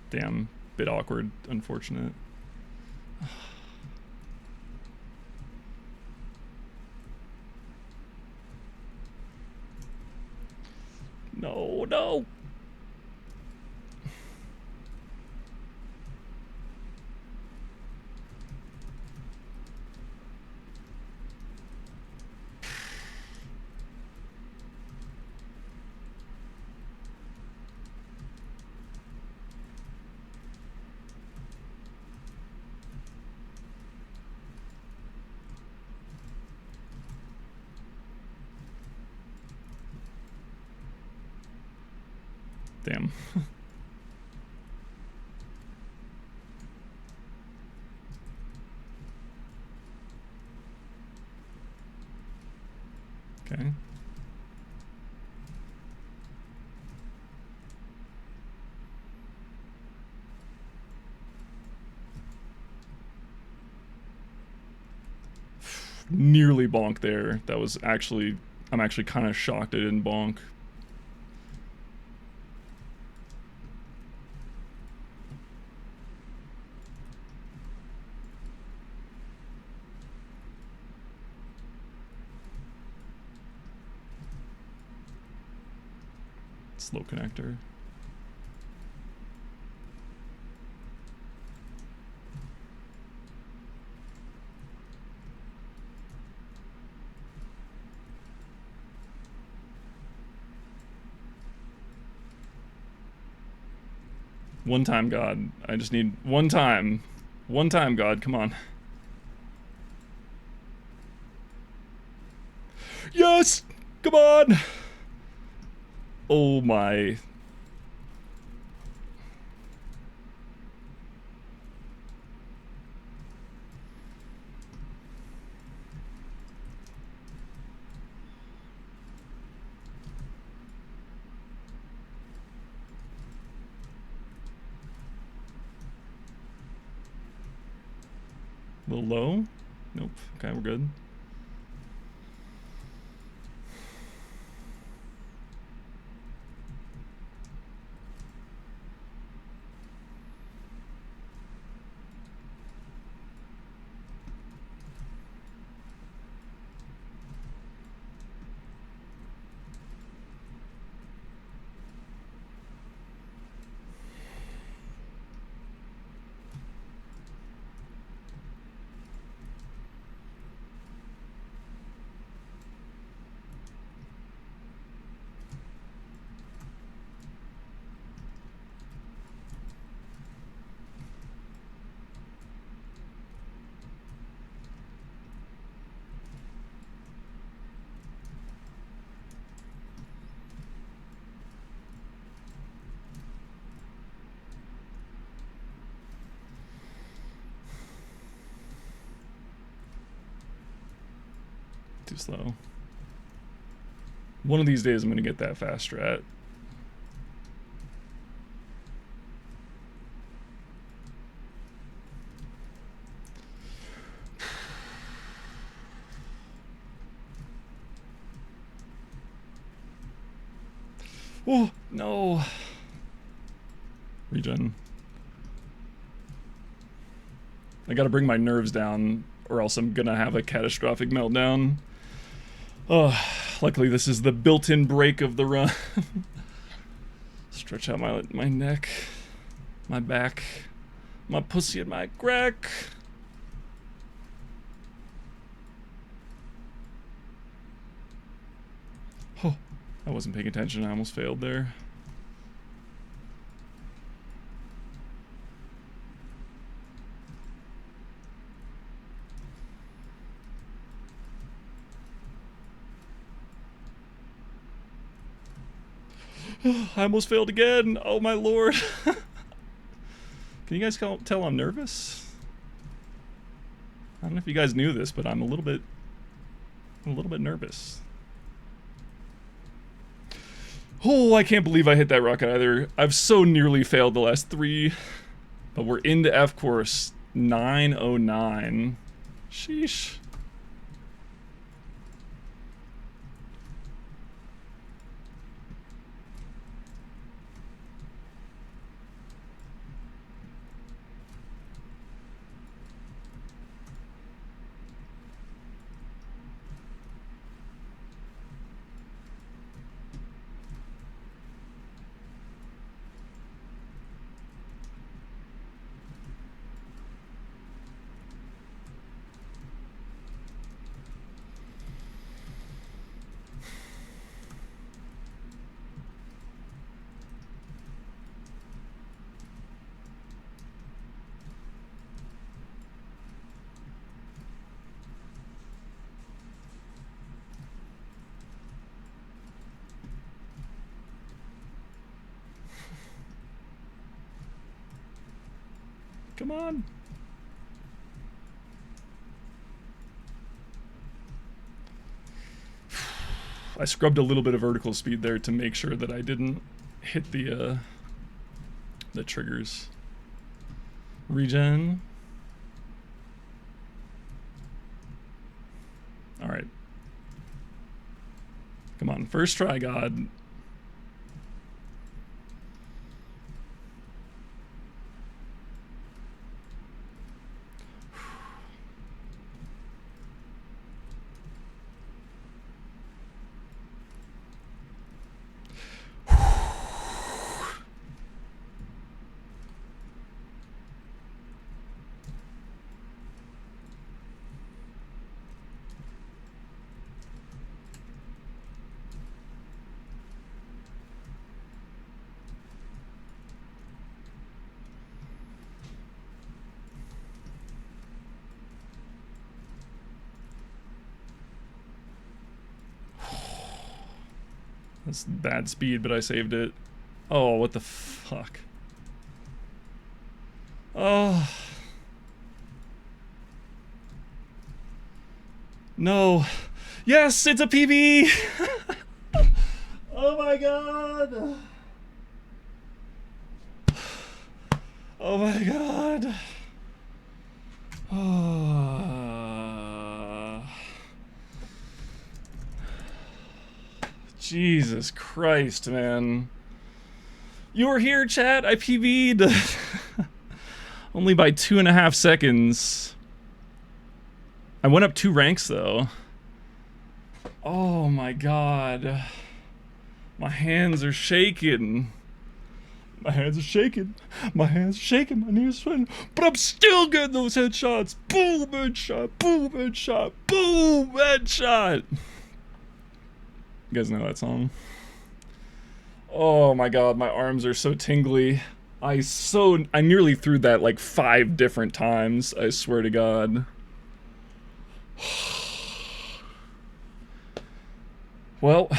Damn, bit awkward, unfortunate. No, no. Damn. Okay. Nearly bonk there. That was actually, I'm actually kind of shocked I didn't bonk. Slow connector. One time, God. I just need one time. One time, God. Come on. Yes! Come on! Oh my. A little low? Nope. Okay, we're good. Too slow. One of these days I'm gonna get that fast strat. Oh, no. Regen. I gotta bring my nerves down or else I'm gonna have a catastrophic meltdown. Oh, luckily this is the built-in break of the run. Stretch out my neck, my back, my pussy and my crack. Oh, I wasn't paying attention. I almost failed there. I almost failed again. Oh my lord. Can you guys tell I'm nervous? I don't know if you guys knew this, but I'm a little bit nervous. Oh, I can't believe I hit that rocket either. I've so nearly failed the last 3. But we're into F course 909. Sheesh. Come on. I scrubbed a little bit of vertical speed there to make sure that I didn't hit the triggers. Regen. All right. Come on, first try, God. That's bad speed, but I saved it. Oh, what the fuck? Oh. No. Yes, it's a PB! Oh my god! Oh my god! Oh. Jesus Christ, man. You were here, chat. I PB'd. Only by 2.5 seconds. I went up 2 ranks, though. Oh my god. My hands are shaking. My hands are shaking. My hands are shaking. My knees are sweating. But I'm still getting those headshots. Boom, headshot. Boom, headshot. Boom, headshot. You guys know that song? Oh my god, my arms are so tingly. I nearly threw that like 5 different times. I swear to God. Well,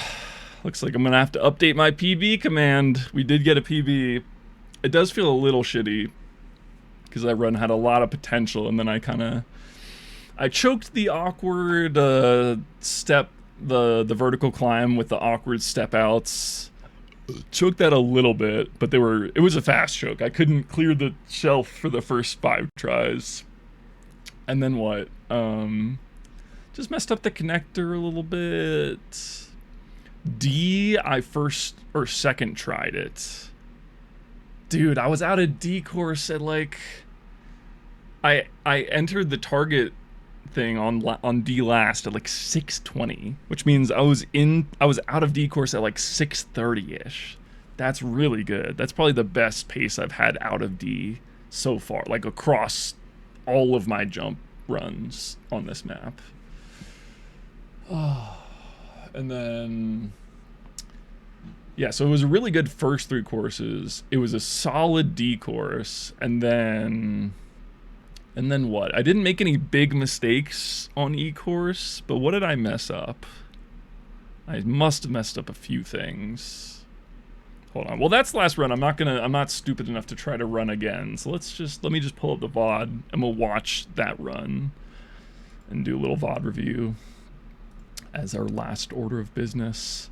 looks like I'm gonna have to update my PB command. We did get a PB. It does feel a little shitty because that run had a lot of potential, and then I choked the awkward step, the vertical climb with the awkward step outs. Choked that a little bit, but it was a fast choke. I couldn't clear the shelf for the first 5 tries. And then what? Just messed up the connector a little bit. D, I first or second tried it. Dude, I was out of D course at like... I entered the target thing on D last at like 6:20, which means I was out of D course at like 6:30-ish. That's really good. That's probably the best pace I've had out of D so far, like across all of my jump runs on this map. And then yeah, so it was a really good first 3 courses. It was a solid D course, and then what? I didn't make any big mistakes on E course, but what did I mess up? I must have messed up a few things. Hold on. Well, that's the last run. I'm not stupid enough to try to run again. So let me just pull up the VOD and we'll watch that run and do a little VOD review as our last order of business.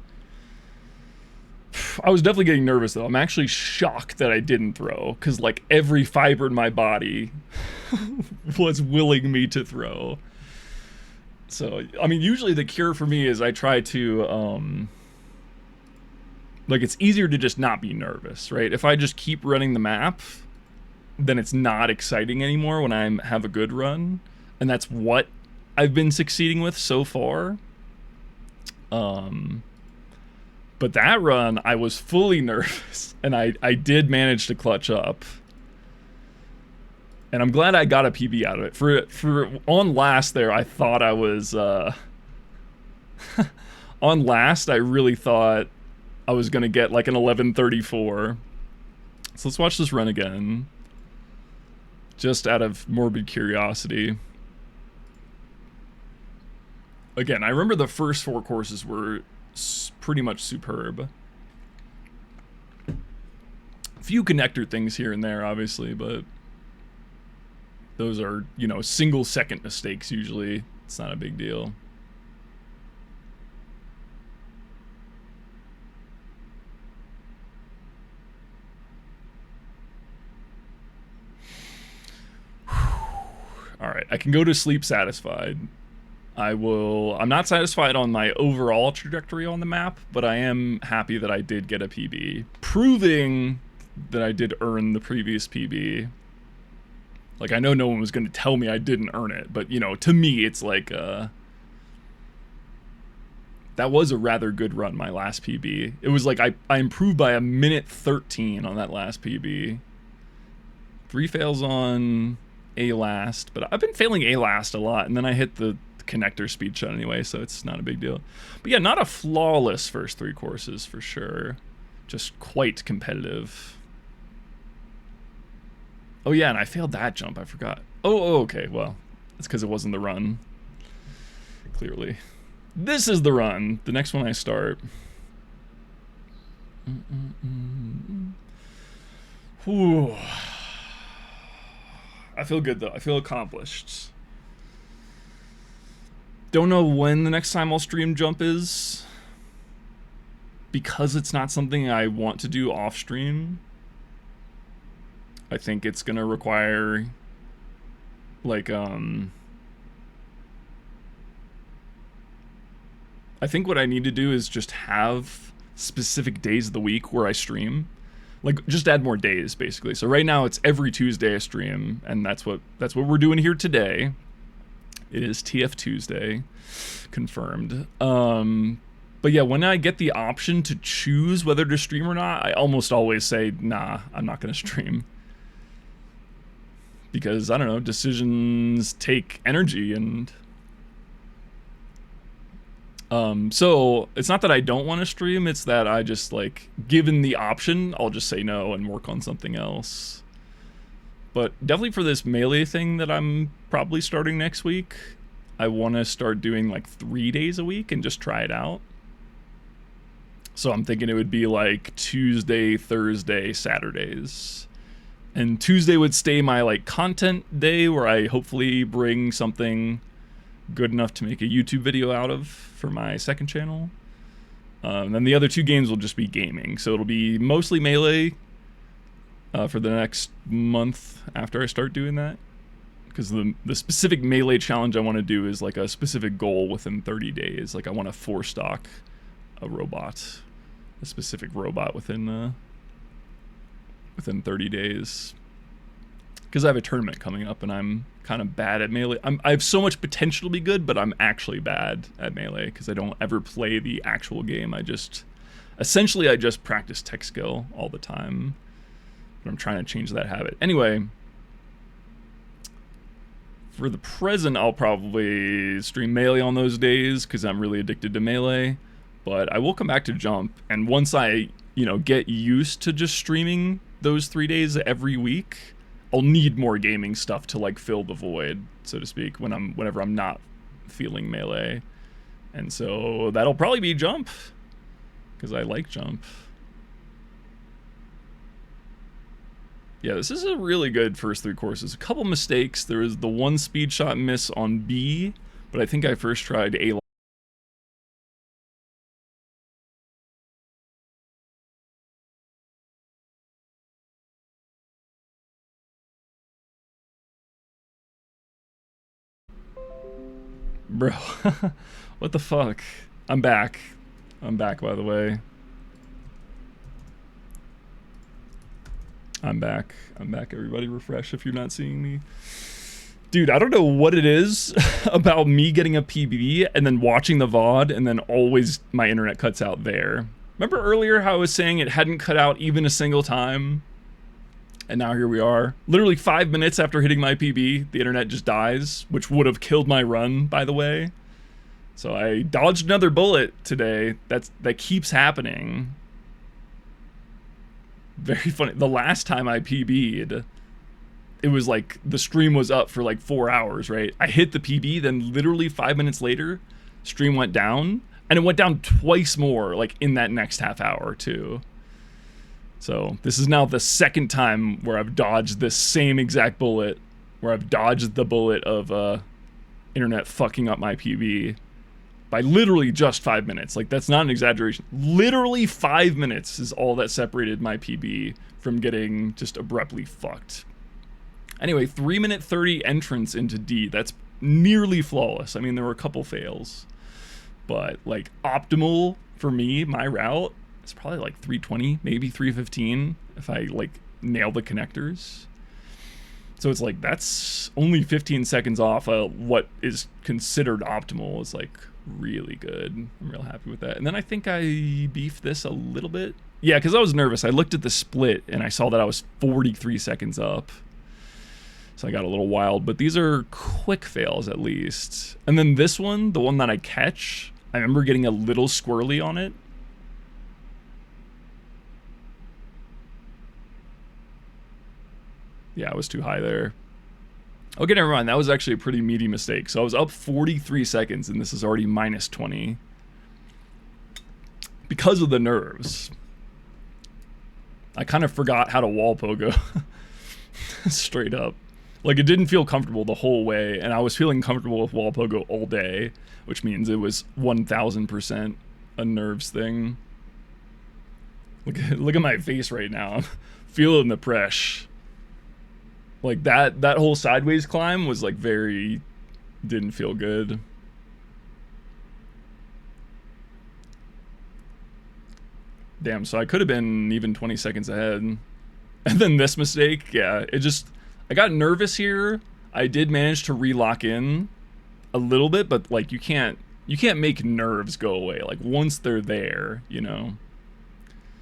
I was definitely getting nervous though. I'm actually shocked that I didn't throw, because like every fiber in my body was willing me to throw. So, I mean, usually the cure for me is I try to, like, it's easier to just not be nervous, right? If I just keep running the map, then it's not exciting anymore when I have a good run. And that's what I've been succeeding with so far. But that run, I was fully nervous, and I did manage to clutch up. And I'm glad I got a PB out of it. For on last there, I thought I was, on last, I really thought I was gonna get like an 11:34. So let's watch this run again. Just out of morbid curiosity. Again, I remember the first 4 courses were pretty much superb. Few connector things here and there, obviously, but those are, you know, single second mistakes usually. It's not a big deal. Alright, I can go to sleep satisfied. I'm not satisfied on my overall trajectory on the map, but I am happy that I did get a PB, proving that I did earn the previous PB. Like, I know no one was going to tell me I didn't earn it, but, you know, to me, it's like, that was a rather good run, my last PB. It was like, I improved by 1:13 on that last PB. 3 fails on A last, but I've been failing A last a lot, and then I hit the connector speed shot anyway, so it's not a big deal. But yeah, not a flawless first 3 courses for sure. Just quite competitive. Oh yeah, and I failed that jump, I forgot. Oh okay, well, it's because it wasn't the run. Clearly. This is the run, the next one I start. Whew. I feel good though. I feel accomplished. Don't know when the next time I'll stream jump is, because it's not something I want to do off stream. I think it's gonna require like I think what I need to do is just have specific days of the week where I stream. Like, just add more days, basically. So right now it's every Tuesday I stream, and that's what we're doing here today. It is TF Tuesday, confirmed. But yeah, when I get the option to choose whether to stream or not, I almost always say, nah, I'm not gonna stream. Because, I don't know, decisions take energy, and so it's not that I don't want to stream, it's that I just, like, given the option, I'll just say no and work on something else. But definitely for this Melee thing that I'm probably starting next week, I want to start doing like 3 days a week and just try it out. So I'm thinking it would be like Tuesday, Thursday, Saturdays. And Tuesday would stay my like content day where I hopefully bring something good enough to make a YouTube video out of for my second channel. And then the other 2 games will just be gaming. So it'll be mostly Melee for the next month after I start doing that. Because the specific Melee challenge I want to do is like a specific goal within 30 days. Like I want to 4-stock a robot. A specific robot within 30 days. Because I have a tournament coming up and I'm kind of bad at Melee. I have so much potential to be good, but I'm actually bad at Melee because I don't ever play the actual game. I just practice tech skill all the time. But I'm trying to change that habit. Anyway, for the present, I'll probably stream Melee on those days because I'm really addicted to Melee. But I will come back to Jump, and once I, get used to just streaming those 3 days every week, I'll need more gaming stuff to like fill the void, so to speak, whenever I'm not feeling Melee. And so that'll probably be Jump, because I like Jump. Yeah, this is a really good first 3 courses. A couple mistakes. There was the 1 speed shot miss on B, but I think I first tried A. Bro, what the fuck? I'm back. I'm back, by the way. I'm back, everybody. Refresh if you're not seeing me. Dude, I don't know what it is about me getting a PB and then watching the VOD and then always my internet cuts out there. Remember earlier how I was saying it hadn't cut out even a single time? And now here we are. Literally 5 minutes after hitting my PB, the internet just dies, which would have killed my run, by the way. So I dodged another bullet today. That keeps happening. Very funny. The last time I PB'd, it was like the stream was up for like 4 hours, right? I hit the PB, then literally 5 minutes later, stream went down, and it went down twice more, like in that next half hour too. So this is now the second time where I've dodged this same exact bullet, where I've dodged the bullet of internet fucking up my PB by literally just 5 minutes. Like, that's not an exaggeration. Literally 5 minutes is all that separated my PB from getting just abruptly fucked. Anyway, 3-minute 30 entrance into D. That's nearly flawless. I mean, there were a couple fails, but like optimal for me, my route, it's probably like 320, maybe 315 if I like nail the connectors. So it's like that's only 15 seconds off what is considered optimal. Is like really good. I'm real happy with that. And then I think I beefed this a little bit. Yeah, because I was nervous. I looked at the split and I saw that I was 43 seconds up. So I got a little wild, but these are quick fails at least. And then this one, the one that I catch, I remember getting a little squirrely on it. Yeah, I was too high there. Okay, never mind. That was actually a pretty meaty mistake. So I was up 43 seconds, and this is already minus 20. Because of the nerves. I kind of forgot how to wall pogo. Straight up. Like, it didn't feel comfortable the whole way, and I was feeling comfortable with wall pogo all day, which means it was 1000% a nerves thing. Look at my face right now. I'm feeling the press. Like, that whole sideways climb was like didn't feel good. Damn, so I could have been even 20 seconds ahead. And then this mistake, yeah, I got nervous here. I did manage to re-lock in a little bit, but like you can't make nerves go away. Like once they're there, you know.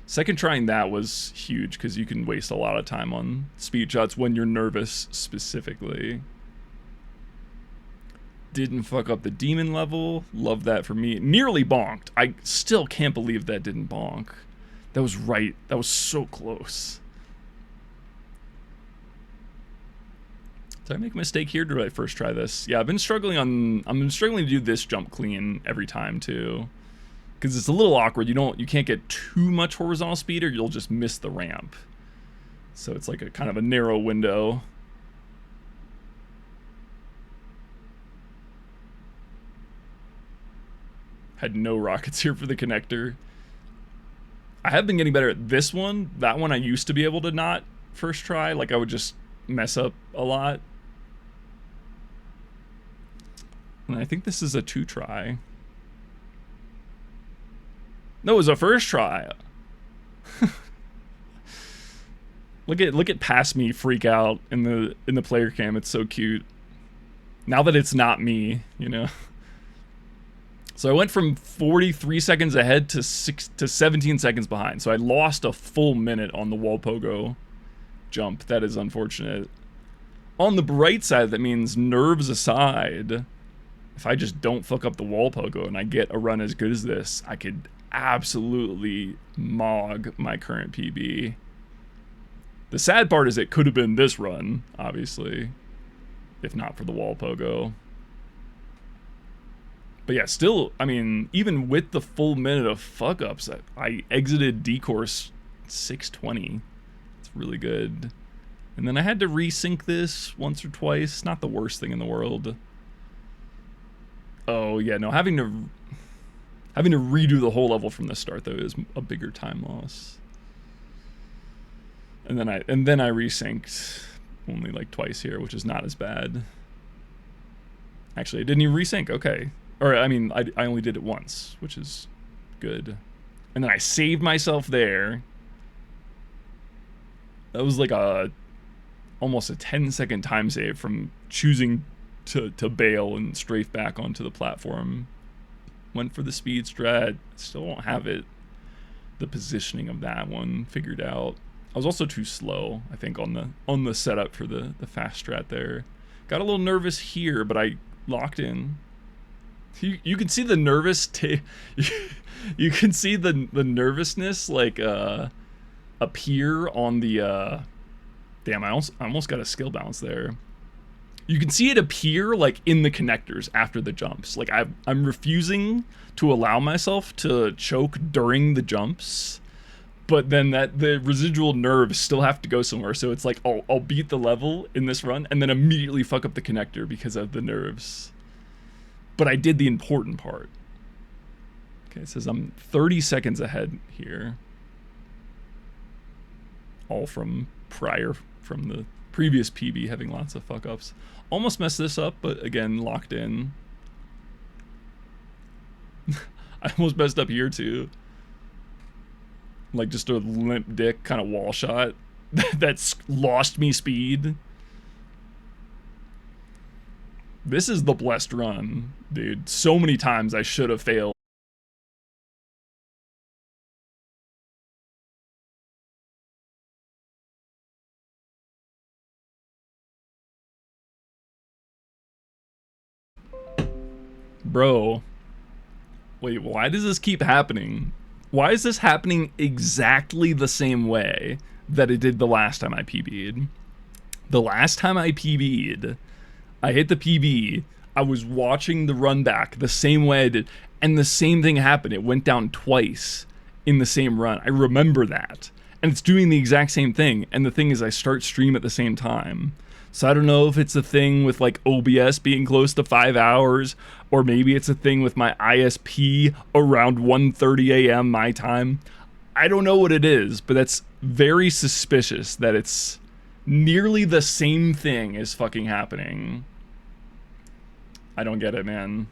Second trying that was huge because you can waste a lot of time on speed shots when you're nervous specifically. Didn't fuck up the demon level. Love that for me. Nearly bonked. I still can't believe that didn't bonk. That was right. That was so close. Did I make a mistake here? Or did I first try this? Yeah, I've been struggling to do this jump clean every time too. Because it's a little awkward. You can't get too much horizontal speed or you'll just miss the ramp. So it's like a kind of a narrow window. Had no rockets here for the connector. I have been getting better at this one. That one I used to be able to not first try. Like I would just mess up a lot. And I think this is a 2 try. No, it was a first try. Look at past me freak out in the player cam. It's so cute. Now that it's not me, you know. So I went from 43 seconds ahead to 17 seconds behind. So I lost a full minute on the wall pogo jump. That is unfortunate. On the bright side, that means nerves aside, if I just don't fuck up the wall pogo and I get a run as good as this, I could absolutely mog my current PB. The sad part is it could have been this run, obviously, if not for the wall pogo. But yeah, still, I mean, even with the full minute of fuck-ups, I exited D-course 620. It's really good. And then I had to resync this once or twice. Not the worst thing in the world. Oh, yeah, no, having to redo the whole level from the start, though, is a bigger time loss. And then I resynced only like twice here, which is not as bad. Actually, I didn't even resync. Okay. Or, I mean, I only did it once, which is good. And then I saved myself there. That was like almost a 10-second time save from choosing to bail and strafe back onto the platform. Went for the speed strat. Still don't have it. The positioning of that one figured out. I was also too slow, I think, on the setup for the fast strat there. Got a little nervous here, but I locked in. You can see the you can see the nervousness like appear on the damn, I almost got a skill bounce there. You can see it appear like in the connectors after the jumps. Like I'm refusing to allow myself to choke during the jumps, but then the residual nerves still have to go somewhere. So it's like I'll beat the level in this run and then immediately fuck up the connector because of the nerves. But I did the important part. Okay, it says I'm 30 seconds ahead here. All from the previous PB having lots of fuck ups. Almost messed this up, but again, locked in. I almost messed up here too. Like just a limp dick kind of wall shot that's lost me speed. This is the blessed run, dude. So many times I should have failed. Bro. Wait, why does this keep happening? Why is this happening exactly the same way that it did the last time I PB'd? The last time I PB'd, I hit the PB, I was watching the run back the same way I did, and the same thing happened. It went down twice in the same run. I remember that. and it's doing the exact same thing. And the thing is, I start stream at the same time. So I don't know if it's a thing with like OBS being close to 5 hours, or maybe it's a thing with my ISP around 1:30 a.m. my time. I don't know what it is, but that's very suspicious that it's nearly the same thing is fucking happening. I don't get it, man.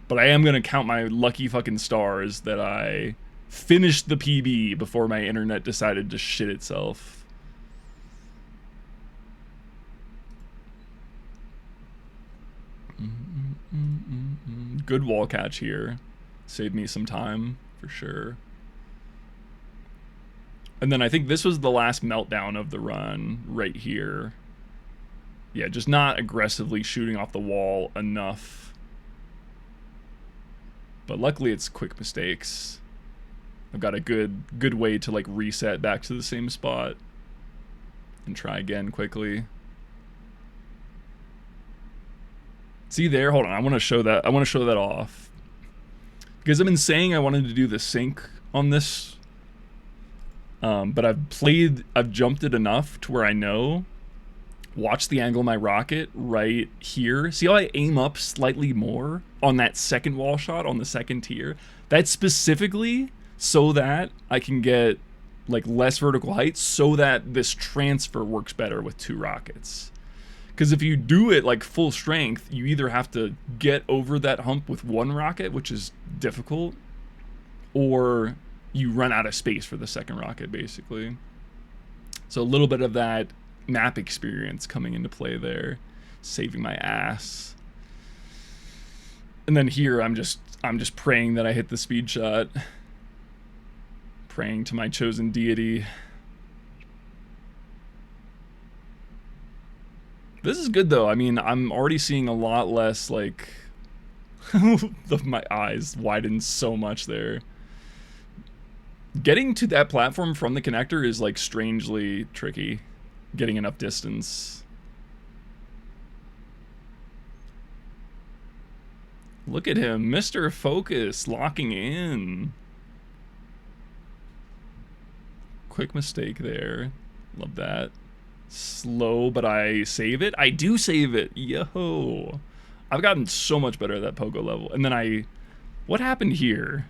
But I am gonna count my lucky fucking stars that I finished the PB before my internet decided to shit itself. Good wall catch here. Saved me some time, for sure. And then I think this was the last meltdown of the run, right here. Yeah, just not aggressively shooting off the wall enough. But luckily it's quick mistakes. I've got a good way to like reset back to the same spot and try again quickly. See there, hold on, I want to show that off. Because I've been saying I wanted to do the sync on this, but I've jumped it enough to where I know. Watch the angle of my rocket right here. See how I aim up slightly more on that second wall shot on the second tier? That's specifically so that I can get like less vertical height so that this transfer works better with 2 rockets. Because if you do it like full strength, you either have to get over that hump with 1 rocket, which is difficult, or you run out of space for the second rocket, basically. So a little bit of that map experience coming into play there, saving my ass. And then here I'm just praying that I hit the speed shot, praying to my chosen deity. This is good though. I mean, I'm already seeing a lot less like my eyes widen so much there. Getting to that platform from the connector is like strangely tricky. Getting enough distance. Look at him, Mr. Focus, locking in. Quick mistake there. Love that. Slow, but I save it. I do save it. Yo. I've gotten so much better at that pogo level. And then what happened here?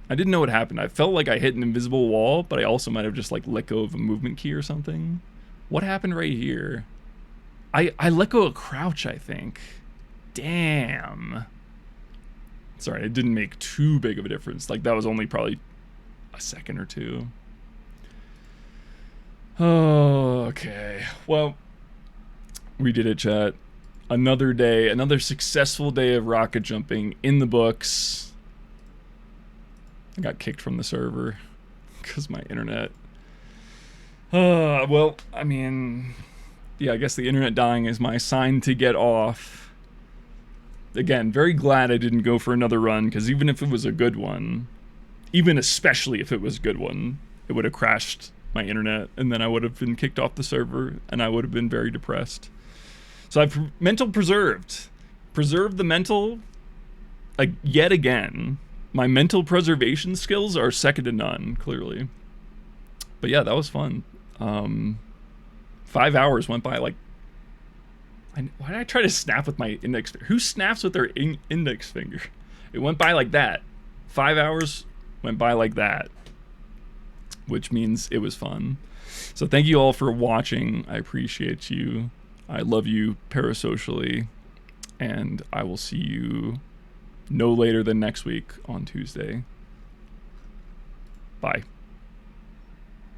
I didn't know what happened. I felt like I hit an invisible wall, but I also might have just like let go of a movement key or something. What happened right here? I let go of crouch, I think. Damn. Sorry, it didn't make too big of a difference. Like that was only probably a second or two. Oh, okay. Well, we did it, chat. Another day, another successful day of rocket jumping in the books. I got kicked from the server because my internet. Well, I mean, yeah, I guess the internet dying is my sign to get off. Again, very glad I didn't go for another run, because even if it was a good one, even especially if it was a good one, it would have crashed my internet, and then I would have been kicked off the server, and I would have been very depressed. So I've mental preserved the mental, like, yet again. My mental preservation skills are second to none, clearly. But yeah, that was fun. 5 hours went by like... why did I try to snap with my index finger? Who snaps with their index finger? It went by like that. 5 hours went by like that. Which means it was fun. So thank you all for watching. I appreciate you. I love you parasocially. And I will see you no later than next week on Tuesday. Bye.